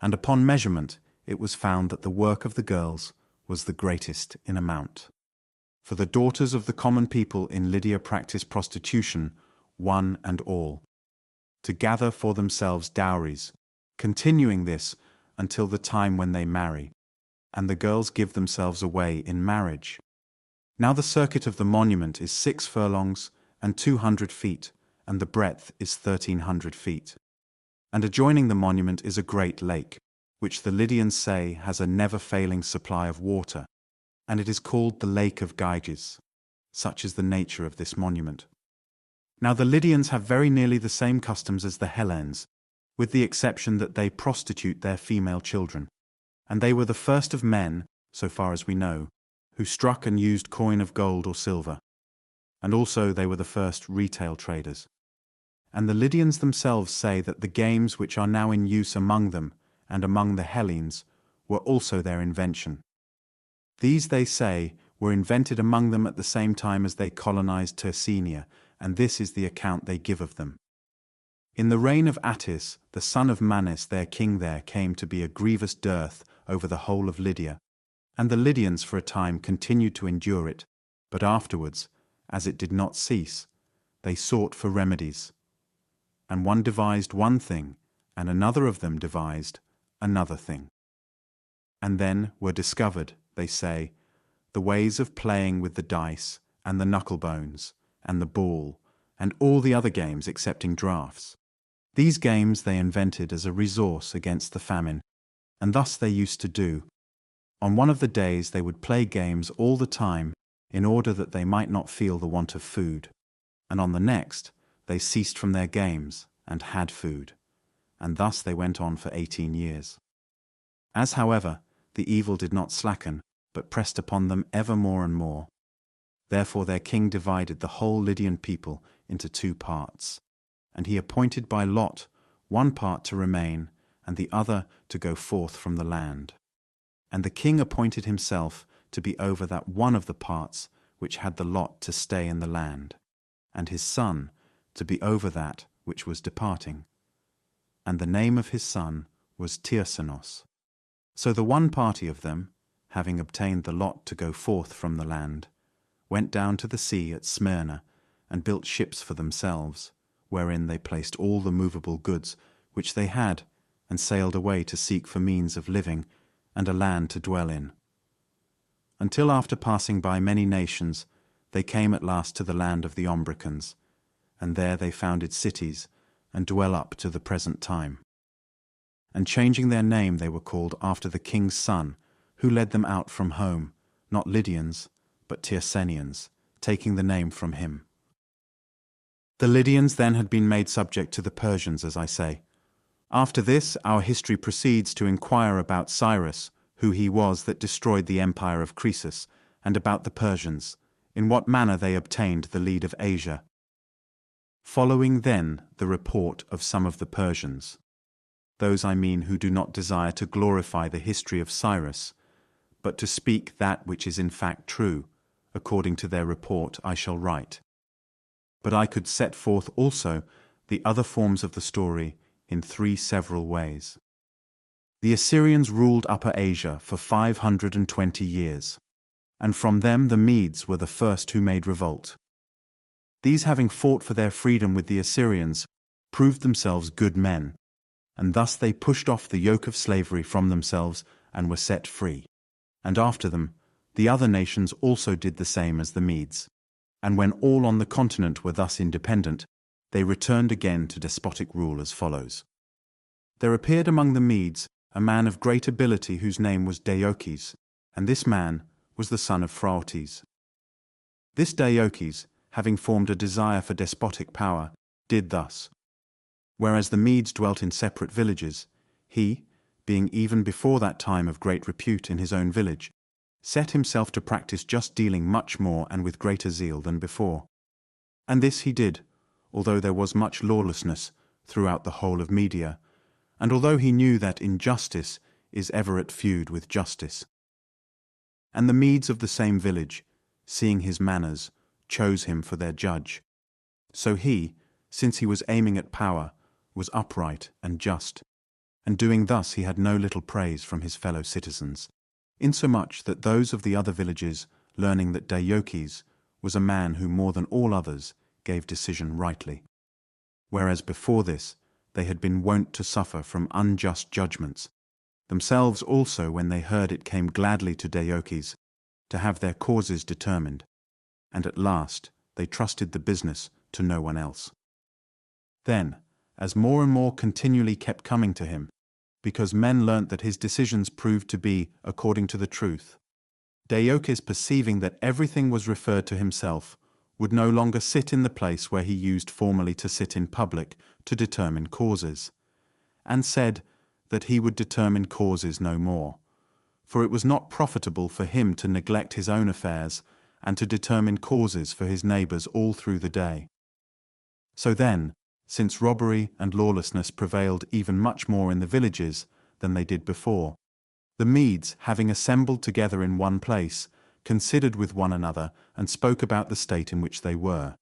Speaker 2: And upon measurement it was found that the work of the girls was the greatest in amount. For the daughters of the common people in Lydia practiced prostitution, one and all, to gather for themselves dowries, continuing this until the time when they marry, and the girls give themselves away in marriage. Now the circuit of the monument is 6 furlongs and 200 feet, and the breadth is 1,300 feet. And adjoining the monument is a great lake, which the Lydians say has a never-failing supply of water, and it is called the Lake of Gyges. Such is the nature of this monument. Now the Lydians have very nearly the same customs as the Hellenes, with the exception that they prostitute their female children, and they were the first of men, so far as we know, who struck and used coin of gold or silver, and also they were the first retail traders. And the Lydians themselves say that the games which are now in use among them and among the Hellenes were also their invention. These, they say, were invented among them at the same time as they colonized Terceania, and this is the account they give of them. In the reign of Attis, the son of Manes, their king, there came to be a grievous dearth over the whole of Lydia, and the Lydians for a time continued to endure it, but afterwards, as it did not cease, they sought for remedies. And one devised one thing, and another of them devised another thing. And then were discovered, they say, the ways of playing with the dice, and the knuckle bones, and the ball, and all the other games excepting draughts. These games they invented as a resource against the famine, and thus they used to do. On one of the days they would play games all the time, in order that they might not feel the want of food, and on the next they ceased from their games, and had food, and thus they went on for 18 years. As, however, the evil did not slacken, but pressed upon them ever more and more. Therefore their king divided the whole Lydian people into 2 parts, and he appointed by lot one part to remain, and the other to go forth from the land. And the king appointed himself to be over that one of the parts which had the lot to stay in the land, and his son to be over that which was departing. And the name of his son was Tyrsanos. So the one party of them, having obtained the lot to go forth from the land, went down to the sea at Smyrna, and built ships for themselves, wherein they placed all the movable goods which they had, and sailed away to seek for means of living, and a land to dwell in. Until after passing by many nations, they came at last to the land of the Ombricans, and there they founded cities, and dwell up to the present time. And changing their name they were called after the king's son, who led them out from home, not Lydians, but Tyrsenians, taking the name from him. The Lydians then had been made subject to the Persians, as I say. After this, our history proceeds to inquire about Cyrus, who he was that destroyed the empire of Croesus, and about the Persians, in what manner they obtained the lead of Asia. Following then the report of some of the Persians, those I mean who do not desire to glorify the history of Cyrus, but to speak that which is in fact true, according to their report I shall write. But I could set forth also the other forms of the story in 3 several ways. The Assyrians ruled Upper Asia for 520 years, and from them the Medes were the first who made revolt. These, having fought for their freedom with the Assyrians, proved themselves good men, and thus they pushed off the yoke of slavery from themselves and were set free. And after them, the other nations also did the same as the Medes. And when all on the continent were thus independent, they returned again to despotic rule as follows. There appeared among the Medes a man of great ability whose name was Deioces, and this man was the son of Phraates. This Deioces, having formed a desire for despotic power, did thus. Whereas the Medes dwelt in separate villages, he, being even before that time of great repute in his own village, set himself to practice just dealing much more and with greater zeal than before. And this he did, although there was much lawlessness throughout the whole of Media, and although he knew that injustice is ever at feud with justice. And the Medes of the same village, seeing his manners, chose him for their judge. So he, since he was aiming at power, was upright and just, and doing thus he had no little praise from his fellow citizens, insomuch that those of the other villages, learning that Deioces was a man who more than all others gave decision rightly, whereas before this they had been wont to suffer from unjust judgments, themselves also when they heard it came gladly to Deioces to have their causes determined, and at last they trusted the business to no one else. Then, as more and more continually kept coming to him, because men learnt that his decisions proved to be according to the truth, Deioces, perceiving that everything was referred to himself, would no longer sit in the place where he used formerly to sit in public to determine causes, and said that he would determine causes no more, for it was not profitable for him to neglect his own affairs and to determine causes for his neighbours all through the day. So then, since robbery and lawlessness prevailed even much more in the villages than they did before, the Medes, having assembled together in one place, considered with one another and spoke about the state in which they were.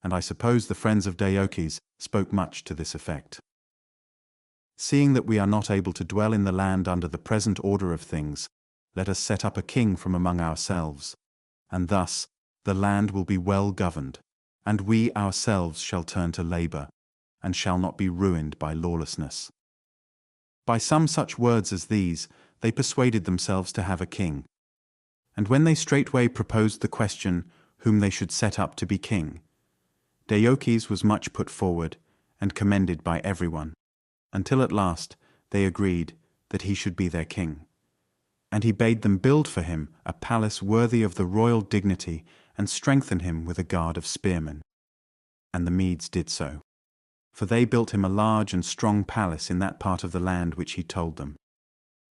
Speaker 2: And I suppose the friends of Deioces spoke much to this effect. Seeing that we are not able to dwell in the land under the present order of things, let us set up a king from among ourselves, and thus the land will be well governed, and we ourselves shall turn to labour, and shall not be ruined by lawlessness. By some such words as these, they persuaded themselves to have a king. And when they straightway proposed the question whom they should set up to be king, Deioces was much put forward, and commended by everyone, until at last they agreed that he should be their king. And he bade them build for him a palace worthy of the royal dignity, and strengthen him with a guard of spearmen. And the Medes did so. for they built him a large and strong palace in that part of the land which he told them.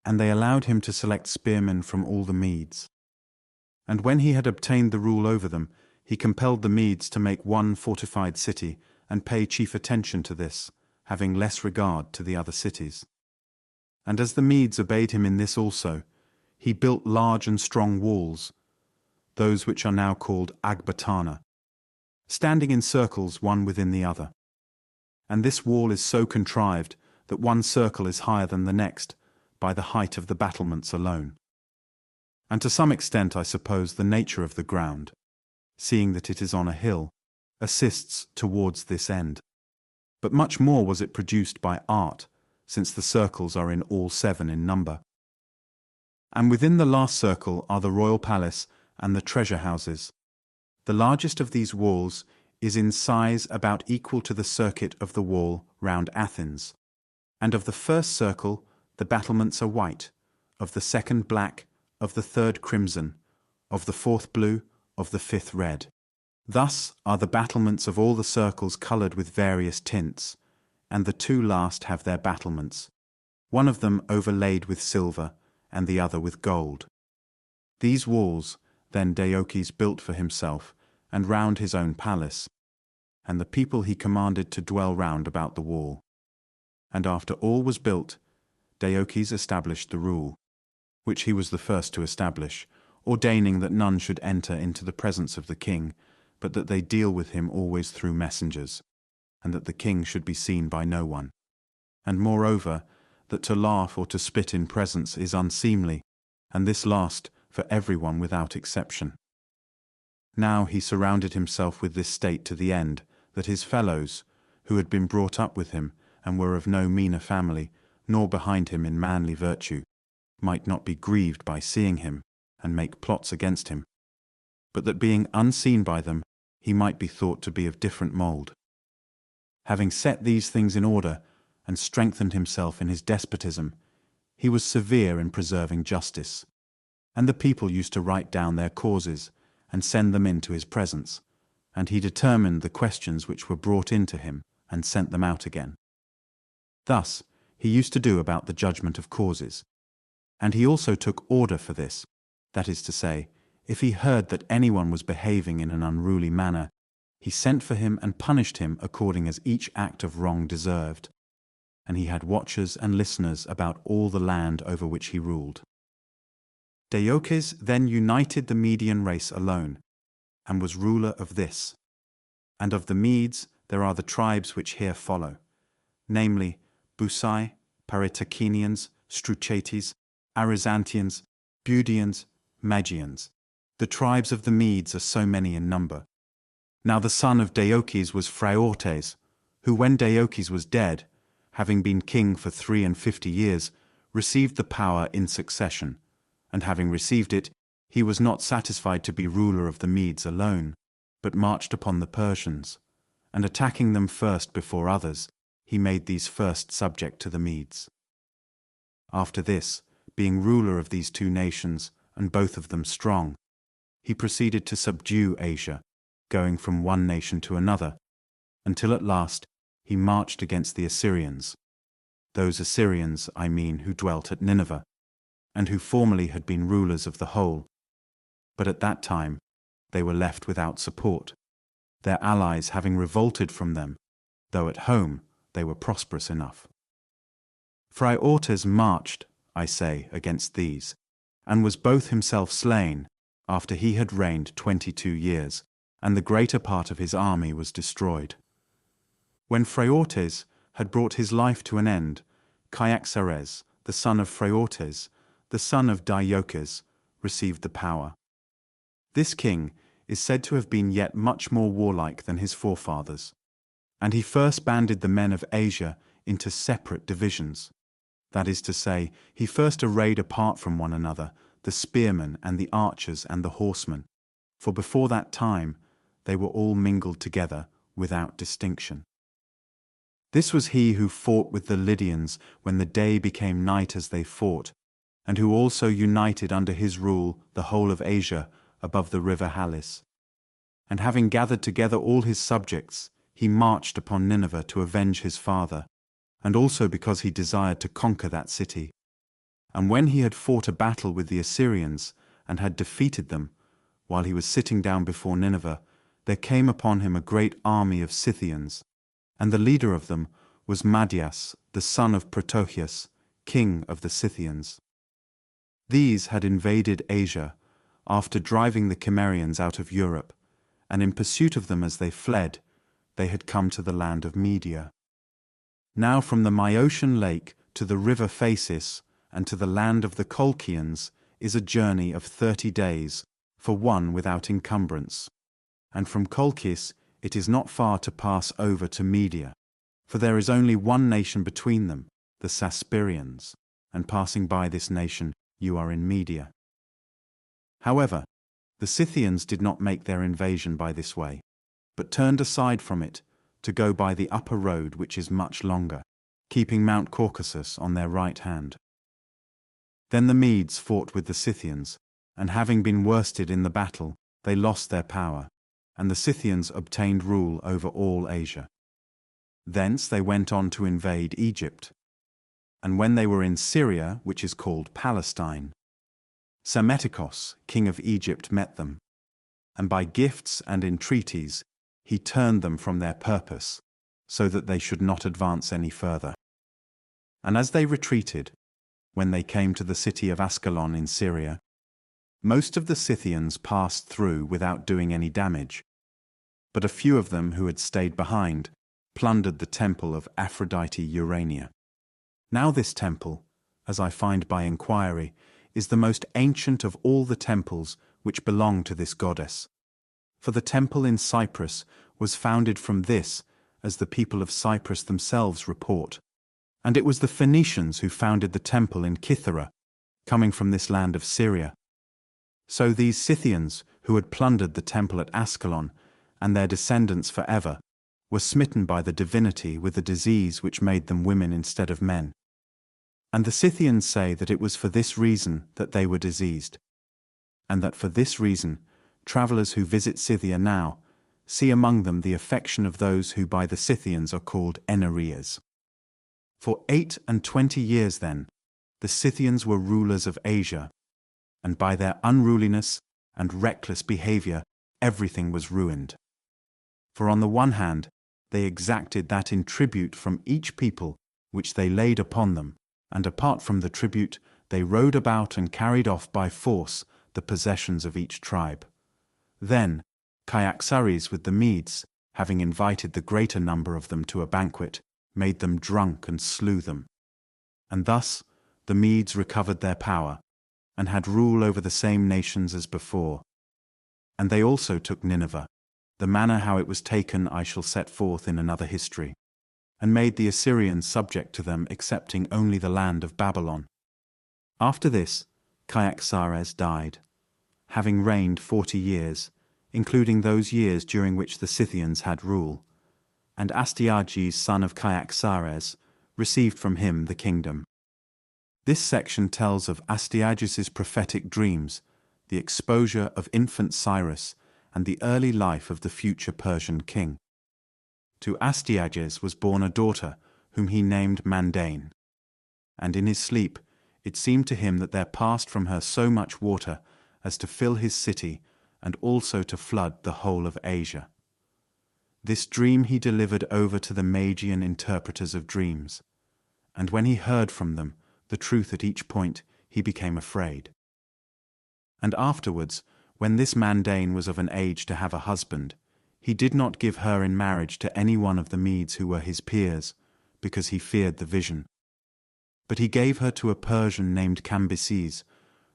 Speaker 2: And they allowed him to select spearmen from all the Medes. And when he had obtained the rule over them, he compelled the Medes to make one fortified city, and pay chief attention to this, having less regard to the other cities. And as the Medes obeyed him in this also, he built large and strong walls, those which are now called Agbatana, standing in circles one within the other. And this wall is so contrived that one circle is higher than the next, by the height of the battlements alone. And to some extent, I suppose, the nature of the ground, seeing that it is on a hill, assists towards this end. But much more was it produced by art, since the circles are in all 7 in number. And within the last circle are the royal palace and the treasure houses. The largest of these walls is in size about equal to the circuit of the wall round Athens, and of the first circle the battlements are white, of the second black, of the third crimson, of the fourth blue, of the fifth red. Thus are the battlements of all the circles coloured with various tints, and the 2 last have their battlements, one of them overlaid with silver, and the other with gold. These walls then Deioces built for himself, and round his own palace, and the people he commanded to dwell round about the wall. And after all was built, Deioces established the rule, which he was the first to establish, ordaining that none should enter into the presence of the king, but that they deal with him always through messengers, and that the king should be seen by no one. And moreover, that to laugh or to spit in presence is unseemly, and this last for everyone without exception. Now he surrounded himself with this state to the end, that his fellows, who had been brought up with him, and were of no meaner family, nor behind him in manly virtue, might not be grieved by seeing him, and make plots against him, but that being unseen by them, he might be thought to be of different mould. Having set these things in order, and strengthened himself in his despotism, he was severe in preserving justice, and the people used to write down their causes, and send them into his presence, and he determined the questions which were brought in to him, and sent them out again. Thus he used to do about the judgment of causes, and he also took order for this, that is to say, if he heard that anyone was behaving in an unruly manner, he sent for him and punished him according as each act of wrong deserved, and he had watchers and listeners about all the land over which he ruled. Deioces then united the Median race alone, and was ruler of this. And of the Medes there are the tribes which here follow, namely Busai, Paritacenians, Struchates, Arizantians, Budians, Magians. The tribes of the Medes are so many in number. Now the son of Deioces was Phraortes, who when Deioces was dead, having been king for 53 years, received the power in succession, and having received it, he was not satisfied to be ruler of the Medes alone, but marched upon the Persians, and attacking them first before others, he made these first subject to the Medes. After this, being ruler of these 2 nations, and both of them strong, he proceeded to subdue Asia, going from one nation to another, until at last he marched against the Assyrians, those Assyrians, I mean, who dwelt at Nineveh, and who formerly had been rulers of the whole, but at that time they were left without support, their allies having revolted from them, though at home they were prosperous enough. Phraortes marched, I say, against these, and was both himself slain, after he had reigned 22 years, and the greater part of his army was destroyed. When Phraortes had brought his life to an end, Cyaxares, the son of Phraortes, the son of Deioces, received the power. This king is said to have been yet much more warlike than his forefathers, and he first banded the men of Asia into separate divisions. That is to say, he first arrayed apart from one another the spearmen and the archers and the horsemen, for before that time they were all mingled together without distinction. This was he who fought with the Lydians when the day became night as they fought, and who also united under his rule the whole of Asia above the river Halys. And having gathered together all his subjects, he marched upon Nineveh to avenge his father, and also because he desired to conquer that city. And when he had fought a battle with the Assyrians and had defeated them, while he was sitting down before Nineveh, there came upon him a great army of Scythians, and the leader of them was Madias, the son of Protochius, king of the Scythians. These had invaded Asia after driving the Cimmerians out of Europe, and in pursuit of them as they fled, they had come to the land of Media. Now from the Myosian lake to the river Phasis and to the land of the Colchians is a journey of 30 days, for one without encumbrance. And from Colchis it is not far to pass over to Media, for there is only one nation between them, the Saspirians, and passing by this nation you are in Media. However, the Scythians did not make their invasion by this way, but turned aside from it to go by the upper road which is much longer, keeping Mount Caucasus on their right hand. Then the Medes fought with the Scythians, and having been worsted in the battle, they lost their power, and the Scythians obtained rule over all Asia. Thence they went on to invade Egypt. And when they were in Syria, which is called Palestine, Psammetichos, king of Egypt, met them, and by gifts and entreaties he turned them from their purpose, so that they should not advance any further. And as they retreated, when they came to the city of Ascalon in Syria, most of the Scythians passed through without doing any damage, but a few of them who had stayed behind plundered the temple of Aphrodite Urania. Now this temple, as I find by inquiry, is the most ancient of all the temples which belong to this goddess. For the temple in Cyprus was founded from this, as the people of Cyprus themselves report, and it was the Phoenicians who founded the temple in Kythera, coming from this land of Syria. So these Scythians, who had plundered the temple at Ascalon, and their descendants forever, were smitten by the divinity with a disease which made them women instead of men. And the Scythians say that it was for this reason that they were diseased, and that for this reason travellers who visit Scythia now see among them the affection of those who by the Scythians are called Enareas. For 28 years then, the Scythians were rulers of Asia, and by their unruliness and reckless behaviour everything was ruined. For on the one hand, they exacted that in tribute from each people which they laid upon them, and apart from the tribute, they rode about and carried off by force the possessions of each tribe. Then Cyaxares with the Medes, having invited the greater number of them to a banquet, made them drunk and slew them. And thus the Medes recovered their power, and had rule over the same nations as before. And they also took Nineveh. The manner how it was taken I shall set forth in another history, and made the Assyrians subject to them, excepting only the land of Babylon. After this, Cyaxares died, having reigned 40 years, including those years during which the Scythians had rule, and Astyages, son of Cyaxares, received from him the kingdom. This section tells of Astyages' prophetic dreams, the exposure of infant Cyrus, and the early life of the future Persian king. To Astyages was born a daughter, whom he named Mandane. And in his sleep it seemed to him that there passed from her so much water as to fill his city, and also to flood the whole of Asia. This dream he delivered over to the Magian interpreters of dreams, and when he heard from them the truth at each point, he became afraid. And afterwards, when this Mandane was of an age to have a husband, he did not give her in marriage to any one of the Medes who were his peers, because he feared the vision. But he gave her to a Persian named Cambyses,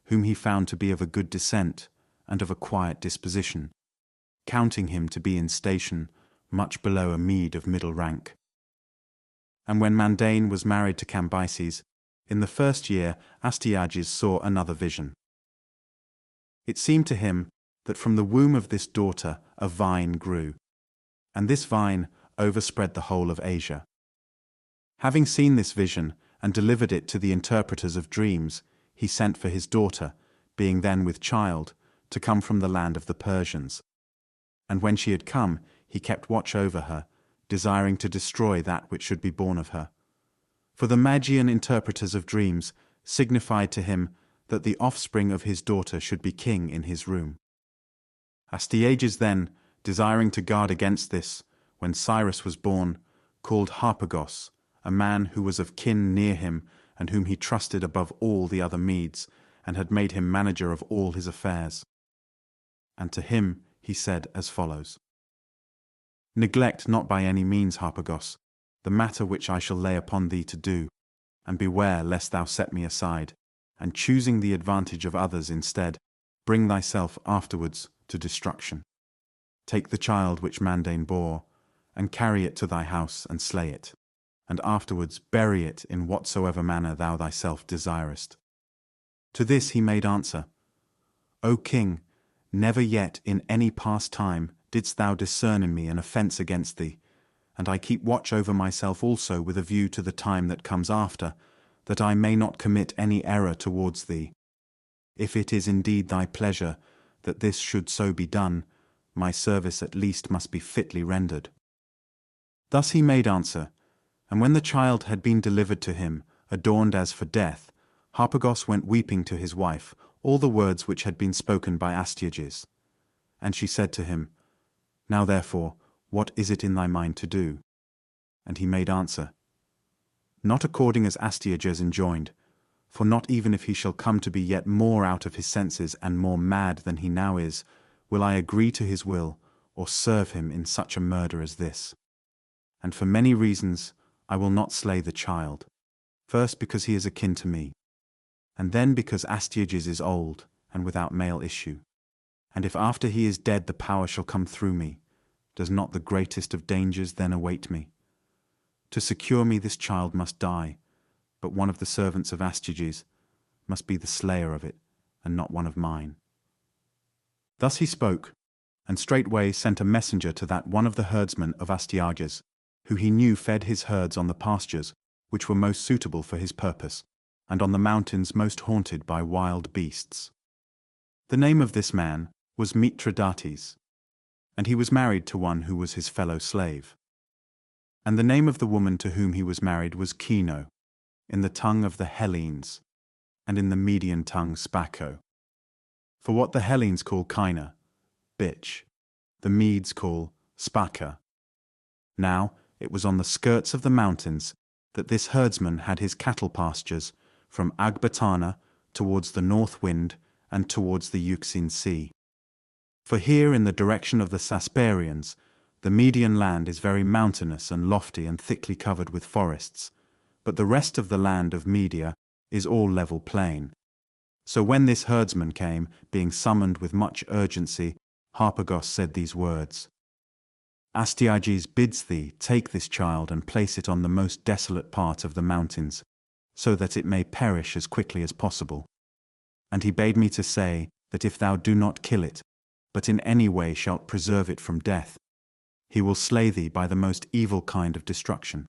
Speaker 2: whom he found to be of a good descent and of a quiet disposition, counting him to be in station much below a Mede of middle rank. And when Mandane was married to Cambyses, in the first year Astyages saw another vision. It seemed to him that from the womb of this daughter a vine grew, and this vine overspread the whole of Asia. Having seen this vision and delivered it to the interpreters of dreams, he sent for his daughter, being then with child, to come from the land of the Persians. And when she had come, he kept watch over her, desiring to destroy that which should be born of her. For the Magian interpreters of dreams signified to him that the offspring of his daughter should be king in his room. Astyages then, desiring to guard against this, when Cyrus was born, called Harpagos, a man who was of kin near him and whom he trusted above all the other Medes, and had made him manager of all his affairs. And to him he said as follows: Neglect not by any means, Harpagos, the matter which I shall lay upon thee to do, and beware lest thou set me aside, and choosing the advantage of others instead, bring thyself afterwards to destruction. Take the child which Mandane bore, and carry it to thy house and slay it, and afterwards bury it in whatsoever manner thou thyself desirest. To this he made answer: O king, never yet in any past time didst thou discern in me an offence against thee, and I keep watch over myself also with a view to the time that comes after, that I may not commit any error towards thee. If it is indeed thy pleasure that this should so be done, my service at least must be fitly rendered. Thus he made answer, and when the child had been delivered to him, adorned as for death, Harpagos went weeping to his wife all the words which had been spoken by Astyages. And she said to him, Now therefore, what is it in thy mind to do? And he made answer, Not according as Astyages enjoined, for not even if he shall come to be yet more out of his senses and more mad than he now is, will I agree to his will, or serve him in such a murder as this. And for many reasons I will not slay the child, first because he is akin to me, and then because Astyages is old and without male issue. And if after he is dead the power shall come through me, does not the greatest of dangers then await me? To secure me this child must die, but one of the servants of Astyages must be the slayer of it, and not one of mine. Thus he spoke, and straightway sent a messenger to that one of the herdsmen of Astyages, who he knew fed his herds on the pastures which were most suitable for his purpose, and on the mountains most haunted by wild beasts. The name of this man was Mithridates, and he was married to one who was his fellow slave. And the name of the woman to whom he was married was Kino, in the tongue of the Hellenes, and in the Median tongue Spaco. For what the Hellenes call Kina, bitch, the Medes call Spaca. Now it was on the skirts of the mountains that this herdsman had his cattle pastures, from Agbatana towards the north wind and towards the Euxine Sea. For here in the direction of the Sasparians, the Median land is very mountainous and lofty and thickly covered with forests, but the rest of the land of Media is all level plain. So when this herdsman came, being summoned with much urgency, Harpagos said these words: Astyages bids thee take this child and place it on the most desolate part of the mountains, so that it may perish as quickly as possible. And he bade me to say that if thou do not kill it, but in any way shalt preserve it from death, he will slay thee by the most evil kind of destruction.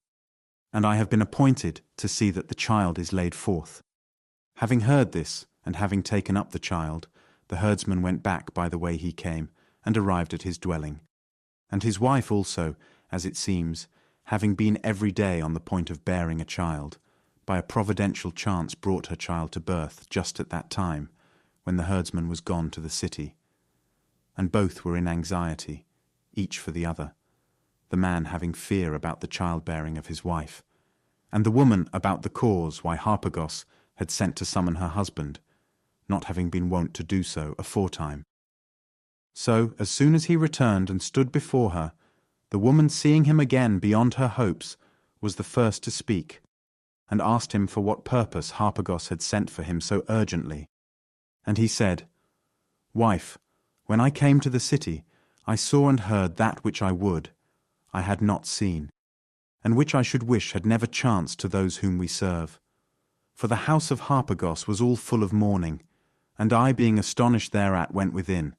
Speaker 2: And I have been appointed to see that the child is laid forth. Having heard this, and having taken up the child, the herdsman went back by the way he came, and arrived at his dwelling. And his wife also, as it seems, having been every day on the point of bearing a child, by a providential chance brought her child to birth just at that time, when the herdsman was gone to the city. And both were in anxiety, each for the other, the man having fear about the childbearing of his wife, and the woman about the cause why Harpagos had sent to summon her husband, not having been wont to do so aforetime. So, as soon as he returned and stood before her, the woman, seeing him again beyond her hopes, was the first to speak, and asked him for what purpose Harpagos had sent for him so urgently. And he said, Wife, when I came to the city, I saw and heard that which I would, I had not seen, and which I should wish had never chanced to those whom we serve. For the house of Harpagos was all full of mourning, and I, being astonished thereat, went within.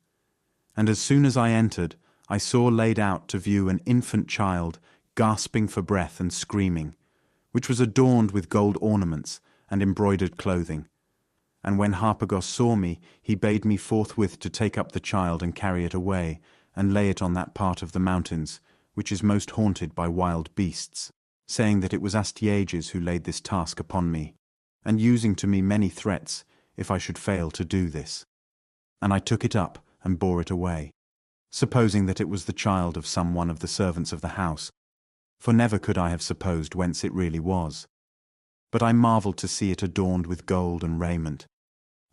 Speaker 2: And as soon as I entered, I saw laid out to view an infant child, gasping for breath and screaming, which was adorned with gold ornaments and embroidered clothing. And when Harpagos saw me, he bade me forthwith to take up the child and carry it away, and lay it on that part of the mountains which is most haunted by wild beasts, saying that it was Astyages who laid this task upon me, and using to me many threats if I should fail to do this. And I took it up and bore it away, supposing that it was the child of some one of the servants of the house, for never could I have supposed whence it really was. But I marveled to see it adorned with gold and raiment,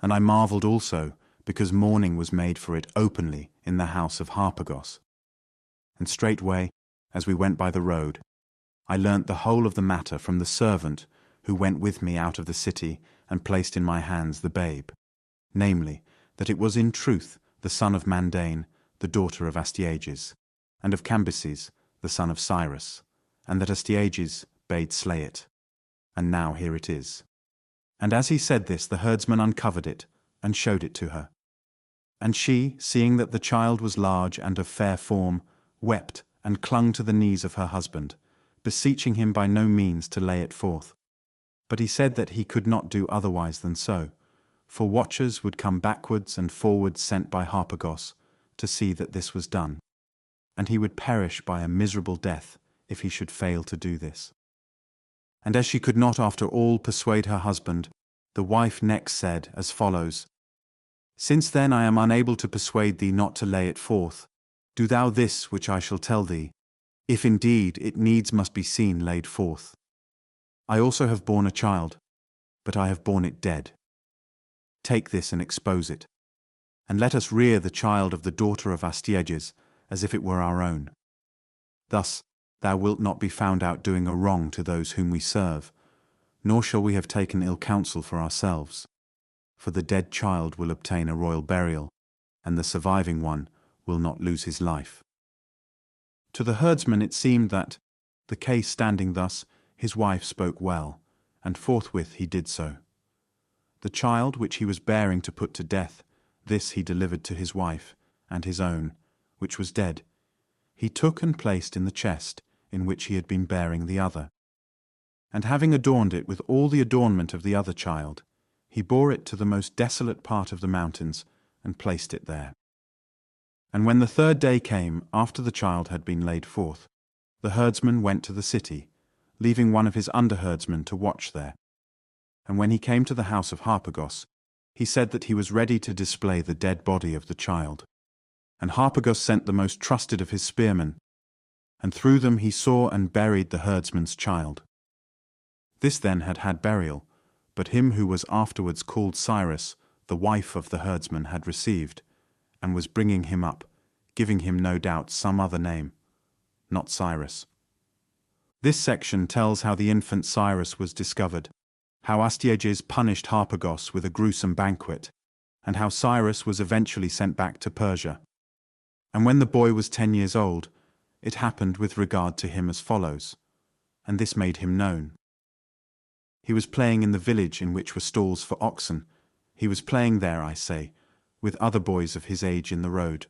Speaker 2: and I marveled also because mourning was made for it openly in the house of Harpagos. And straightway, as we went by the road, I learnt the whole of the matter from the servant who went with me out of the city and placed in my hands the babe, namely, that it was in truth the son of Mandane, the daughter of Astyages, and of Cambyses, the son of Cyrus, and that Astyages bade slay it. And now here it is. And as he said this, the herdsman uncovered it and showed it to her. And she, seeing that the child was large and of fair form, wept and clung to the knees of her husband, beseeching him by no means to lay it forth. But he said that he could not do otherwise than so, for watchers would come backwards and forwards sent by Harpagos to see that this was done, and he would perish by a miserable death if he should fail to do this. And as she could not after all persuade her husband, the wife next said as follows: Since then I am unable to persuade thee not to lay it forth, do thou this which I shall tell thee, if indeed it needs must be seen laid forth. I also have borne a child, but I have borne it dead. Take this and expose it, and let us rear the child of the daughter of Astyages as if it were our own. Thus thou wilt not be found out doing a wrong to those whom we serve, nor shall we have taken ill counsel for ourselves. For the dead child will obtain a royal burial, and the surviving one will not lose his life. To the herdsman it seemed that, the case standing thus, his wife spoke well, and forthwith he did so. The child which he was bearing to put to death, this he delivered to his wife, and his own, which was dead, he took and placed in the chest in which he had been bearing the other. And having adorned it with all the adornment of the other child, he bore it to the most desolate part of the mountains, and placed it there. And when the third day came after the child had been laid forth, the herdsman went to the city, leaving one of his under-herdsmen to watch there. And when he came to the house of Harpagos, he said that he was ready to display the dead body of the child. And Harpagos sent the most trusted of his spearmen, and through them he saw and buried the herdsman's child. This then had had burial, but him who was afterwards called Cyrus, the wife of the herdsman, had received, and was bringing him up, giving him no doubt some other name, not Cyrus. This section tells how the infant Cyrus was discovered, how Astyages punished Harpagos with a gruesome banquet, and how Cyrus was eventually sent back to Persia. And when the boy was 10 years old, it happened with regard to him as follows, and this made him known. He was playing in the village in which were stalls for oxen. He was playing there, I say, with other boys of his age in the road.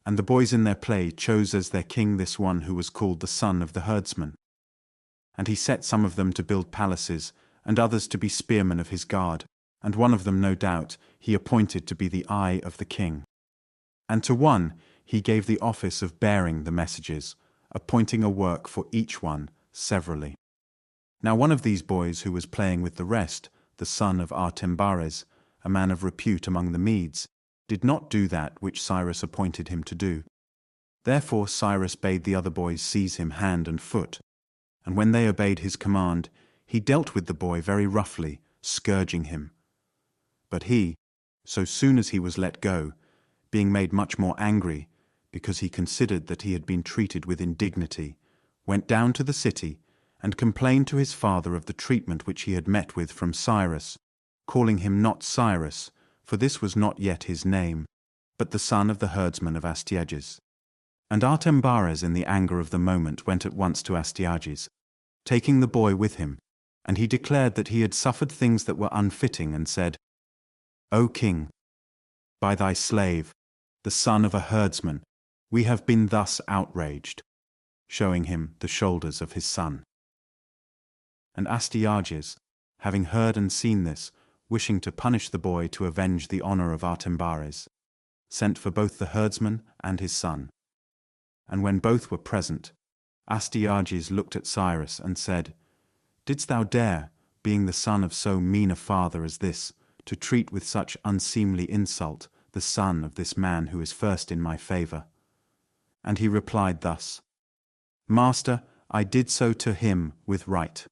Speaker 2: And the boys in their play chose as their king this one who was called the son of the herdsman. And he set some of them to build palaces, and others to be spearmen of his guard, and one of them, no doubt, he appointed to be the eye of the king. And to one he gave the office of bearing the messages, appointing a work for each one severally. Now one of these boys who was playing with the rest, the son of Artembares, a man of repute among the Medes, did not do that which Cyrus appointed him to do. Therefore Cyrus bade the other boys seize him hand and foot, and when they obeyed his command, he dealt with the boy very roughly, scourging him. But he, so soon as he was let go, being made much more angry, because he considered that he had been treated with indignity, went down to the city, and complained to his father of the treatment which he had met with from Cyrus, calling him not Cyrus, for this was not yet his name, but the son of the herdsman of Astyages. And Artembares in the anger of the moment went at once to Astyages, taking the boy with him, and he declared that he had suffered things that were unfitting, and said, O king, by thy slave, the son of a herdsman, we have been thus outraged, showing him the shoulders of his son. And Astyages, having heard and seen this, wishing to punish the boy to avenge the honor of Artembares, sent for both the herdsman and his son. and when both were present, Astyages looked at Cyrus and said, "Didst thou dare, being the son of so mean a father as this, to treat with such unseemly insult the son of this man who is first in my favor?" And he replied thus, "Master, I did so to him with right.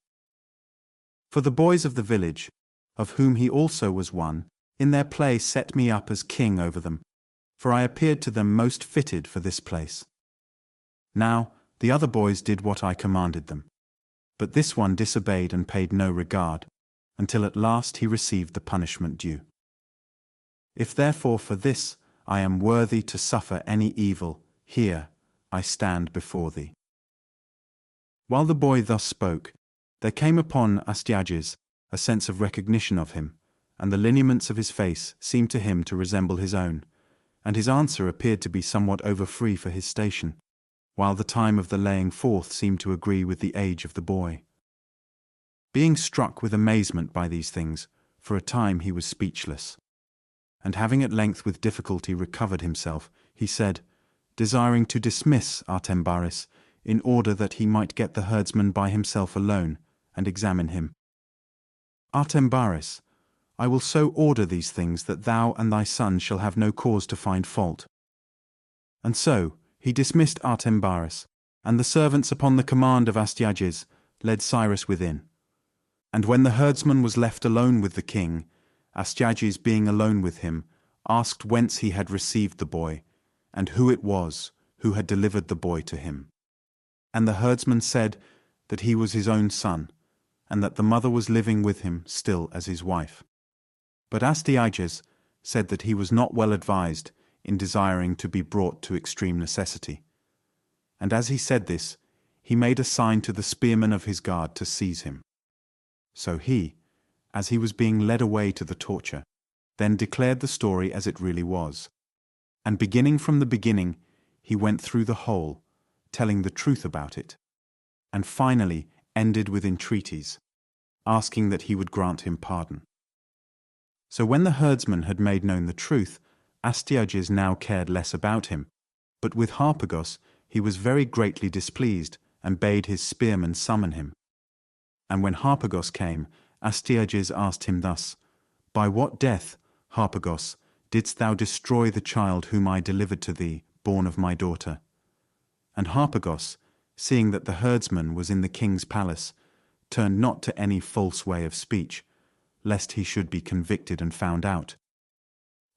Speaker 2: For the boys of the village, of whom he also was one, in their play set me up as king over them, for I appeared to them most fitted for this place. Now the other boys did what I commanded them, but this one disobeyed and paid no regard, until at last he received the punishment due. If therefore for this I am worthy to suffer any evil, here I stand before thee." While the boy thus spoke, there came upon Astyages a sense of recognition of him, and the lineaments of his face seemed to him to resemble his own, and his answer appeared to be somewhat over-free for his station, while the time of the laying forth seemed to agree with the age of the boy. Being struck with amazement by these things, for a time he was speechless, and having at length with difficulty recovered himself, he said, desiring to dismiss Artembaris, in order that he might get the herdsman by himself alone, and examine him, "Artembaris, I will so order these things that thou and thy son shall have no cause to find fault." And so he dismissed Artembaris, and the servants upon the command of Astyages led Cyrus within. And when the herdsman was left alone with the king, Astyages being alone with him, asked whence he had received the boy, and who it was who had delivered the boy to him. And the herdsman said that he was his own son, and that the mother was living with him still as his wife. But Astyages said that he was not well advised in desiring to be brought to extreme necessity. And as he said this, he made a sign to the spearmen of his guard to seize him. So he, as he was being led away to the torture, then declared the story as it really was. And beginning from the beginning, he went through the whole, telling the truth about it, and finally ended with entreaties, asking that he would grant him pardon. So when the herdsman had made known the truth, Astyages now cared less about him, but with Harpagos he was very greatly displeased, and bade his spearmen summon him. And when Harpagos came, Astyages asked him thus, "By what death, Harpagos, didst thou destroy the child whom I delivered to thee, born of my daughter?" And Harpagos, seeing that the herdsman was in the king's palace, turned not to any false way of speech, lest he should be convicted and found out,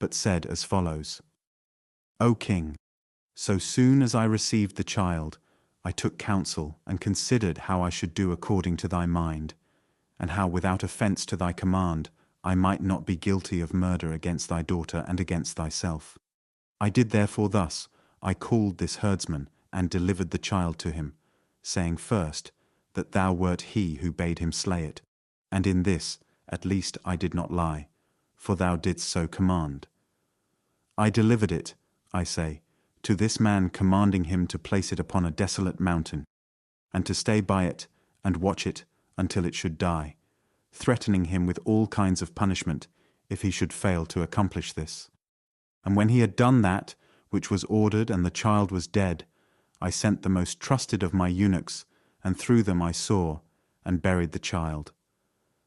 Speaker 2: but said as follows, "O king, so soon as I received the child, I took counsel and considered how I should do according to thy mind, and how without offence to thy command I might not be guilty of murder against thy daughter and against thyself. I did therefore thus, I called this herdsman, and delivered the child to him, saying first, that thou wert he who bade him slay it, and in this at least I did not lie, for thou didst so command. I delivered it, I say, to this man, commanding him to place it upon a desolate mountain, and to stay by it, and watch it until it should die, threatening him with all kinds of punishment, if he should fail to accomplish this. And when he had done that which was ordered, and the child was dead, I sent the most trusted of my eunuchs, and through them I saw, and buried the child.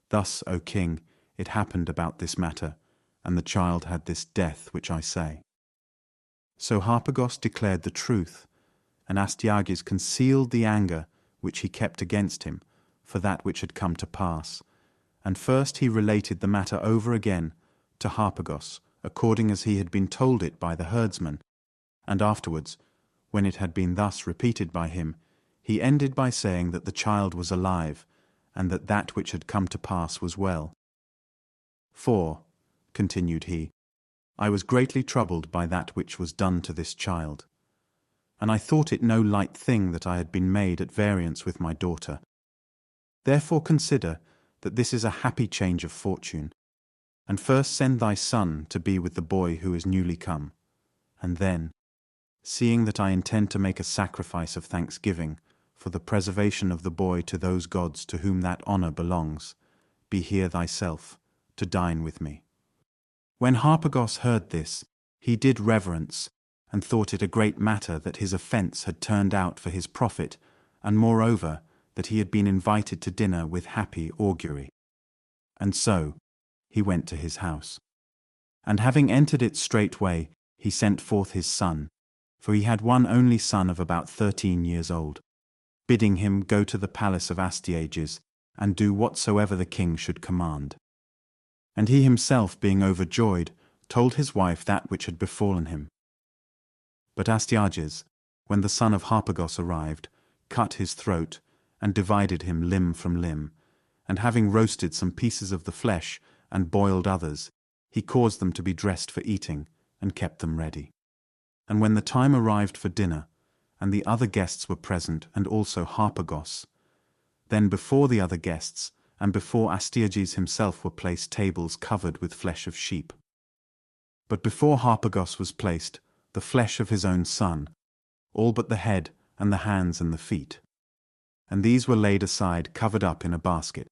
Speaker 2: Thus, O king, it happened about this matter, and the child had this death which I say." So Harpagos declared the truth, and Astyages concealed the anger which he kept against him for that which had come to pass. And first he related the matter over again to Harpagos, according as he had been told it by the herdsman, and afterwards, when it had been thus repeated by him, he ended by saying that the child was alive, and that that which had come to pass was well. "For," continued he, "I was greatly troubled by that which was done to this child, and I thought it no light thing that I had been made at variance with my daughter. Therefore consider that this is a happy change of fortune, and first send thy son to be with the boy who is newly come, and then, seeing that I intend to make a sacrifice of thanksgiving for the preservation of the boy to those gods to whom that honor belongs, be here thyself to dine with me." When Harpagos heard this, he did reverence, and thought it a great matter that his offence had turned out for his profit, and moreover that he had been invited to dinner with happy augury. And so he went to his house. And having entered it straightway, he sent forth his son, for he had one only son of about 13 years old, bidding him go to the palace of Astyages, and do whatsoever the king should command. And he himself, being overjoyed, told his wife that which had befallen him. But Astyages, when the son of Harpagos arrived, cut his throat, and divided him limb from limb, and having roasted some pieces of the flesh, and boiled others, he caused them to be dressed for eating, and kept them ready. And when the time arrived for dinner, and the other guests were present, and also Harpagos, then before the other guests, and before Astyages himself were placed tables covered with flesh of sheep. But before Harpagos was placed the flesh of his own son, all but the head, and the hands, and the feet. And these were laid aside, covered up in a basket.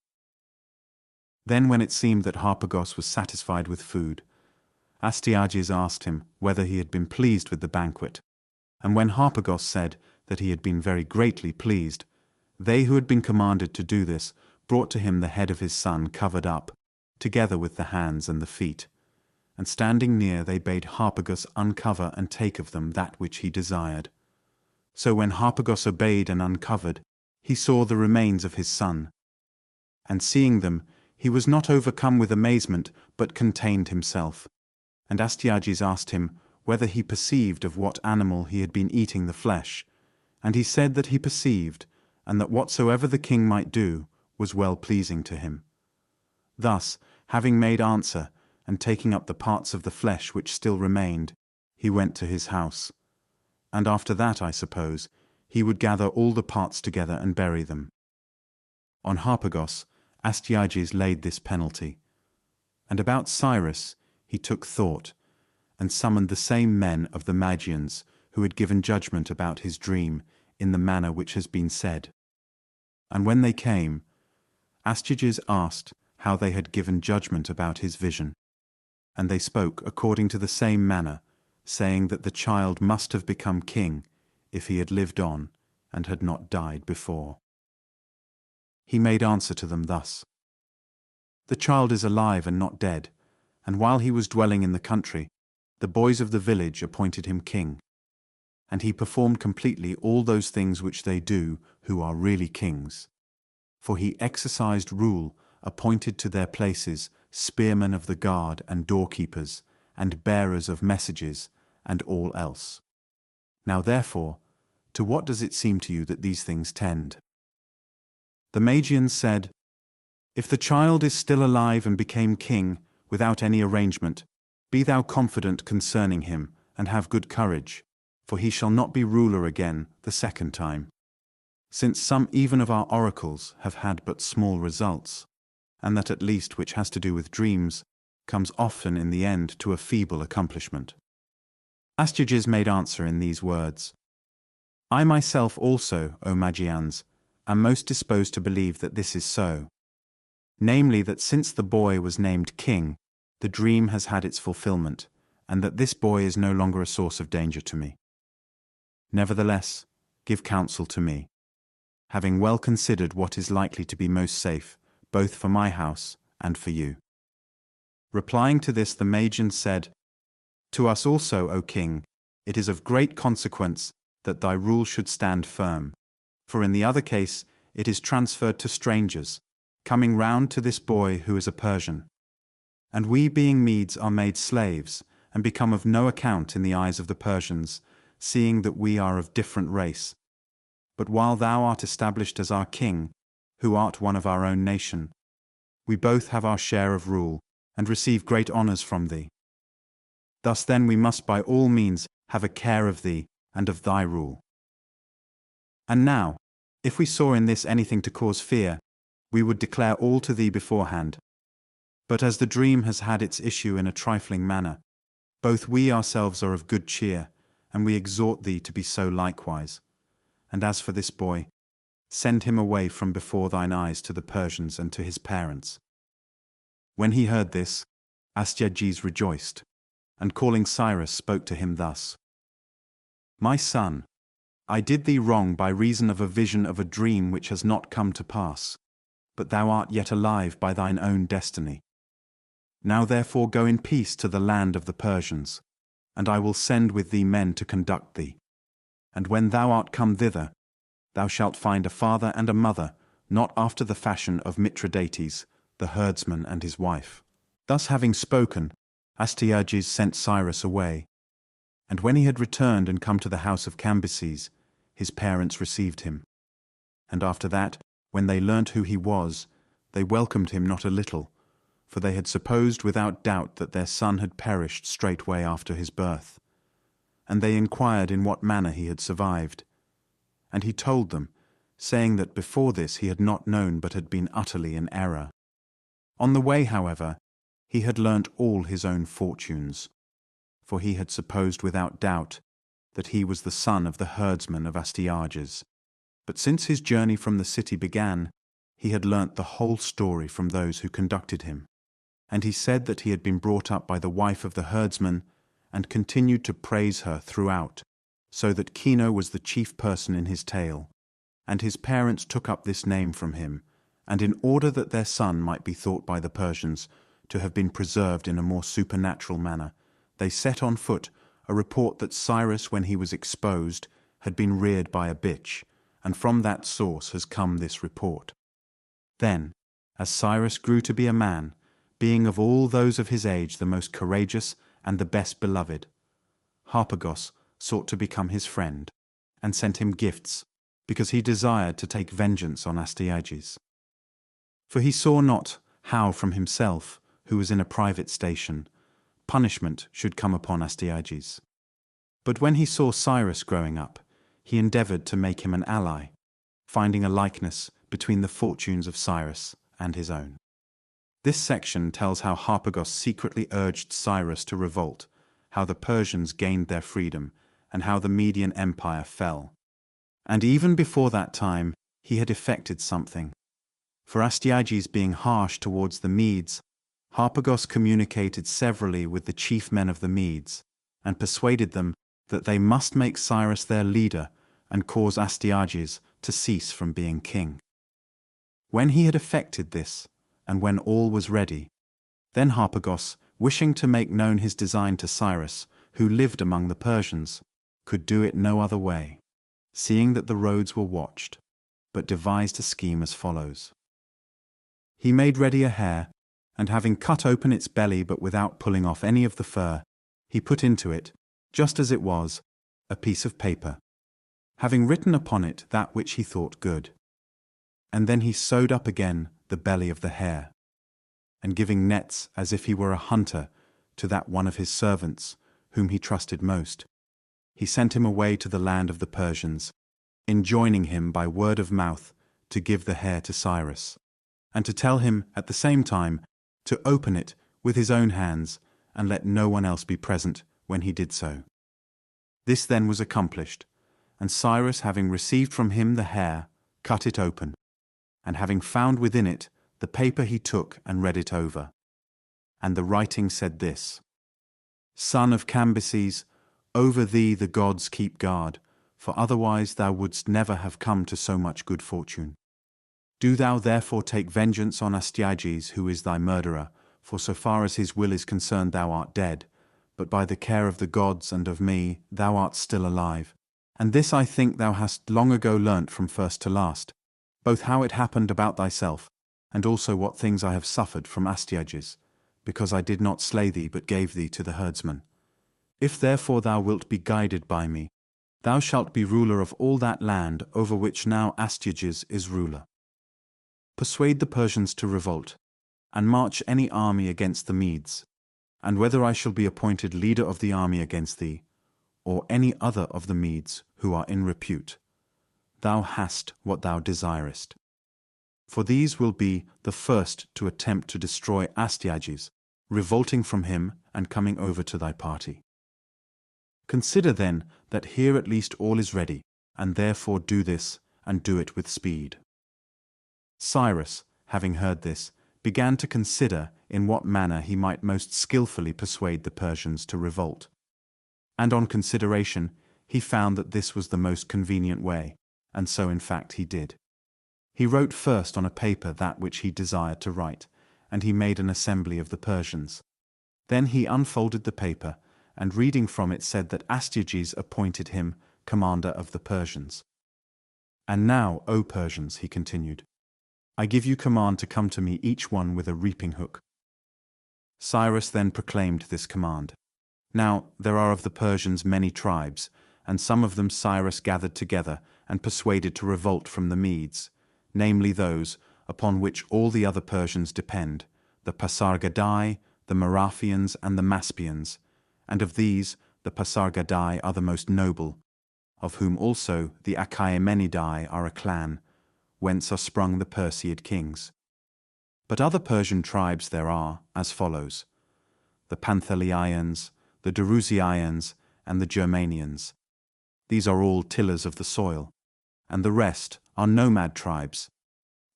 Speaker 2: Then when it seemed that Harpagos was satisfied with food, Astyages asked him whether he had been pleased with the banquet. And when Harpagos said that he had been very greatly pleased, they who had been commanded to do this brought to him the head of his son covered up, together with the hands and the feet. And standing near, they bade Harpagos uncover and take of them that which he desired. So when Harpagos obeyed and uncovered, he saw the remains of his son. And seeing them, he was not overcome with amazement, but contained himself. And Astyages asked him whether he perceived of what animal he had been eating the flesh. And he said that he perceived, and that whatsoever the king might do was well pleasing to him. Thus, having made answer, and taking up the parts of the flesh which still remained, he went to his house. And after that, I suppose, he would gather all the parts together and bury them. On Harpagos, Astyages laid this penalty. And about Cyrus he took thought, and summoned the same men of the Magians who had given judgment about his dream in the manner which has been said. And when they came, Astyages asked how they had given judgment about his vision. And they spoke according to the same manner, saying that the child must have become king if he had lived on and had not died before. He made answer to them thus: The child is alive and not dead, and while he was dwelling in the country, the boys of the village appointed him king. And he performed completely all those things which they do who are really kings. For he exercised rule, appointed to their places spearmen of the guard and doorkeepers, and bearers of messages, and all else. Now therefore, to what does it seem to you that these things tend? The Magians said, If the child is still alive and became king, without any arrangement, be thou confident concerning him, and have good courage, for he shall not be ruler again the second time. Since some even of our oracles have had but small results, and that at least which has to do with dreams comes often in the end to a feeble accomplishment. Astyages made answer in these words: I myself also, O Magians, am most disposed to believe that this is so. Namely, that since the boy was named king, the dream has had its fulfillment, and that this boy is no longer a source of danger to me. Nevertheless, give counsel to me, having well considered what is likely to be most safe, both for my house and for you. Replying to this, the Magians said, To us also, O king, it is of great consequence that thy rule should stand firm, for in the other case it is transferred to strangers, coming round to this boy who is a Persian. And we being Medes are made slaves, and become of no account in the eyes of the Persians, seeing that we are of different race. But while thou art established as our king, who art one of our own nation, we both have our share of rule, and receive great honours from thee. Thus then we must by all means have a care of thee and of thy rule. And now, if we saw in this anything to cause fear, we would declare all to thee beforehand. But as the dream has had its issue in a trifling manner, both we ourselves are of good cheer, and we exhort thee to be so likewise. And as for this boy, send him away from before thine eyes to the Persians and to his parents. When he heard this, Astyages rejoiced, and calling Cyrus spoke to him thus: My son, I did thee wrong by reason of a vision of a dream which has not come to pass, but thou art yet alive by thine own destiny. Now therefore go in peace to the land of the Persians, and I will send with thee men to conduct thee. And when thou art come thither, thou shalt find a father and a mother, not after the fashion of Mithridates, the herdsman and his wife. Thus having spoken, Astyages sent Cyrus away. And when he had returned and come to the house of Cambyses, his parents received him. And after that, when they learnt who he was, they welcomed him not a little, for they had supposed without doubt that their son had perished straightway after his birth. And they inquired in what manner he had survived. And he told them, saying that before this he had not known but had been utterly in error. On the way, however, he had learnt all his own fortunes, for he had supposed without doubt that he was the son of the herdsman of Astyages. But since his journey from the city began, he had learnt the whole story from those who conducted him. And he said that he had been brought up by the wife of the herdsman, and continued to praise her throughout, so that Kino was the chief person in his tale. And his parents took up this name from him, and in order that their son might be thought by the Persians to have been preserved in a more supernatural manner, they set on foot a report that Cyrus, when he was exposed, had been reared by a bitch, and from that source has come this report. Then, as Cyrus grew to be a man, being of all those of his age the most courageous and the best beloved, Harpagos sought to become his friend, and sent him gifts, because he desired to take vengeance on Astyages. For he saw not how from himself, who was in a private station, punishment should come upon Astyages. But when he saw Cyrus growing up, he endeavoured to make him an ally, finding a likeness between the fortunes of Cyrus and his own. This section tells how Harpagos secretly urged Cyrus to revolt, how the Persians gained their freedom, and how the Median Empire fell. And even before that time, he had effected something. For Astyages being harsh towards the Medes, Harpagos communicated severally with the chief men of the Medes, and persuaded them that they must make Cyrus their leader and cause Astyages to cease from being king. When he had effected this, and when all was ready, then Harpagos, wishing to make known his design to Cyrus, who lived among the Persians, could do it no other way, seeing that the roads were watched, but devised a scheme as follows. He made ready a hare, and having cut open its belly but without pulling off any of the fur, he put into it, just as it was, a piece of paper, having written upon it that which he thought good. And then he sewed up again the belly of the hare, and giving nets as if he were a hunter to that one of his servants, whom he trusted most, he sent him away to the land of the Persians, enjoining him by word of mouth to give the hare to Cyrus, and to tell him at the same time to open it with his own hands, and let no one else be present when he did so. This then was accomplished, and Cyrus, having received from him the hare, cut it open, and having found within it the paper, he took and read it over. And the writing said this: Son of Cambyses, over thee the gods keep guard, for otherwise thou wouldst never have come to so much good fortune. Do thou therefore take vengeance on Astyages, who is thy murderer, for so far as his will is concerned thou art dead, but by the care of the gods and of me thou art still alive. And this I think thou hast long ago learnt from first to last, both how it happened about thyself, and also what things I have suffered from Astyages, because I did not slay thee but gave thee to the herdsman. If therefore thou wilt be guided by me, thou shalt be ruler of all that land over which now Astyages is ruler. Persuade the Persians to revolt, and march any army against the Medes, and whether I shall be appointed leader of the army against thee, or any other of the Medes who are in repute, thou hast what thou desirest. For these will be the first to attempt to destroy Astyages, revolting from him and coming over to thy party. Consider then that here at least all is ready, and therefore do this, and do it with speed. Cyrus, having heard this, began to consider in what manner he might most skillfully persuade the Persians to revolt. And on consideration, he found that this was the most convenient way, and so in fact he did. He wrote first on a paper that which he desired to write, and he made an assembly of the Persians. Then he unfolded the paper, and reading from it said that Astyages appointed him commander of the Persians. "And now, O Persians," he continued, "I give you command to come to me each one with a reaping hook." Cyrus then proclaimed this command. Now there are of the Persians many tribes, and some of them Cyrus gathered together and persuaded to revolt from the Medes, namely those upon which all the other Persians depend, the Pasargadai, the Marathians, and the Maspians, and of these the Pasargadai are the most noble, of whom also the Achaemenidai are a clan, whence are sprung the Perseid kings. But other Persian tribes there are, as follows: the Panthalians, the Darusians, and the Germanians. These are all tillers of the soil, and the rest are nomad tribes,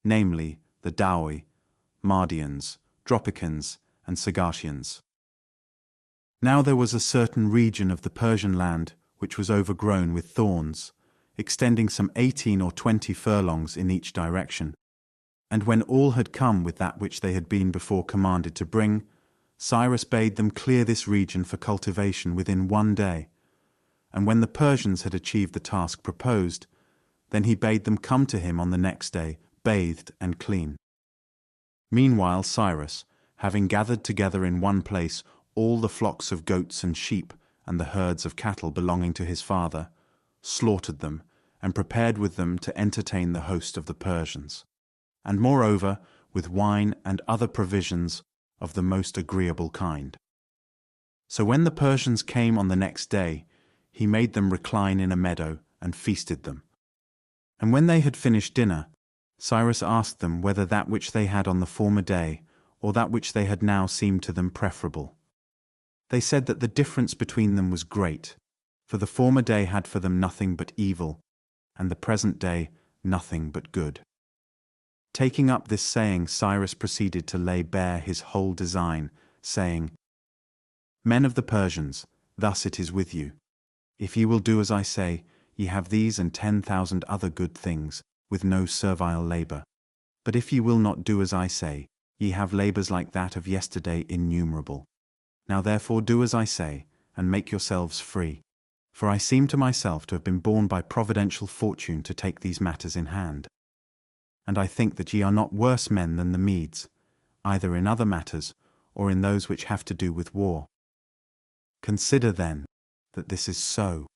Speaker 2: namely the Daoi, Mardians, Dropicans, and Sagartians. Now there was a certain region of the Persian land which was overgrown with thorns, extending some 18 or 20 furlongs in each direction. And when all had come with that which they had been before commanded to bring, Cyrus bade them clear this region for cultivation within 1 day. And when the Persians had achieved the task proposed, then he bade them come to him on the next day, bathed and clean. Meanwhile Cyrus, having gathered together in one place all the flocks of goats and sheep and the herds of cattle belonging to his father, slaughtered them, and prepared with them to entertain the host of the Persians, and moreover with wine and other provisions of the most agreeable kind. So when the Persians came on the next day, he made them recline in a meadow and feasted them. And when they had finished dinner, Cyrus asked them whether that which they had on the former day or that which they had now seemed to them preferable. They said that the difference between them was great, for the former day had for them nothing but evil, and the present day nothing but good. Taking up this saying, Cyrus proceeded to lay bare his whole design, saying, "Men of the Persians, thus it is with you. If ye will do as I say, ye have these and 10,000 other good things, with no servile labour. But if ye will not do as I say, ye have labours like that of yesterday innumerable. Now therefore do as I say, and make yourselves free. For I seem to myself to have been born by providential fortune to take these matters in hand. And I think that ye are not worse men than the Medes, either in other matters, or in those which have to do with war. Consider then that this is so,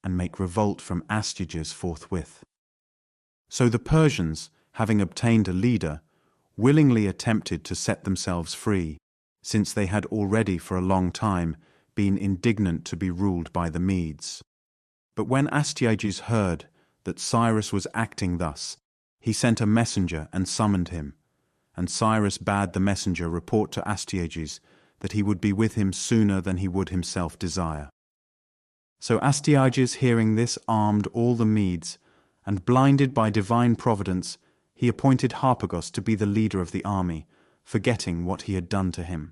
Speaker 2: and make revolt from Astyages forthwith." So the Persians, having obtained a leader, willingly attempted to set themselves free, since they had already for a long time been indignant to be ruled by the Medes. But when Astyages heard that Cyrus was acting thus, he sent a messenger and summoned him, and Cyrus bade the messenger report to Astyages that he would be with him sooner than he would himself desire. So Astyages, hearing this, armed all the Medes, and blinded by divine providence, he appointed Harpagos to be the leader of the army, forgetting what he had done to him.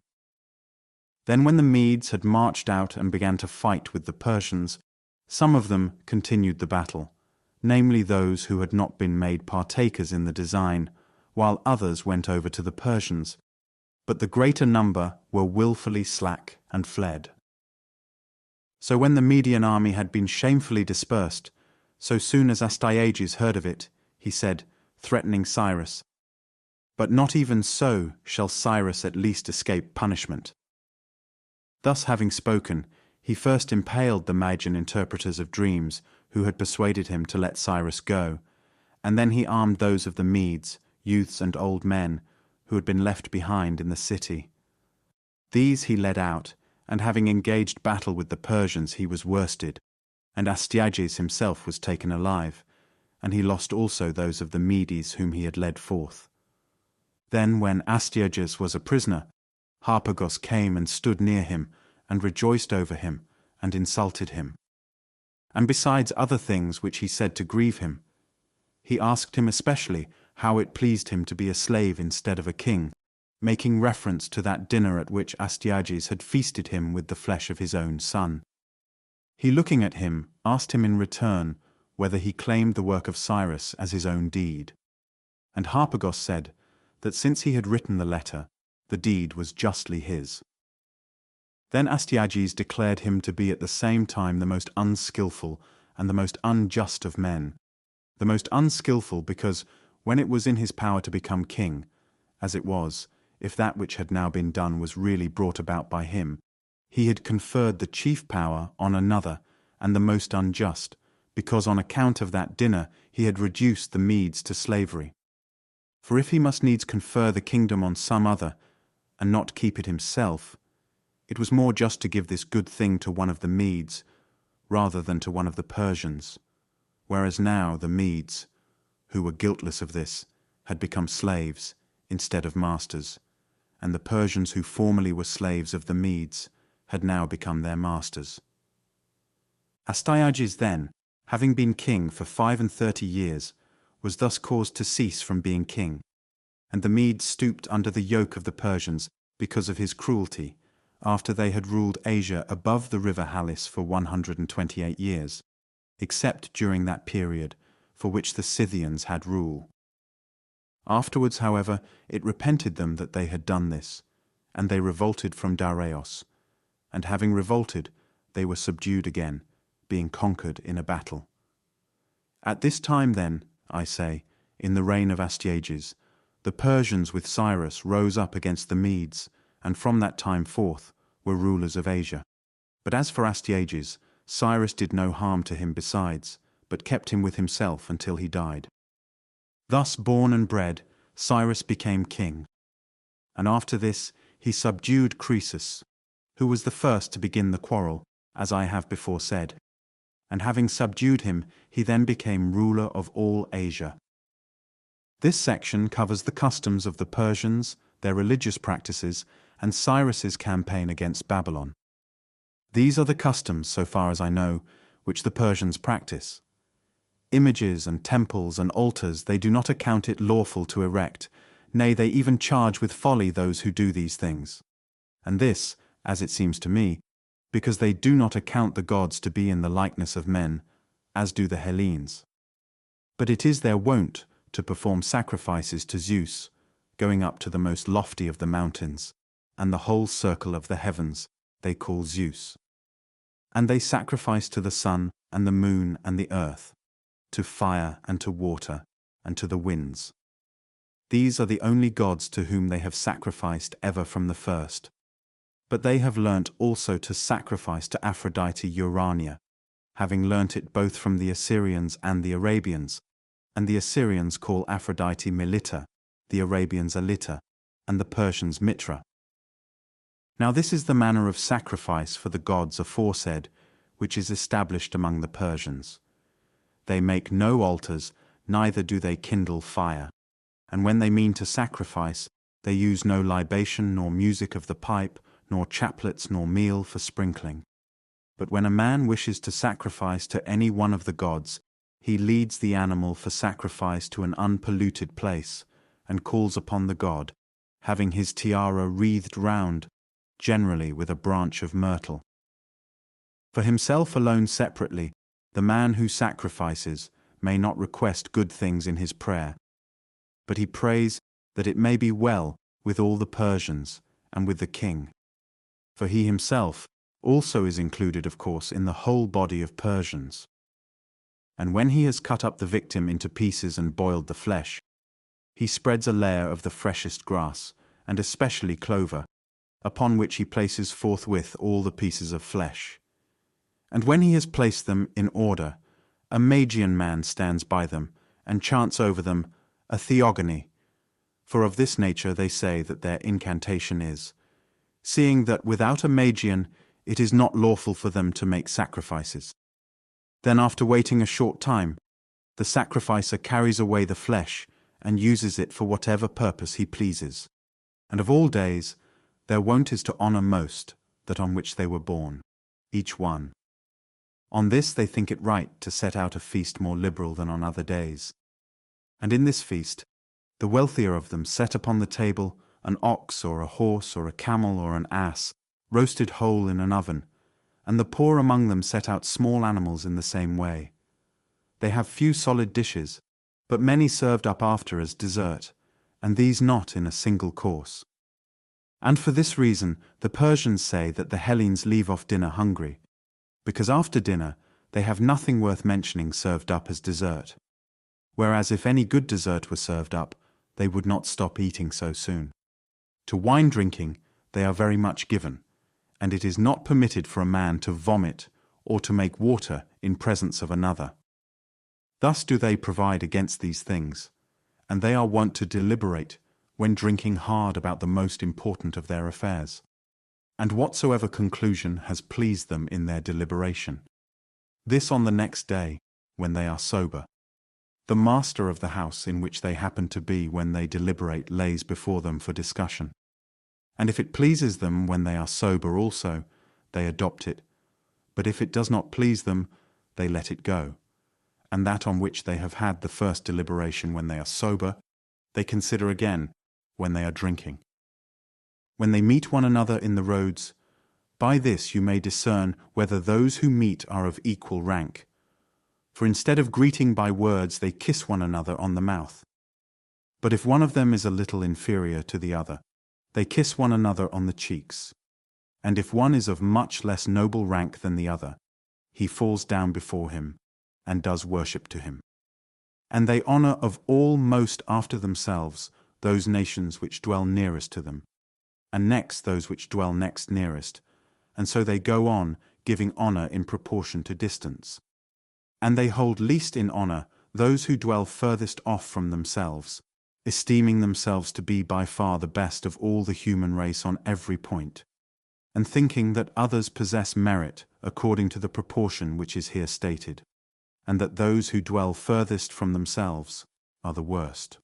Speaker 2: Then when the Medes had marched out and began to fight with the Persians, some of them continued the battle, namely those who had not been made partakers in the design, while others went over to the Persians, but the greater number were wilfully slack and fled. So when the Median army had been shamefully dispersed, so soon as Astyages heard of it, he said, threatening Cyrus, "But not even so shall Cyrus at least escape punishment." Thus having spoken, he first impaled the Magian interpreters of dreams who had persuaded him to let Cyrus go, and then he armed those of the Medes, youths and old men, who had been left behind in the city. These he led out, and having engaged battle with the Persians he was worsted, and Astyages himself was taken alive, and he lost also those of the Medes whom he had led forth. Then when Astyages was a prisoner, Harpagos came and stood near him, and rejoiced over him, and insulted him. And besides other things which he said to grieve him, he asked him especially how it pleased him to be a slave instead of a king, making reference to that dinner at which Astyages had feasted him with the flesh of his own son. He, looking at him, asked him in return whether he claimed the work of Cyrus as his own deed. And Harpagos said that since he had written the letter, the deed was justly his. Then Astyages declared him to be at the same time the most unskilful and the most unjust of men, the most unskilful because, when it was in his power to become king, as it was, if that which had now been done was really brought about by him, he had conferred the chief power on another, and the most unjust, because on account of that dinner he had reduced the Medes to slavery. For if he must needs confer the kingdom on some other, and not keep it himself, it was more just to give this good thing to one of the Medes, rather than to one of the Persians, whereas now the Medes, who were guiltless of this, had become slaves instead of masters, and the Persians who formerly were slaves of the Medes had now become their masters. Astyages then, having been king for 35 years, was thus caused to cease from being king, and the Medes stooped under the yoke of the Persians because of his cruelty, after they had ruled Asia above the river Halys for 128 years, except during that period for which the Scythians had rule. Afterwards, however, it repented them that they had done this, and they revolted from Dareios, and having revolted, they were subdued again, being conquered in a battle. At this time then, I say, in the reign of Astyages, the Persians with Cyrus rose up against the Medes, and from that time forth were rulers of Asia. But as for Astyages, Cyrus did no harm to him besides, but kept him with himself until he died. Thus born and bred, Cyrus became king. And after this he subdued Croesus, who was the first to begin the quarrel, as I have before said. And having subdued him, he then became ruler of all Asia. This section covers the customs of the Persians, their religious practices, and Cyrus's campaign against Babylon. These are the customs, so far as I know, which the Persians practice. Images and temples and altars they do not account it lawful to erect, nay, they even charge with folly those who do these things. And this, as it seems to me, because they do not account the gods to be in the likeness of men, as do the Hellenes. But it is their wont to perform sacrifices to Zeus, going up to the most lofty of the mountains, and the whole circle of the heavens they call Zeus. And they sacrifice to the sun and the moon and the earth, to fire and to water, and to the winds. These are the only gods to whom they have sacrificed ever from the first. But they have learnt also to sacrifice to Aphrodite Urania, having learnt it both from the Assyrians and the Arabians, and the Assyrians call Aphrodite Melita, the Arabians Alita, and the Persians Mitra. Now this is the manner of sacrifice for the gods aforesaid, which is established among the Persians. They make no altars, neither do they kindle fire, and when they mean to sacrifice, they use no libation nor music of the pipe, nor chaplets nor meal for sprinkling. But when a man wishes to sacrifice to any one of the gods, he leads the animal for sacrifice to an unpolluted place, and calls upon the god, having his tiara wreathed round, generally with a branch of myrtle. For himself alone separately, the man who sacrifices may not request good things in his prayer, but he prays that it may be well with all the Persians and with the king. For he himself also is included, of course, in the whole body of Persians. And when he has cut up the victim into pieces and boiled the flesh, he spreads a layer of the freshest grass, and especially clover, upon which he places forthwith all the pieces of flesh. And when he has placed them in order, a Magian man stands by them, and chants over them a theogony, for of this nature they say that their incantation is, seeing that without a Magian it is not lawful for them to make sacrifices. Then after waiting a short time, the sacrificer carries away the flesh, and uses it for whatever purpose he pleases. And of all days, their wont is to honour most that on which they were born, each one. On this they think it right to set out a feast more liberal than on other days. And in this feast, the wealthier of them set upon the table an ox or a horse or a camel or an ass, roasted whole in an oven, and the poor among them set out small animals in the same way. They have few solid dishes, but many served up after as dessert, and these not in a single course. And for this reason the Persians say that the Hellenes leave off dinner hungry, because after dinner they have nothing worth mentioning served up as dessert, whereas if any good dessert were served up, they would not stop eating so soon. To wine drinking they are very much given, and it is not permitted for a man to vomit or to make water in presence of another. Thus do they provide against these things, and they are wont to deliberate when drinking hard about the most important of their affairs, and whatsoever conclusion has pleased them in their deliberation. This on the next day, when they are sober. The master of the house in which they happen to be when they deliberate lays before them for discussion. And if it pleases them when they are sober also, they adopt it, but if it does not please them, they let it go. And that on which they have had the first deliberation when they are sober, they consider again when they are drinking. When they meet one another in the roads, by this you may discern whether those who meet are of equal rank. For instead of greeting by words, they kiss one another on the mouth. But if one of them is a little inferior to the other, they kiss one another on the cheeks. And if one is of much less noble rank than the other, he falls down before him, and does worship to him. And they honor of all most after themselves those nations which dwell nearest to them, and next those which dwell next nearest, and so they go on, giving honor in proportion to distance. And they hold least in honor those who dwell furthest off from themselves, esteeming themselves to be by far the best of all the human race on every point, and thinking that others possess merit according to the proportion which is here stated, and that those who dwell furthest from themselves are the worst.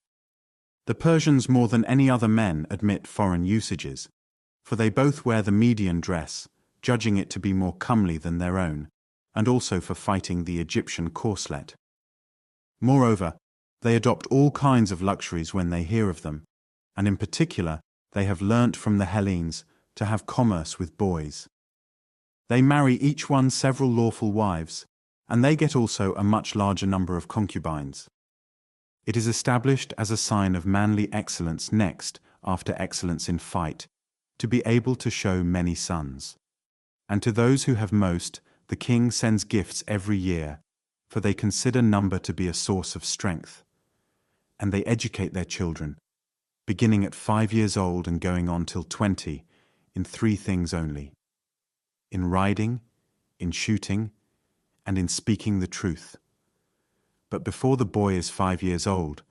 Speaker 2: The Persians more than any other men admit foreign usages, for they both wear the Median dress, judging it to be more comely than their own, and also for fighting the Egyptian corslet. Moreover, they adopt all kinds of luxuries when they hear of them, and in particular they have learnt from the Hellenes to have commerce with boys. They marry each one several lawful wives, and they get also a much larger number of concubines. It is established as a sign of manly excellence next, after excellence in fight, to be able to show many sons. And to those who have most, the king sends gifts every year, for they consider number to be a source of strength. And they educate their children, beginning at 5 years old and going on till 20, in 3 things only: in riding, in shooting, and in speaking the truth. But before the boy is 5 years old,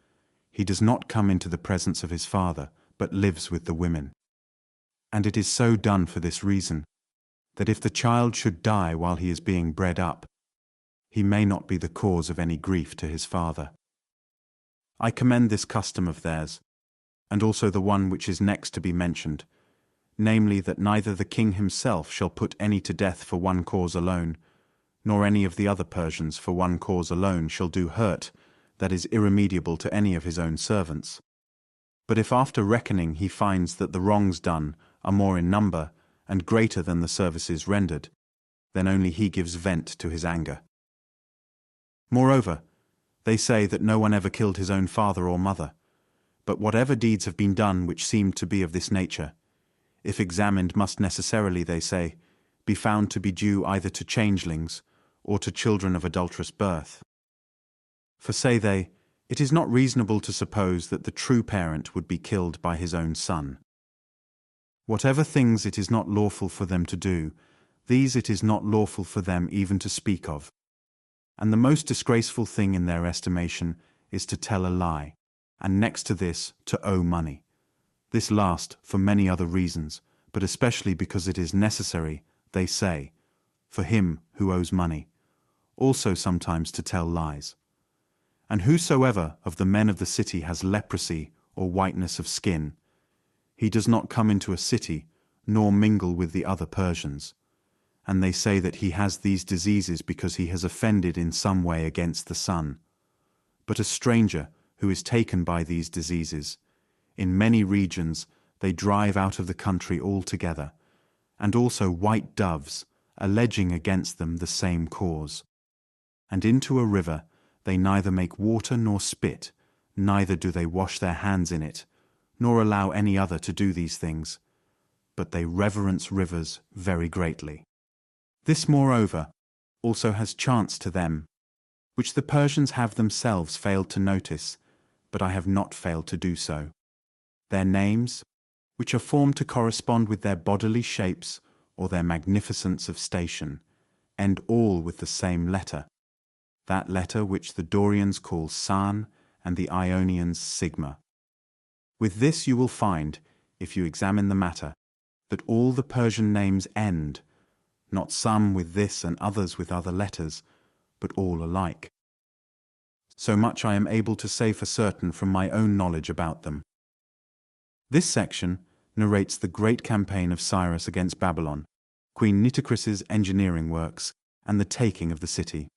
Speaker 2: he does not come into the presence of his father, but lives with the women. And it is so done for this reason, that if the child should die while he is being bred up, he may not be the cause of any grief to his father. I commend this custom of theirs, and also the one which is next to be mentioned, namely that neither the king himself shall put any to death for one cause alone, nor any of the other Persians for one cause alone shall do hurt that is irremediable to any of his own servants. But if after reckoning he finds that the wrongs done are more in number and greater than the services rendered, then only he gives vent to his anger. Moreover, they say that no one ever killed his own father or mother, but whatever deeds have been done which seem to be of this nature, if examined must necessarily, they say, be found to be due either to changelings or to children of adulterous birth. For, say they, it is not reasonable to suppose that the true parent would be killed by his own son. Whatever things it is not lawful for them to do, these it is not lawful for them even to speak of. And the most disgraceful thing in their estimation is to tell a lie, and next to this, to owe money. This last for many other reasons, but especially because it is necessary, they say, for him who owes money, also sometimes to tell lies. And whosoever of the men of the city has leprosy or whiteness of skin, he does not come into a city, nor mingle with the other Persians. And they say that he has these diseases because he has offended in some way against the sun. But a stranger who is taken by these diseases, in many regions they drive out of the country altogether, and also white doves, alleging against them the same cause. And into a river they neither make water nor spit, neither do they wash their hands in it, nor allow any other to do these things, but they reverence rivers very greatly. This, moreover, also has chanced to them, which the Persians have themselves failed to notice, but I have not failed to do so. Their names, which are formed to correspond with their bodily shapes or their magnificence of station, end all with the same letter, that letter which the Dorians call San and the Ionians Sigma. With this you will find, if you examine the matter, that all the Persian names end, not some with this and others with other letters, but all alike. So much I am able to say for certain from my own knowledge about them. This section narrates the great campaign of Cyrus against Babylon, Queen Nitocris's engineering works, and the taking of the city.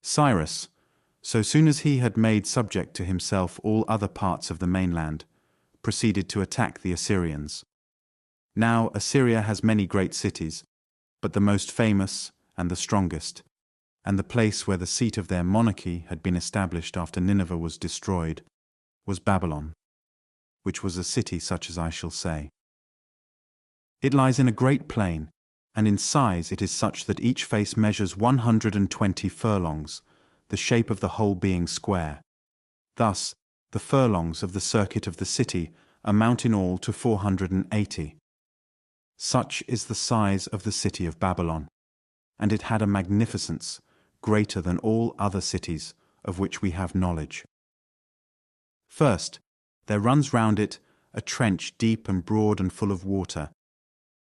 Speaker 2: Cyrus, so soon as he had made subject to himself all other parts of the mainland, proceeded to attack the Assyrians. Now Assyria has many great cities, but the most famous and the strongest, and the place where the seat of their monarchy had been established after Nineveh was destroyed, was Babylon, which was a city such as I shall say. It lies in a great plain, and in size it is such that each face measures 120 furlongs, the shape of the whole being square. Thus, the furlongs of the circuit of the city amount in all to 480. Such is the size of the city of Babylon, and it had a magnificence greater than all other cities of which we have knowledge. First, there runs round it a trench deep and broad and full of water,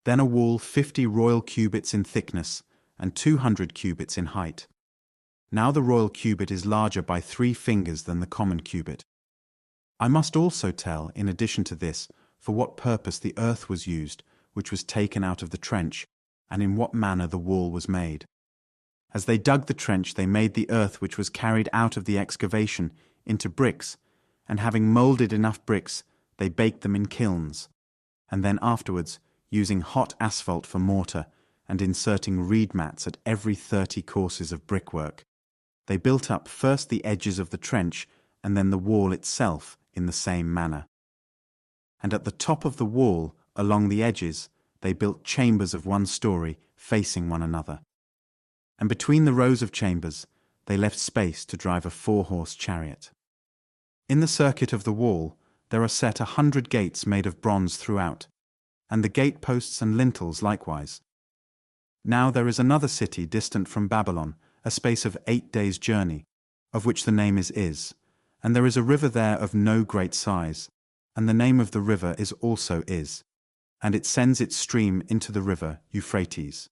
Speaker 2: then a wall 50 royal cubits in thickness and 200 cubits in height. Now the royal cubit is larger by 3 fingers than the common cubit. I must also tell, in addition to this, for what purpose the earth was used, which was taken out of the trench, and in what manner the wall was made. As they dug the trench, they made the earth which was carried out of the excavation into bricks, and having moulded enough bricks, they baked them in kilns, and then afterwards, using hot asphalt for mortar, and inserting reed mats at every 30 courses of brickwork, they built up first the edges of the trench, and then the wall itself in the same manner. And at the top of the wall, along the edges, they built chambers of 1 story, facing one another. And between the rows of chambers, they left space to drive a 4-horse chariot. In the circuit of the wall, there are set 100 gates made of bronze throughout, and the gate posts and lintels likewise. Now there is another city distant from Babylon, a space of 8 days' journey, of which the name is, and there is a river there of no great size, and the name of the river is also Is, and it sends its stream into the river Euphrates.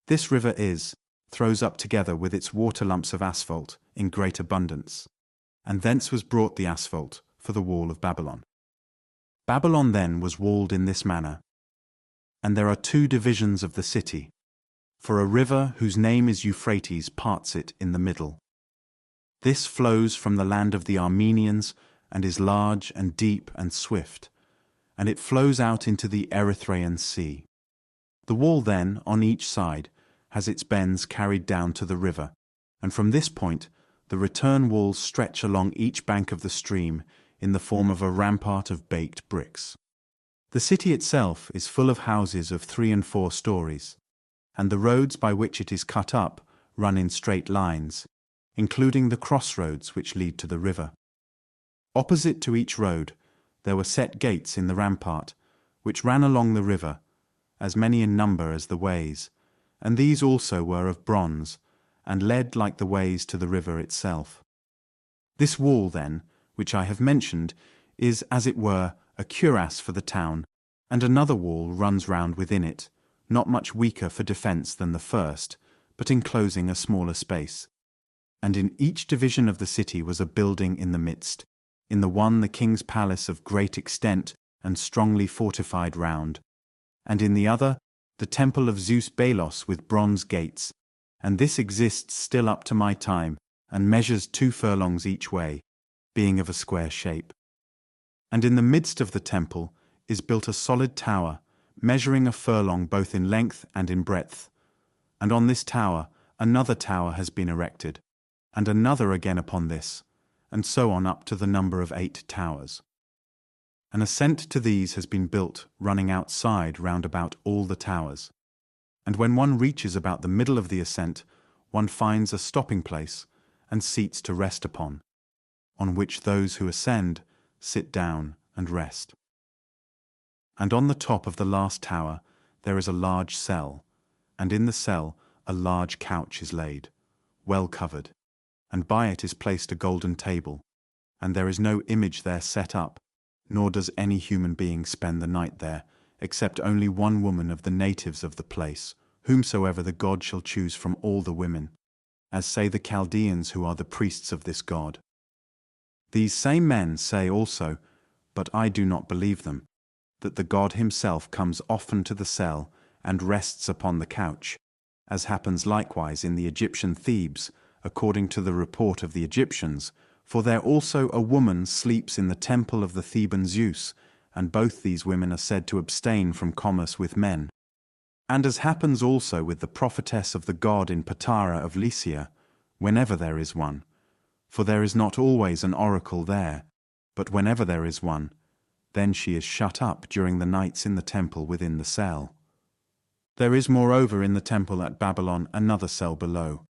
Speaker 2: This river Is throws up together with its water lumps of asphalt in great abundance, and thence was brought the asphalt for the wall of Babylon. Babylon then was walled in this manner, and there are 2 divisions of the city, for a river whose name is Euphrates parts it in the middle. This flows from the land of the Armenians and is large and deep and swift, and it flows out into the Erythraean Sea. The wall then, on each side, has its bends carried down to the river, and from this point the return walls stretch along each bank of the stream in the form of a rampart of baked bricks. The city itself is full of houses of 3 and 4 stories, and the roads by which it is cut up run in straight lines, including the crossroads which lead to the river. Opposite to each road there were set gates in the rampart, which ran along the river, as many in number as the ways, and these also were of bronze, and led like the ways to the river itself. This wall, then, which I have mentioned, is, as it were, a cuirass for the town, and another wall runs round within it, not much weaker for defence than the first, but enclosing a smaller space. And in each division of the city was a building in the midst, in the one the king's palace of great extent and strongly fortified round, and in the other the temple of Zeus Balos with bronze gates, and this exists still up to my time, and measures 2 furlongs each way, being of a square shape. And in the midst of the temple is built a solid tower, measuring a furlong both in length and in breadth. And on this tower another tower has been erected, and another again upon this, and so on up to the number of 8 towers. An ascent to these has been built, running outside round about all the towers. And when one reaches about the middle of the ascent, one finds a stopping place and seats to rest upon, on which those who ascend sit down and rest. And on the top of the last tower there is a large cell, and in the cell a large couch is laid, well covered, and by it is placed a golden table, and there is no image there set up, nor does any human being spend the night there, except only one woman of the natives of the place, whomsoever the god shall choose from all the women, as say the Chaldeans who are the priests of this god. These same men say also, but I do not believe them, that the god himself comes often to the cell and rests upon the couch, as happens likewise in the Egyptian Thebes, according to the report of the Egyptians, for there also a woman sleeps in the temple of the Theban Zeus, and both these women are said to abstain from commerce with men. And as happens also with the prophetess of the god in Patara of Lycia, whenever there is one, for there is not always an oracle there, but whenever there is one, then she is shut up during the nights in the temple within the cell. There is moreover in the temple at Babylon another cell below,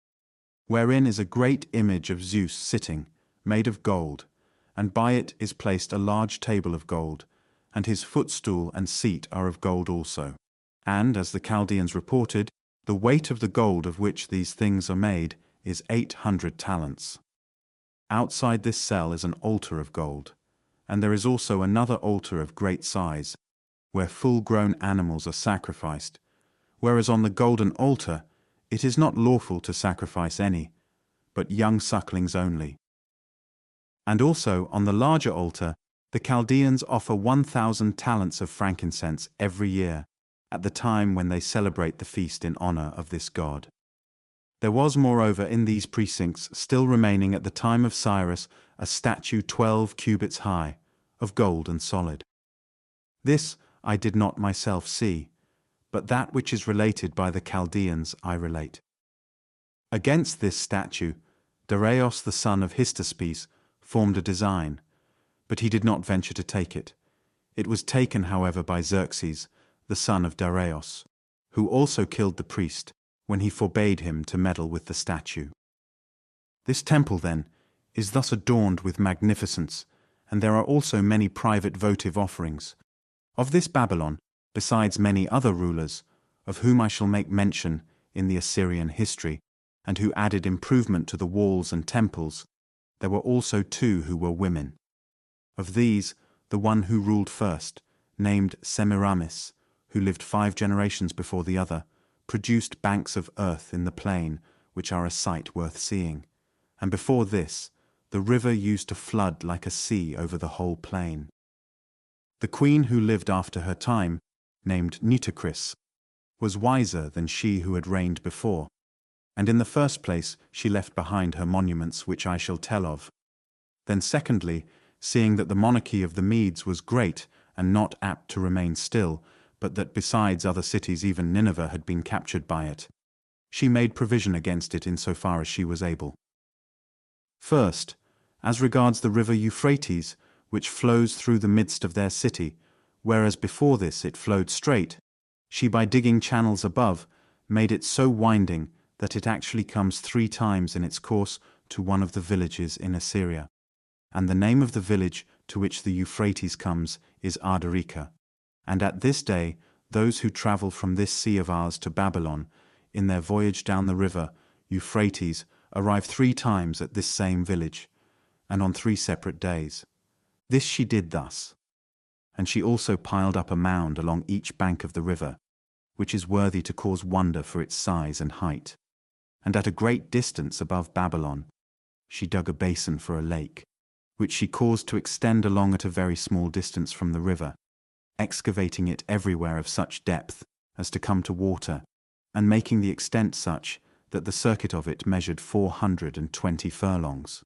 Speaker 2: wherein is a great image of Zeus sitting, made of gold, and by it is placed a large table of gold, and his footstool and seat are of gold also. And, as the Chaldeans reported, the weight of the gold of which these things are made is 800 talents. Outside this cell is an altar of gold, and there is also another altar of great size, where full-grown animals are sacrificed, whereas on the golden altar it is not lawful to sacrifice any, but young sucklings only. And also on the larger altar the Chaldeans offer 1,000 talents of frankincense every year, at the time when they celebrate the feast in honor of this god. There was moreover in these precincts still remaining at the time of Cyrus a statue 12 cubits high, of gold and solid. This I did not myself see, but that which is related by the Chaldeans I relate. Against this statue, Darius the son of Hystaspes formed a design, but he did not venture to take it. It was taken, however, by Xerxes, the son of Darius, who also killed the priest when he forbade him to meddle with the statue. This temple, then, is thus adorned with magnificence, and there are also many private votive offerings. Of this Babylon, besides many other rulers, of whom I shall make mention in the Assyrian history, and who added improvement to the walls and temples, there were also 2 who were women. Of these, the one who ruled first, named Semiramis, who lived 5 generations before the other, produced banks of earth in the plain, which are a sight worth seeing. And before this, the river used to flood like a sea over the whole plain. The queen who lived after her time, named Nitocris, was wiser than she who had reigned before, and in the first place she left behind her monuments which I shall tell of. Then secondly, seeing that the monarchy of the Medes was great and not apt to remain still, but that besides other cities even Nineveh had been captured by it, she made provision against it in so far as she was able. First, as regards the river Euphrates, which flows through the midst of their city, whereas before this it flowed straight, she by digging channels above made it so winding that it actually comes 3 times in its course to one of the villages in Assyria. And the name of the village to which the Euphrates comes is Ardarica. And at this day those who travel from this sea of ours to Babylon, in their voyage down the river Euphrates, arrive 3 times at this same village, and on 3 separate days. This she did thus. And she also piled up a mound along each bank of the river, which is worthy to cause wonder for its size and height. And at a great distance above Babylon, she dug a basin for a lake, which she caused to extend along at a very small distance from the river, excavating it everywhere of such depth as to come to water, and making the extent such that the circuit of it measured 420 furlongs.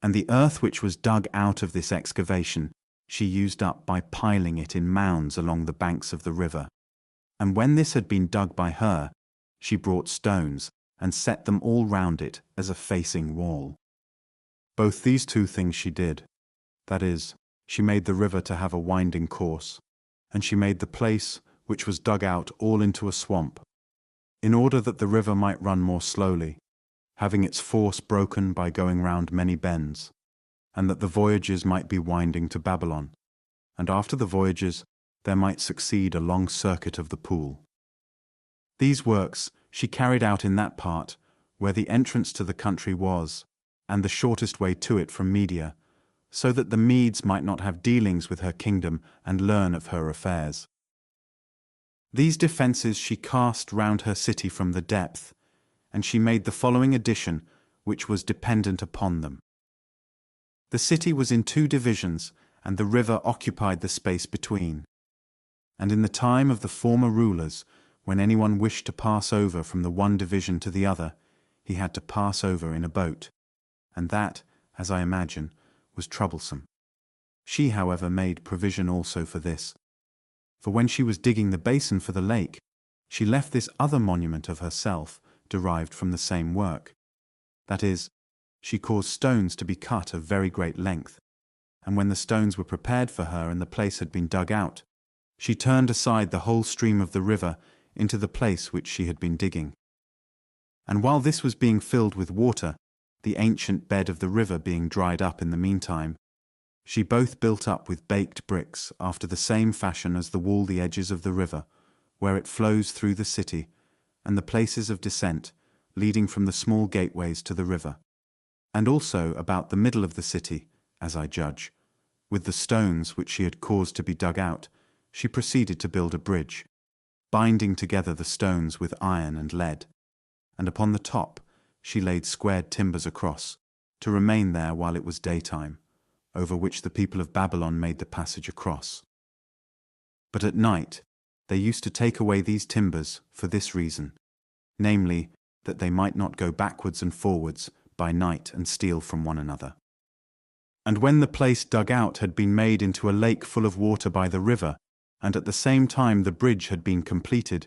Speaker 2: And the earth which was dug out of this excavation she used up by piling it in mounds along the banks of the river. And when this had been dug by her, she brought stones and set them all round it as a facing wall. Both these two things she did. That is, she made the river to have a winding course, and she made the place which was dug out all into a swamp, in order that the river might run more slowly, having its force broken by going round many bends, and that the voyages might be winding to Babylon, and after the voyages there might succeed a long circuit of the pool. These works she carried out in that part where the entrance to the country was, and the shortest way to it from Media, so that the Medes might not have dealings with her kingdom and learn of her affairs. These defences she cast round her city from the depth, and she made the following addition, which was dependent upon them. The city was in 2 divisions, and the river occupied the space between. And in the time of the former rulers, when anyone wished to pass over from the one division to the other, he had to pass over in a boat, and that, as I imagine, was troublesome. She, however, made provision also for this. For when she was digging the basin for the lake, she left this other monument of herself, derived from the same work. That is, she caused stones to be cut of very great length, and when the stones were prepared for her and the place had been dug out, she turned aside the whole stream of the river into the place which she had been digging. And while this was being filled with water, the ancient bed of the river being dried up in the meantime, she both built up with baked bricks after the same fashion as the wall the edges of the river, where it flows through the city, and the places of descent, leading from the small gateways to the river, and also about the middle of the city, as I judge. With the stones which she had caused to be dug out, she proceeded to build a bridge, binding together the stones with iron and lead, and upon the top she laid squared timbers across, to remain there while it was daytime, over which the people of Babylon made the passage across. But at night they used to take away these timbers for this reason, namely, that they might not go backwards and forwards by night and steal from one another. And when the place dug out had been made into a lake full of water by the river, and at the same time the bridge had been completed,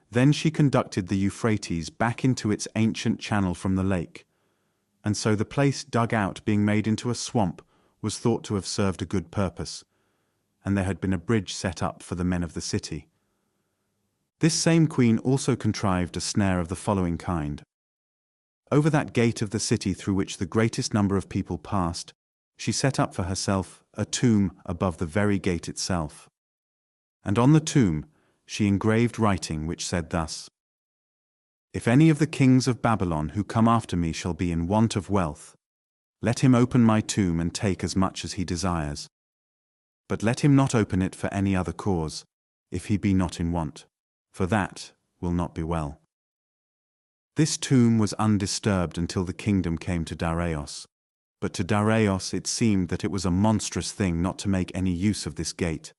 Speaker 2: then she conducted the Euphrates back into its ancient channel from the lake. And so the place dug out being made into a swamp was thought to have served a good purpose, and there had been a bridge set up for the men of the city. This same queen also contrived a snare of the following kind. Over that gate of the city through which the greatest number of people passed, she set up for herself a tomb above the very gate itself. And on the tomb she engraved writing which said thus: "If any of the kings of Babylon who come after me shall be in want of wealth, let him open my tomb and take as much as he desires. But let him not open it for any other cause, if he be not in want, for that will not be well." This tomb was undisturbed until the kingdom came to Darius. But to Darius it seemed that it was a monstrous thing not to make any use of this gate,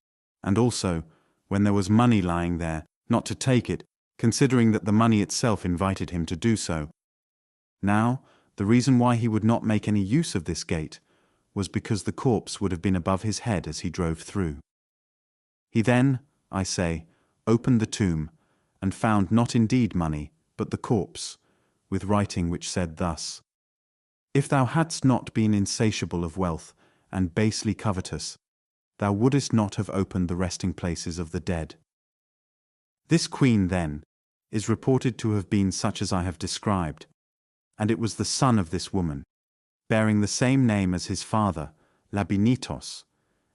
Speaker 2: and also, when there was money lying there, not to take it, considering that the money itself invited him to do so. Now, the reason why he would not make any use of this gate was because the corpse would have been above his head as he drove through. He then, I say, opened the tomb, and found not indeed money, but the corpse, with writing which said thus: "If thou hadst not been insatiable of wealth, and basely covetous, thou wouldest not have opened the resting places of the dead." This queen, then, is reported to have been such as I have described, and it was the son of this woman, bearing the same name as his father, Labinitos,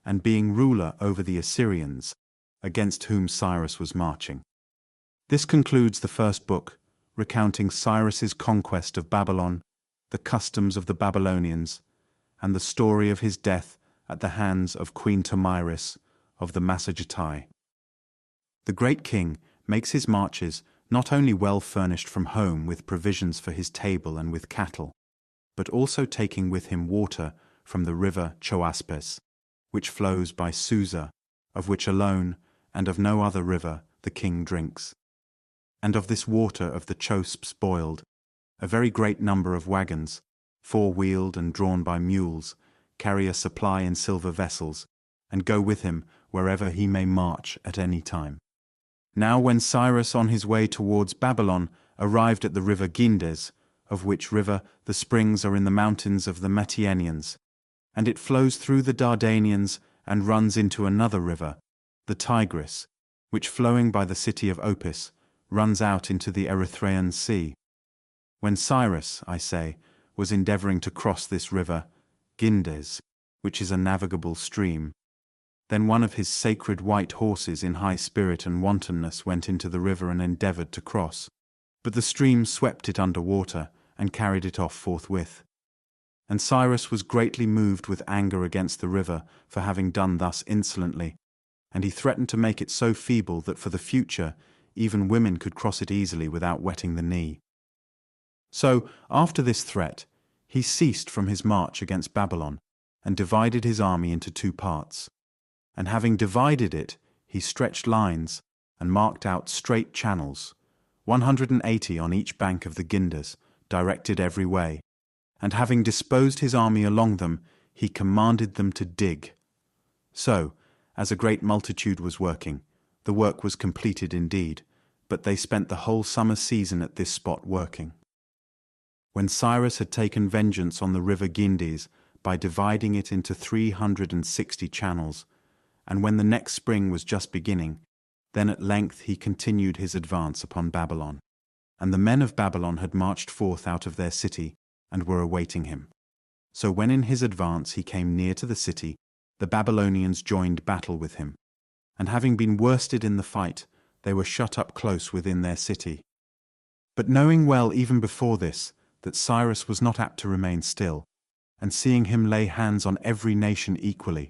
Speaker 2: and being ruler over the Assyrians, against whom Cyrus was marching. This concludes the first book, recounting Cyrus's conquest of Babylon, the customs of the Babylonians, and the story of his death at the hands of Queen Tomyris of the Massagetai. The great king makes his marches not only well furnished from home with provisions for his table and with cattle, but also taking with him water from the river Choaspes, which flows by Susa, of which alone, and of no other river, the king drinks. And of this water of the Chospes boiled, a very great number of wagons, 4-wheeled and drawn by mules, carry a supply in silver vessels, and go with him wherever he may march at any time. Now when Cyrus on his way towards Babylon arrived at the river Gindes, of which river the springs are in the mountains of the Matianians, and it flows through the Dardanians and runs into another river, the Tigris, which flowing by the city of Opis, runs out into the Erythraean Sea. When Cyrus, I say, was endeavoring to cross this river, Gindes, which is a navigable stream, then one of his sacred white horses in high spirit and wantonness went into the river and endeavored to cross. But the stream swept it under water and carried it off forthwith. And Cyrus was greatly moved with anger against the river for having done thus insolently, and he threatened to make it so feeble that for the future even women could cross it easily without wetting the knee. So, after this threat, he ceased from his march against Babylon, and divided his army into two parts. And having divided it, he stretched lines, and marked out straight channels, 180 on each bank of the Gindes, directed every way. And having disposed his army along them, he commanded them to dig. So, as a great multitude was working, the work was completed indeed, but they spent the whole summer season at this spot working. When Cyrus had taken vengeance on the river Gindes by dividing it into 360 channels, and when the next spring was just beginning, then at length he continued his advance upon Babylon. And the men of Babylon had marched forth out of their city, and were awaiting him. So when in his advance he came near to the city, the Babylonians joined battle with him. And having been worsted in the fight, they were shut up close within their city. But knowing well even before this, that Cyrus was not apt to remain still, and seeing him lay hands on every nation equally,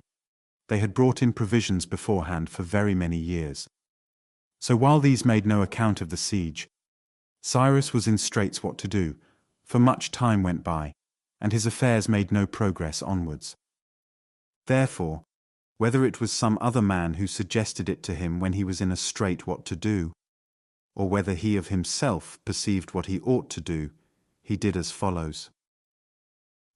Speaker 2: they had brought in provisions beforehand for very many years. So while these made no account of the siege, Cyrus was in straits what to do, for much time went by, and his affairs made no progress onwards. Therefore, whether it was some other man who suggested it to him when he was in a strait what to do, or whether he of himself perceived what he ought to do, he did as follows.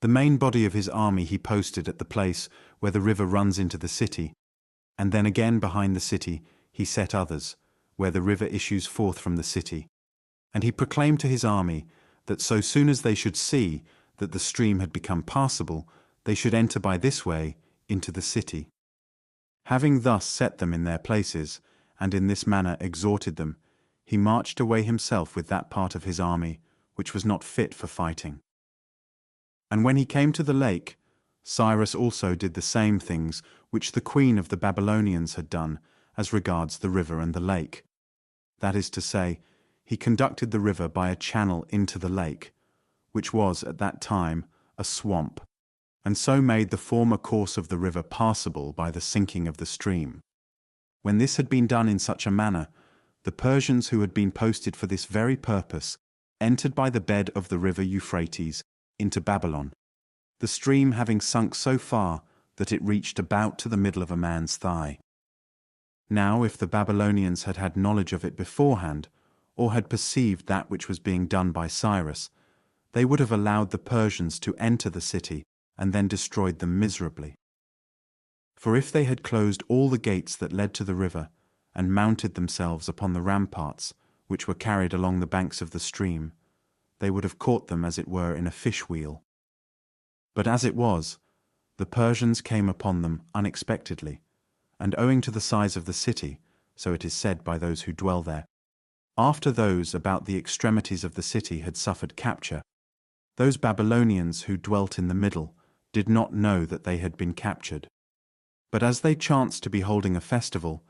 Speaker 2: The main body of his army he posted at the place where the river runs into the city, and then again behind the city he set others, where the river issues forth from the city. And he proclaimed to his army that so soon as they should see that the stream had become passable, they should enter by this way into the city. Having thus set them in their places, and in this manner exhorted them, he marched away himself with that part of his army which was not fit for fighting. And when he came to the lake, Cyrus also did the same things which the queen of the Babylonians had done as regards the river and the lake. That is to say, he conducted the river by a channel into the lake, which was at that time a swamp, and so made the former course of the river passable by the sinking of the stream. When this had been done in such a manner, the Persians who had been posted for this very purpose entered by the bed of the river Euphrates into Babylon, the stream having sunk so far that it reached about to the middle of a man's thigh. Now if the Babylonians had had knowledge of it beforehand, or had perceived that which was being done by Cyrus, they would have allowed the Persians to enter the city and then destroyed them miserably. For if they had closed all the gates that led to the river, and mounted themselves upon the ramparts, which were carried along the banks of the stream, they would have caught them as it were in a fish-wheel. But as it was, the Persians came upon them unexpectedly, and owing to the size of the city, so it is said by those who dwell there, after those about the extremities of the city had suffered capture, those Babylonians who dwelt in the middle did not know that they had been captured. But as they chanced to be holding a festival,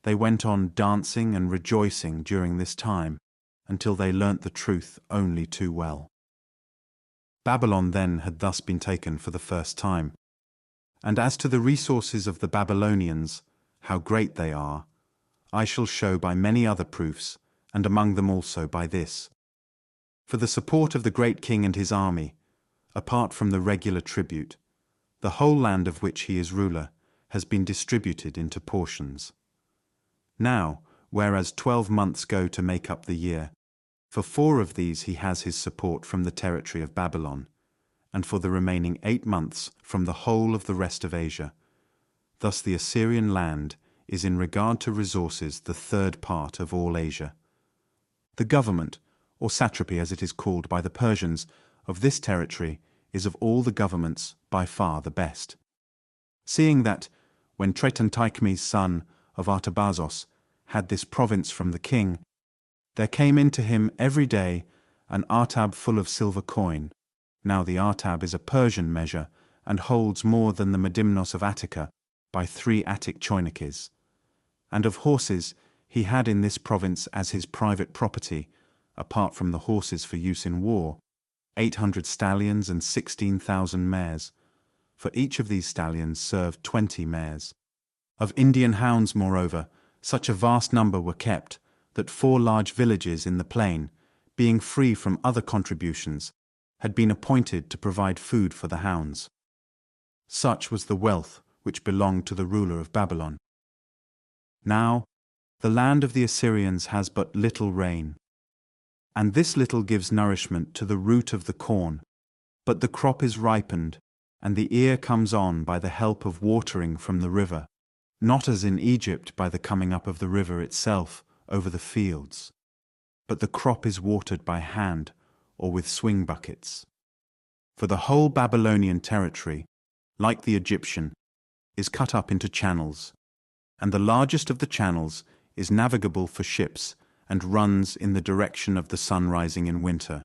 Speaker 2: they went on dancing and rejoicing during this time, until they learnt the truth only too well. Babylon then had thus been taken for the first time. And as to the resources of the Babylonians, how great they are, I shall show by many other proofs, and among them also by this. For the support of the great king and his army, apart from the regular tribute, the whole land of which he is ruler has been distributed into portions. Now, whereas 12 months go to make up the year, for 4 of these he has his support from the territory of Babylon, and for the remaining 8 months from the whole of the rest of Asia. Thus the Assyrian land is in regard to resources the third part of all Asia. The government, or satrapy as it is called by the Persians, of this territory is of all the governments by far the best. Seeing that, when Tretanteichmes son of Artabazos had this province from the king, there came in to him every day an artab full of silver coin. Now the artab is a Persian measure, and holds more than the medimnos of Attica by 3 Attic choinakes. And of horses he had in this province as his private property, apart from the horses for use in war, 800 stallions and 16,000 mares. For each of these stallions served 20 mares. Of Indian hounds, moreover, such a vast number were kept, that 4 large villages in the plain, being free from other contributions, had been appointed to provide food for the hounds. Such was the wealth which belonged to the ruler of Babylon. Now, the land of the Assyrians has but little rain, and this little gives nourishment to the root of the corn, but the crop is ripened, and the ear comes on by the help of watering from the river, not as in Egypt by the coming up of the river itself over the fields, but the crop is watered by hand or with swing buckets. For the whole Babylonian territory, like the Egyptian, is cut up into channels, and the largest of the channels is navigable for ships and runs in the direction of the sun rising in winter,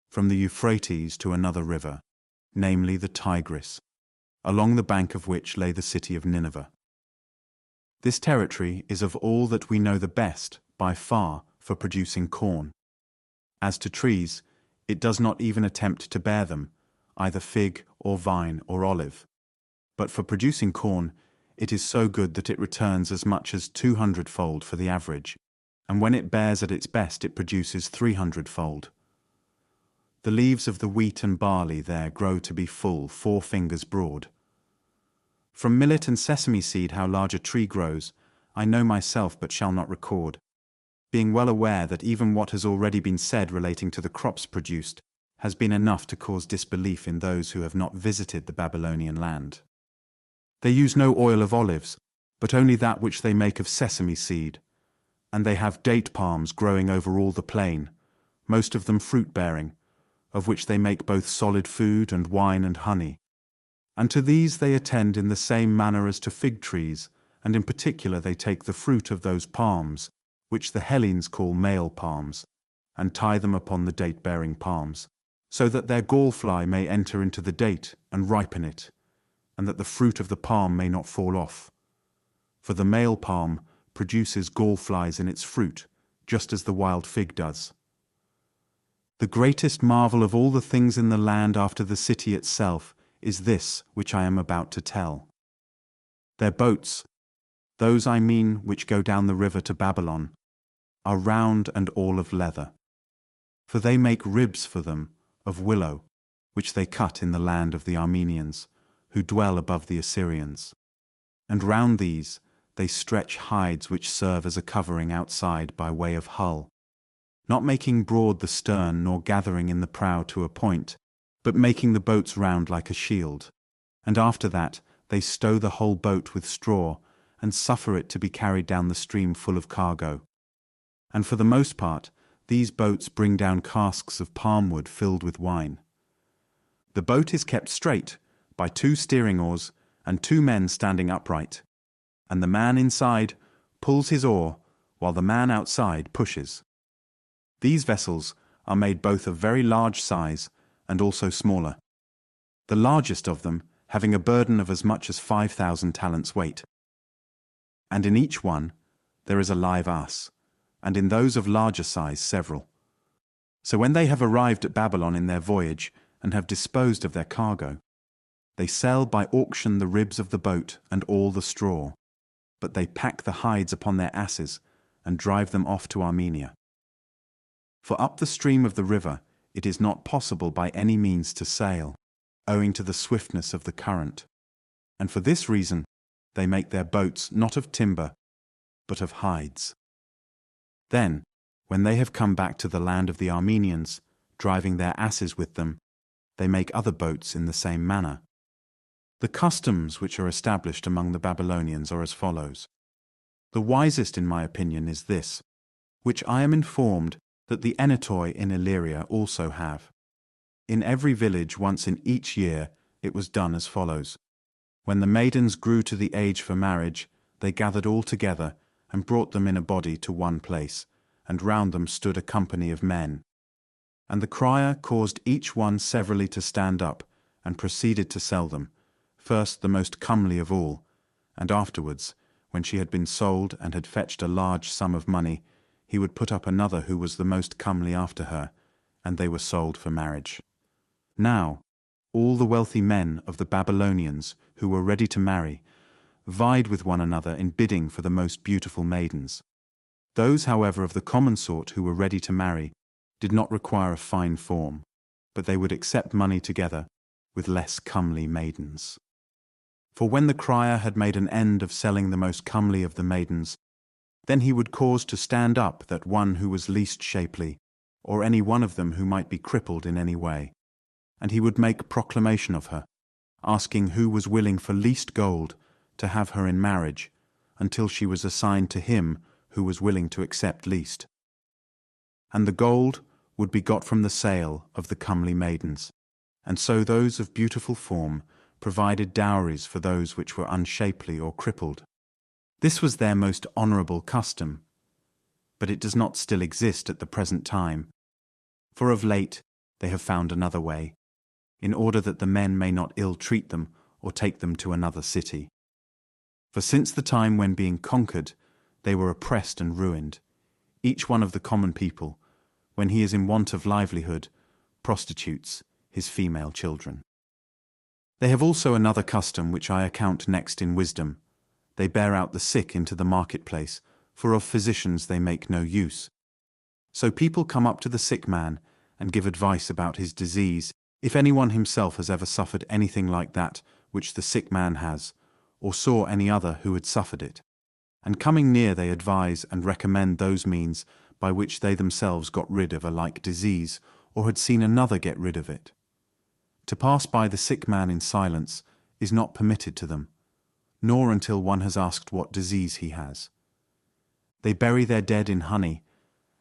Speaker 2: from the Euphrates to another river, namely the Tigris, along the bank of which lay the city of Nineveh. This territory is of all that we know the best, by far, for producing corn. As to trees, it does not even attempt to bear them, either fig or vine or olive. But for producing corn, it is so good that it returns as much as 200-fold for the average, and when it bears at its best it produces 300-fold. The leaves of the wheat and barley there grow to be full 4 fingers broad. From millet and sesame seed how large a tree grows, I know myself but shall not record, being well aware that even what has already been said relating to the crops produced has been enough to cause disbelief in those who have not visited the Babylonian land. They use no oil of olives, but only that which they make of sesame seed, and they have date palms growing over all the plain, most of them fruit-bearing, of which they make both solid food and wine and honey. And to these they attend in the same manner as to fig trees, and in particular they take the fruit of those palms, which the Hellenes call male palms, and tie them upon the date-bearing palms, so that their gall-fly may enter into the date and ripen it, and that the fruit of the palm may not fall off. For the male palm produces gall-flies in its fruit, just as the wild fig does. The greatest marvel of all the things in the land after the city itself is this which I am about to tell. Their boats, those I mean which go down the river to Babylon, are round and all of leather. For they make ribs for them of willow, which they cut in the land of the Armenians, who dwell above the Assyrians. And round these they stretch hides which serve as a covering outside by way of hull, not making broad the stern nor gathering in the prow to a point, but making the boats round like a shield. And after that they stow the whole boat with straw, and suffer it to be carried down the stream full of cargo. And for the most part, these boats bring down casks of palm wood filled with wine. The boat is kept straight by 2 steering oars and 2 men standing upright, and the man inside pulls his oar while the man outside pushes. These vessels are made both of very large size and also smaller, the largest of them having a burden of as much as 5,000 talents weight. And in each one there is a live ass, and in those of larger size several. So when they have arrived at Babylon in their voyage and have disposed of their cargo, they sell by auction the ribs of the boat and all the straw, but they pack the hides upon their asses and drive them off to Armenia. For up the stream of the river it is not possible by any means to sail, owing to the swiftness of the current, and for this reason they make their boats not of timber, but of hides. Then, when they have come back to the land of the Armenians, driving their asses with them, they make other boats in the same manner. The customs which are established among the Babylonians are as follows. The wisest, in my opinion, is this, which I am informed that the Enetoi in Illyria also have. In every village once in each year it was done as follows. When the maidens grew to the age for marriage, they gathered all together and brought them in a body to one place, and round them stood a company of men. And the crier caused each one severally to stand up, and proceeded to sell them, first the most comely of all, and afterwards, when she had been sold and had fetched a large sum of money, he would put up another who was the most comely after her, and they were sold for marriage. Now, all the wealthy men of the Babylonians who were ready to marry vied with one another in bidding for the most beautiful maidens. Those, however, of the common sort who were ready to marry did not require a fine form, but they would accept money together with less comely maidens. For when the crier had made an end of selling the most comely of the maidens, then he would cause to stand up that one who was least shapely, or any one of them who might be crippled in any way, and he would make proclamation of her, asking who was willing for least gold to have her in marriage, until she was assigned to him who was willing to accept least. And the gold would be got from the sale of the comely maidens, and so those of beautiful form provided dowries for those which were unshapely or crippled. This was their most honourable custom, but it does not still exist at the present time, for of late they have found another way, in order that the men may not ill-treat them or take them to another city. For since the time when being conquered, they were oppressed and ruined, each one of the common people, when he is in want of livelihood, prostitutes his female children. They have also another custom which I account next in wisdom. They bear out the sick into the marketplace, for of physicians they make no use. So people come up to the sick man and give advice about his disease, if anyone himself has ever suffered anything like that which the sick man has, or saw any other who had suffered it. And coming near they advise and recommend those means by which they themselves got rid of a like disease, or had seen another get rid of it. To pass by the sick man in silence is not permitted to them, nor until one has asked what disease he has. They bury their dead in honey,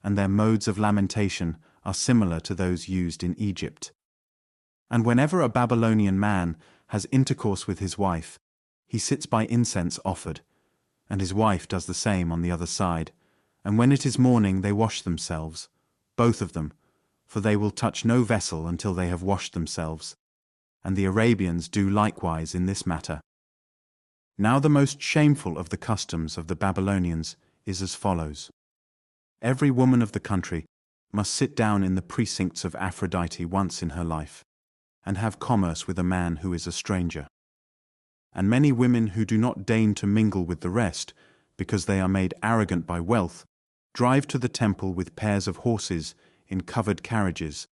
Speaker 2: and their modes of lamentation are similar to those used in Egypt. And whenever a Babylonian man has intercourse with his wife, he sits by incense offered, and his wife does the same on the other side, and when it is morning they wash themselves, both of them, for they will touch no vessel until they have washed themselves, and the Arabians do likewise in this matter. Now the most shameful of the customs of the Babylonians is as follows. Every woman of the country must sit down in the precincts of Aphrodite once in her life, and have commerce with a man who is a stranger. And many women who do not deign to mingle with the rest, because they are made arrogant by wealth, drive to the temple with pairs of horses in covered carriages,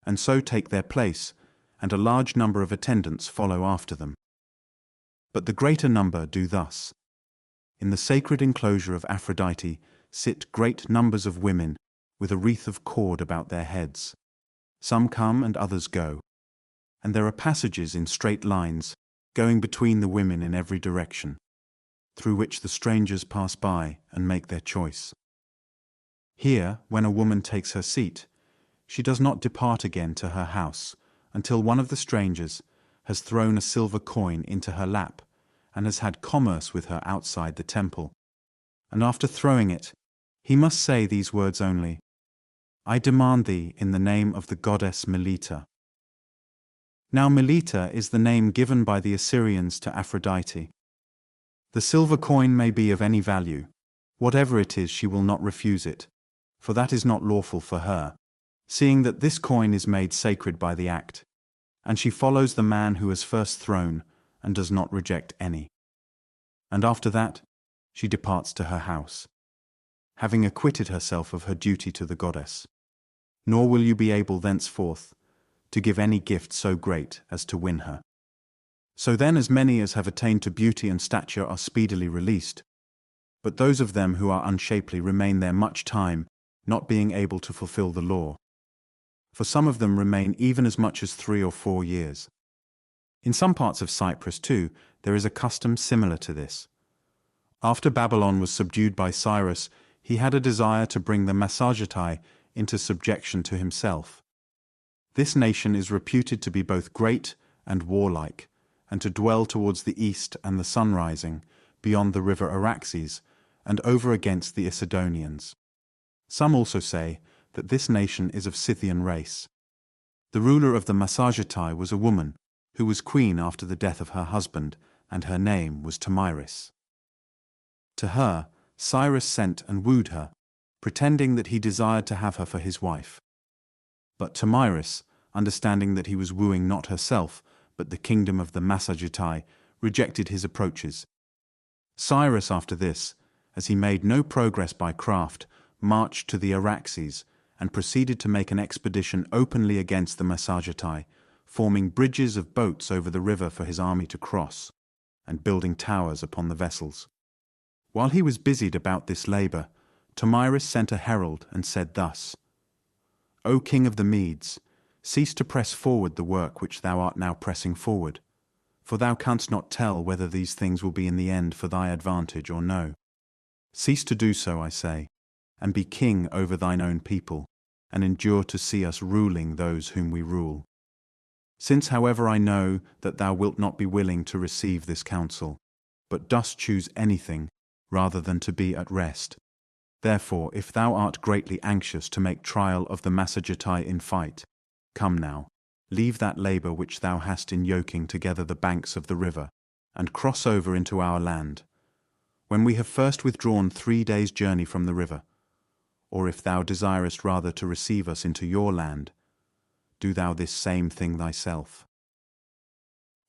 Speaker 2: and so take their place, and a large number of attendants follow after them. But the greater number do thus. In the sacred enclosure of Aphrodite sit great numbers of women with a wreath of cord about their heads. Some come and others go, and there are passages in straight lines going between the women in every direction, through which the strangers pass by and make their choice. Here, when a woman takes her seat, she does not depart again to her house until one of the strangers has thrown a silver coin into her lap and has had commerce with her outside the temple. And after throwing it, he must say these words only, "I demand thee in the name of the goddess Melita." Now Melita is the name given by the Assyrians to Aphrodite. The silver coin may be of any value. Whatever it is, she will not refuse it, for that is not lawful for her, seeing that this coin is made sacred by the act, and she follows the man who has first thrown and does not reject any. And after that, she departs to her house, having acquitted herself of her duty to the goddess. Nor will you be able thenceforth to give any gift so great as to win her. So then as many as have attained to beauty and stature are speedily released, but those of them who are unshapely remain there much time, not being able to fulfill the law. For some of them remain even as much as 3 or 4 years. In some parts of Cyprus, too, there is a custom similar to this. After Babylon was subdued by Cyrus, he had a desire to bring the Massagetai into subjection to himself. This nation is reputed to be both great and warlike, and to dwell towards the east and the sun rising, beyond the river Araxes, and over against the Isidonians. Some also say that this nation is of Scythian race. The ruler of the Massagetai was a woman, who was queen after the death of her husband, and her name was Tomyris. To her, Cyrus sent and wooed her, pretending that he desired to have her for his wife. But Tomyris, understanding that he was wooing not herself, but the kingdom of the Massagetai, rejected his approaches. Cyrus, after this, as he made no progress by craft, marched to the Araxes, and proceeded to make an expedition openly against the Massagetai, forming bridges of boats over the river for his army to cross, and building towers upon the vessels. While he was busied about this labour, Tomyris sent a herald and said thus: O king of the Medes, cease to press forward the work which thou art now pressing forward, for thou canst not tell whether these things will be in the end for thy advantage or no. Cease to do so, I say, and be king over thine own people, and endure to see us ruling those whom we rule. Since, however, I know that thou wilt not be willing to receive this counsel, but dost choose anything rather than to be at rest, therefore, if thou art greatly anxious to make trial of the Massagetai in fight, come now, leave that labour which thou hast in yoking together the banks of the river, and cross over into our land, when we have first withdrawn 3 days' journey from the river. Or if thou desirest rather to receive us into your land, do thou this same thing thyself.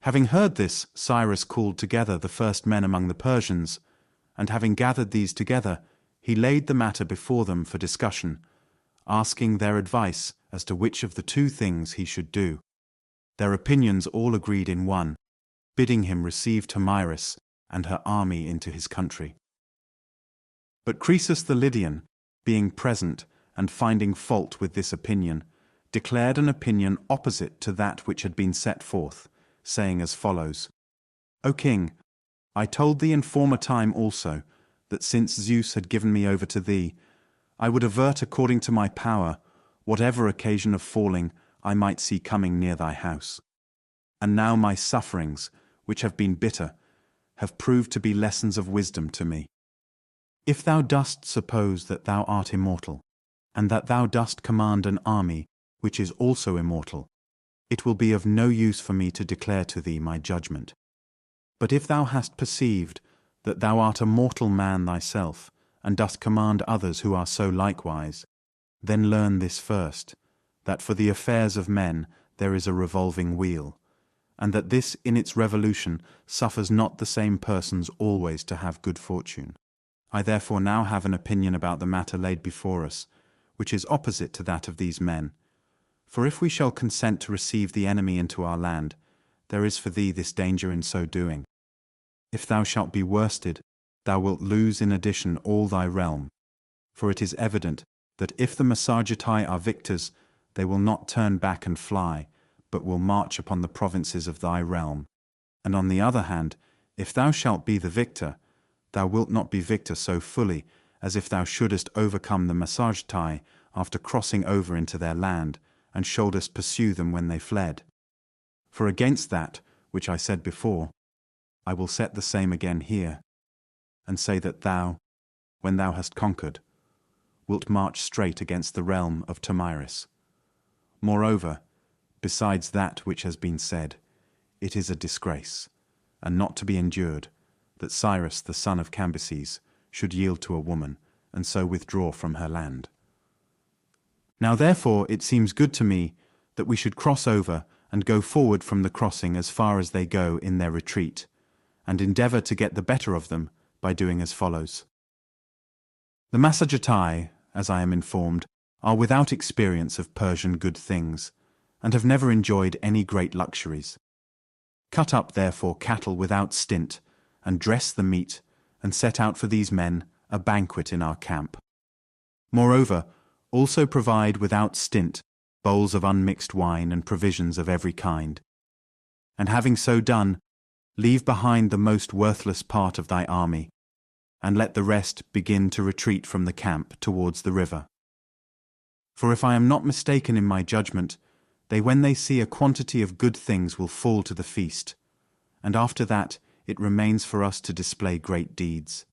Speaker 2: Having heard this, Cyrus called together the first men among the Persians, and having gathered these together, he laid the matter before them for discussion, asking their advice as to which of the two things he should do. Their opinions all agreed in one, bidding him receive Tomyris and her army into his country. But Croesus the Lydian, being present and finding fault with this opinion, declared an opinion opposite to that which had been set forth, saying as follows: O king, I told thee in former time also, that since Zeus had given me over to thee, I would avert according to my power whatever occasion of falling I might see coming near thy house. And now my sufferings, which have been bitter, have proved to be lessons of wisdom to me. If thou dost suppose that thou art immortal, and that thou dost command an army which is also immortal, it will be of no use for me to declare to thee my judgment. But if thou hast perceived that thou art a mortal man thyself, and dost command others who are so likewise, then learn this first, that for the affairs of men there is a revolving wheel, and that this in its revolution suffers not the same persons always to have good fortune. I therefore now have an opinion about the matter laid before us, which is opposite to that of these men. For if we shall consent to receive the enemy into our land, there is for thee this danger in so doing. If thou shalt be worsted, thou wilt lose in addition all thy realm. For it is evident that if the Massagetai are victors, they will not turn back and fly, but will march upon the provinces of thy realm. And on the other hand, if thou shalt be the victor, thou wilt not be victor so fully as if thou shouldest overcome the Massagetai after crossing over into their land, and shouldest pursue them when they fled. For against that, which I said before, I will set the same again here, and say that thou, when thou hast conquered, wilt march straight against the realm of Tomyris. Moreover, besides that which has been said, it is a disgrace, and not to be endured, that Cyrus the son of Cambyses should yield to a woman, and so withdraw from her land. Now therefore it seems good to me that we should cross over and go forward from the crossing as far as they go in their retreat, and endeavour to get the better of them by doing as follows. The Massagetai, as I am informed, are without experience of Persian good things, and have never enjoyed any great luxuries. Cut up therefore cattle without stint, and dress the meat, and set out for these men a banquet in our camp. Moreover, also provide without stint bowls of unmixed wine and provisions of every kind. and having so done, leave behind the most worthless part of thy army, and let the rest begin to retreat from the camp towards the river. For if I am not mistaken in my judgment, they when they see a quantity of good things will fall to the feast, and after that it remains for us to display great deeds.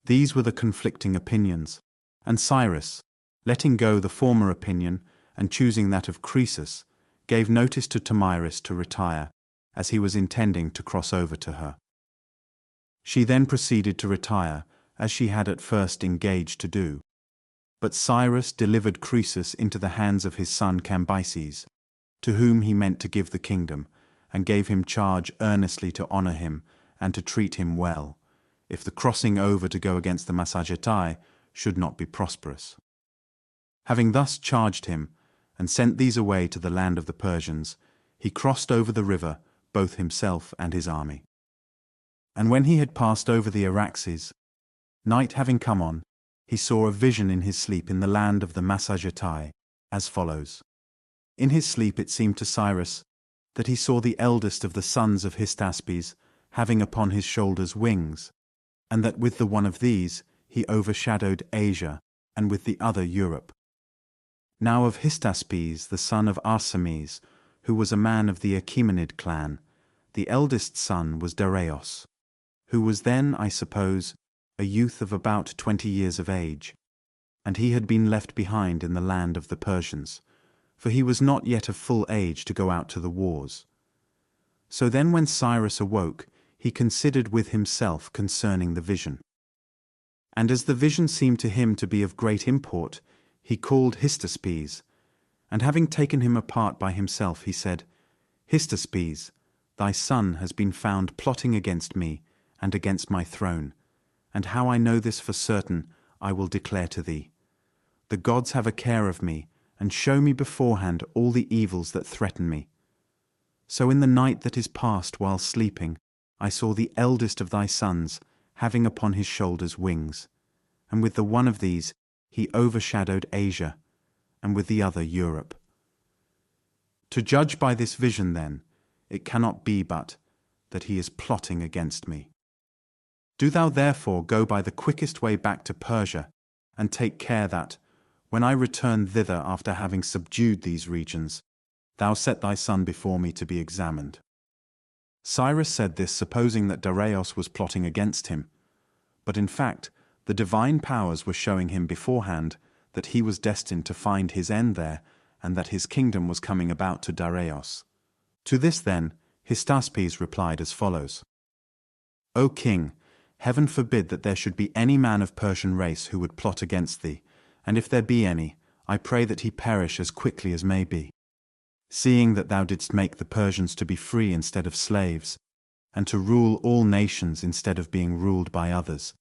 Speaker 2: These were the conflicting opinions, and Cyrus, letting go the former opinion and choosing that of Croesus, gave notice to Tomyris to retire, as he was intending to cross over to her. She then proceeded to retire, as she had at first engaged to do. But Cyrus delivered Croesus into the hands of his son Cambyses, to whom he meant to give the kingdom, and gave him charge earnestly to honor him and to treat him well, if the crossing over to go against the Massagetai should not be prosperous. Having thus charged him, and sent these away to the land of the Persians, he crossed over the river, both himself and his army. And when he had passed over the Araxes, night having come on, he saw a vision in his sleep in the land of the Massagetai, as follows. In his sleep it seemed to Cyrus that he saw the eldest of the sons of Hystaspes having upon his shoulders wings, and that with the one of these he overshadowed Asia, and with the other Europe. Now of Hystaspes, the son of Arsames, who was a man of the Achaemenid clan, the eldest son was Dareios, who was then, I suppose, a youth of about 20 years of age, and he had been left behind in the land of the Persians, for he was not yet of full age to go out to the wars. So then when Cyrus awoke, he considered with himself concerning the vision. And as the vision seemed to him to be of great import, he called Hystaspes, and having taken him apart by himself, he said, Hystaspes, thy son has been found plotting against me and against my throne, and how I know this for certain I will declare to thee. The gods have a care of me, and show me beforehand all the evils that threaten me. So in the night that is past while sleeping, I saw the eldest of thy sons having upon his shoulders wings, and with the one of these he overshadowed Asia, and with the other Europe. To judge by this vision, then, it cannot be but that he is plotting against me. Do thou therefore go by the quickest way back to Persia, and take care that, when I return thither after having subdued these regions, thou set thy son before me to be examined. Cyrus said this supposing that Dareios was plotting against him, but in fact the divine powers were showing him beforehand that he was destined to find his end there, and that his kingdom was coming about to Dareios. To this then Hystaspes replied as follows. O king, heaven forbid that there should be any man of Persian race who would plot against thee, and if there be any, I pray that he perish as quickly as may be. Seeing that thou didst make the Persians to be free instead of slaves, and to rule all nations instead of being ruled by others.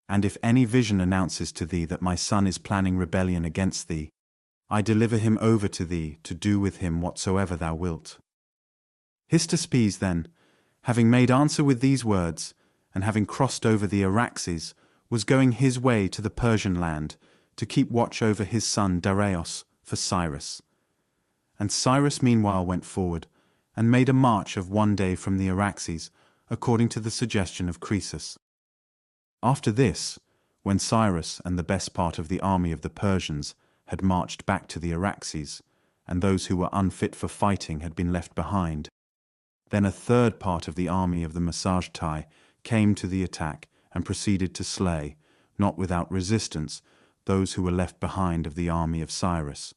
Speaker 2: And if any vision announces to thee that my son is planning rebellion against thee, I deliver him over to thee to do with him whatsoever thou wilt. Hystaspes then, having made answer with these words, and having crossed over the Araxes, was going his way to the Persian land, to keep watch over his son Dareios for Cyrus. And Cyrus meanwhile went forward, and made a march of 1 day from the Araxes, according to the suggestion of Croesus. After this, when Cyrus and the best part of the army of the Persians had marched back to the Araxes, and those who were unfit for fighting had been left behind, then a third part of the army of the Massagetai came to the attack and proceeded to slay, not without resistance, those who were left behind of the army of Cyrus.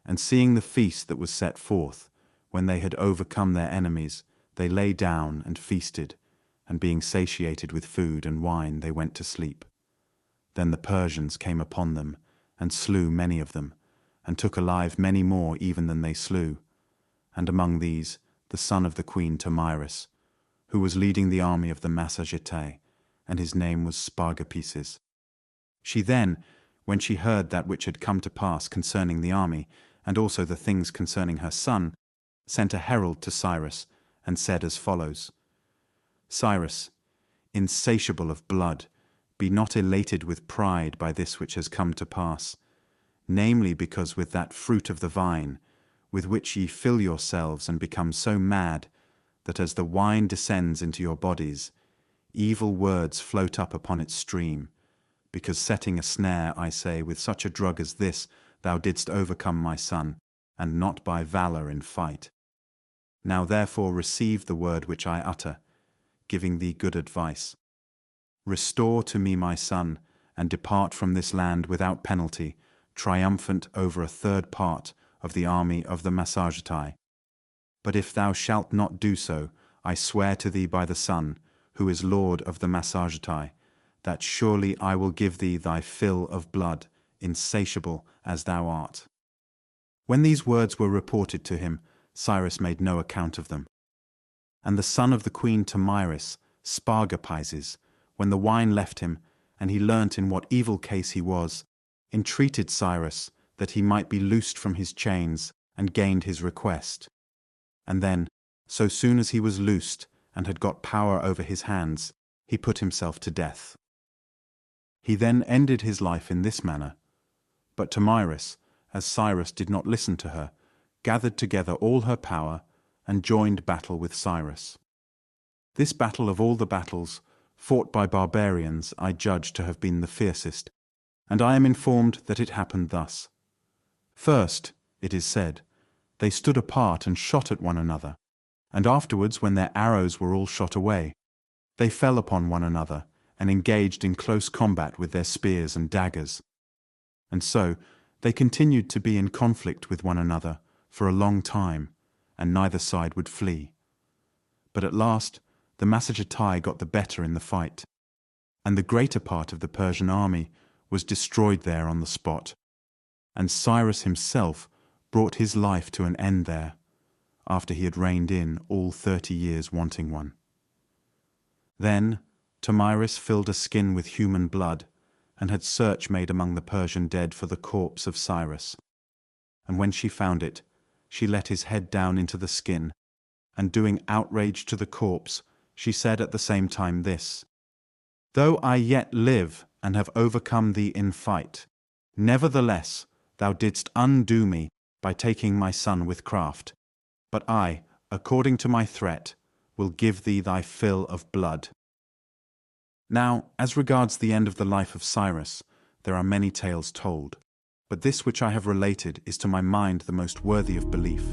Speaker 2: And seeing the feast that was set forth, when they had overcome their enemies, they lay down and feasted, and being satiated with food and wine, they went to sleep. Then the Persians came upon them, and slew many of them, and took alive many more even than they slew, and among these the son of the queen Tomyris, who was leading the army of the Massagetai, and his name was Spargapeses. She then, when she heard that which had come to pass concerning the army, and also the things concerning her son, sent a herald to Cyrus, and said as follows, Cyrus, insatiable of blood, be not elated with pride by this which has come to pass, namely because with that fruit of the vine, with which ye fill yourselves and become so mad, that as the wine descends into your bodies, evil words float up upon its stream, because setting a snare, I say, with such a drug as this, thou didst overcome my son, and not by valour in fight. Now therefore receive the word which I utter, giving thee good advice. Restore to me my son, and depart from this land without penalty, triumphant over a third part of the army of the Massagetae. But if thou shalt not do so, I swear to thee by the sun, who is lord of the Massagetae, that surely I will give thee thy fill of blood, insatiable as thou art. When these words were reported to him, Cyrus made no account of them. And the son of the queen Tomyris, Spargapizes, when the wine left him, and he learnt in what evil case he was, entreated Cyrus that he might be loosed from his chains, and gained his request. And then, so soon as he was loosed and had got power over his hands, he put himself to death. He then ended his life in this manner. But Tomyris, as Cyrus did not listen to her, gathered together all her power and joined battle with Cyrus. This battle of all the battles fought by barbarians I judge to have been the fiercest, and I am informed that it happened thus. First, it is said, they stood apart and shot at one another, and afterwards, when their arrows were all shot away, they fell upon one another and engaged in close combat with their spears and daggers. And so they continued to be in conflict with one another for a long time, and neither side would flee. But at last the Massagetae got the better in the fight, and the greater part of the Persian army was destroyed there on the spot, and Cyrus himself brought his life to an end there, after he had reigned in all 30 years wanting one. Then Tomyris filled a skin with human blood, and had search made among the Persian dead for the corpse of Cyrus. And when she found it, she let his head down into the skin, and doing outrage to the corpse, she said at the same time this: Though I yet live and have overcome thee in fight, nevertheless thou didst undo me by taking my son with craft. But I, according to my threat, will give thee thy fill of blood. Now, as regards the end of the life of Cyrus, there are many tales told, but this which I have related is to my mind the most worthy of belief.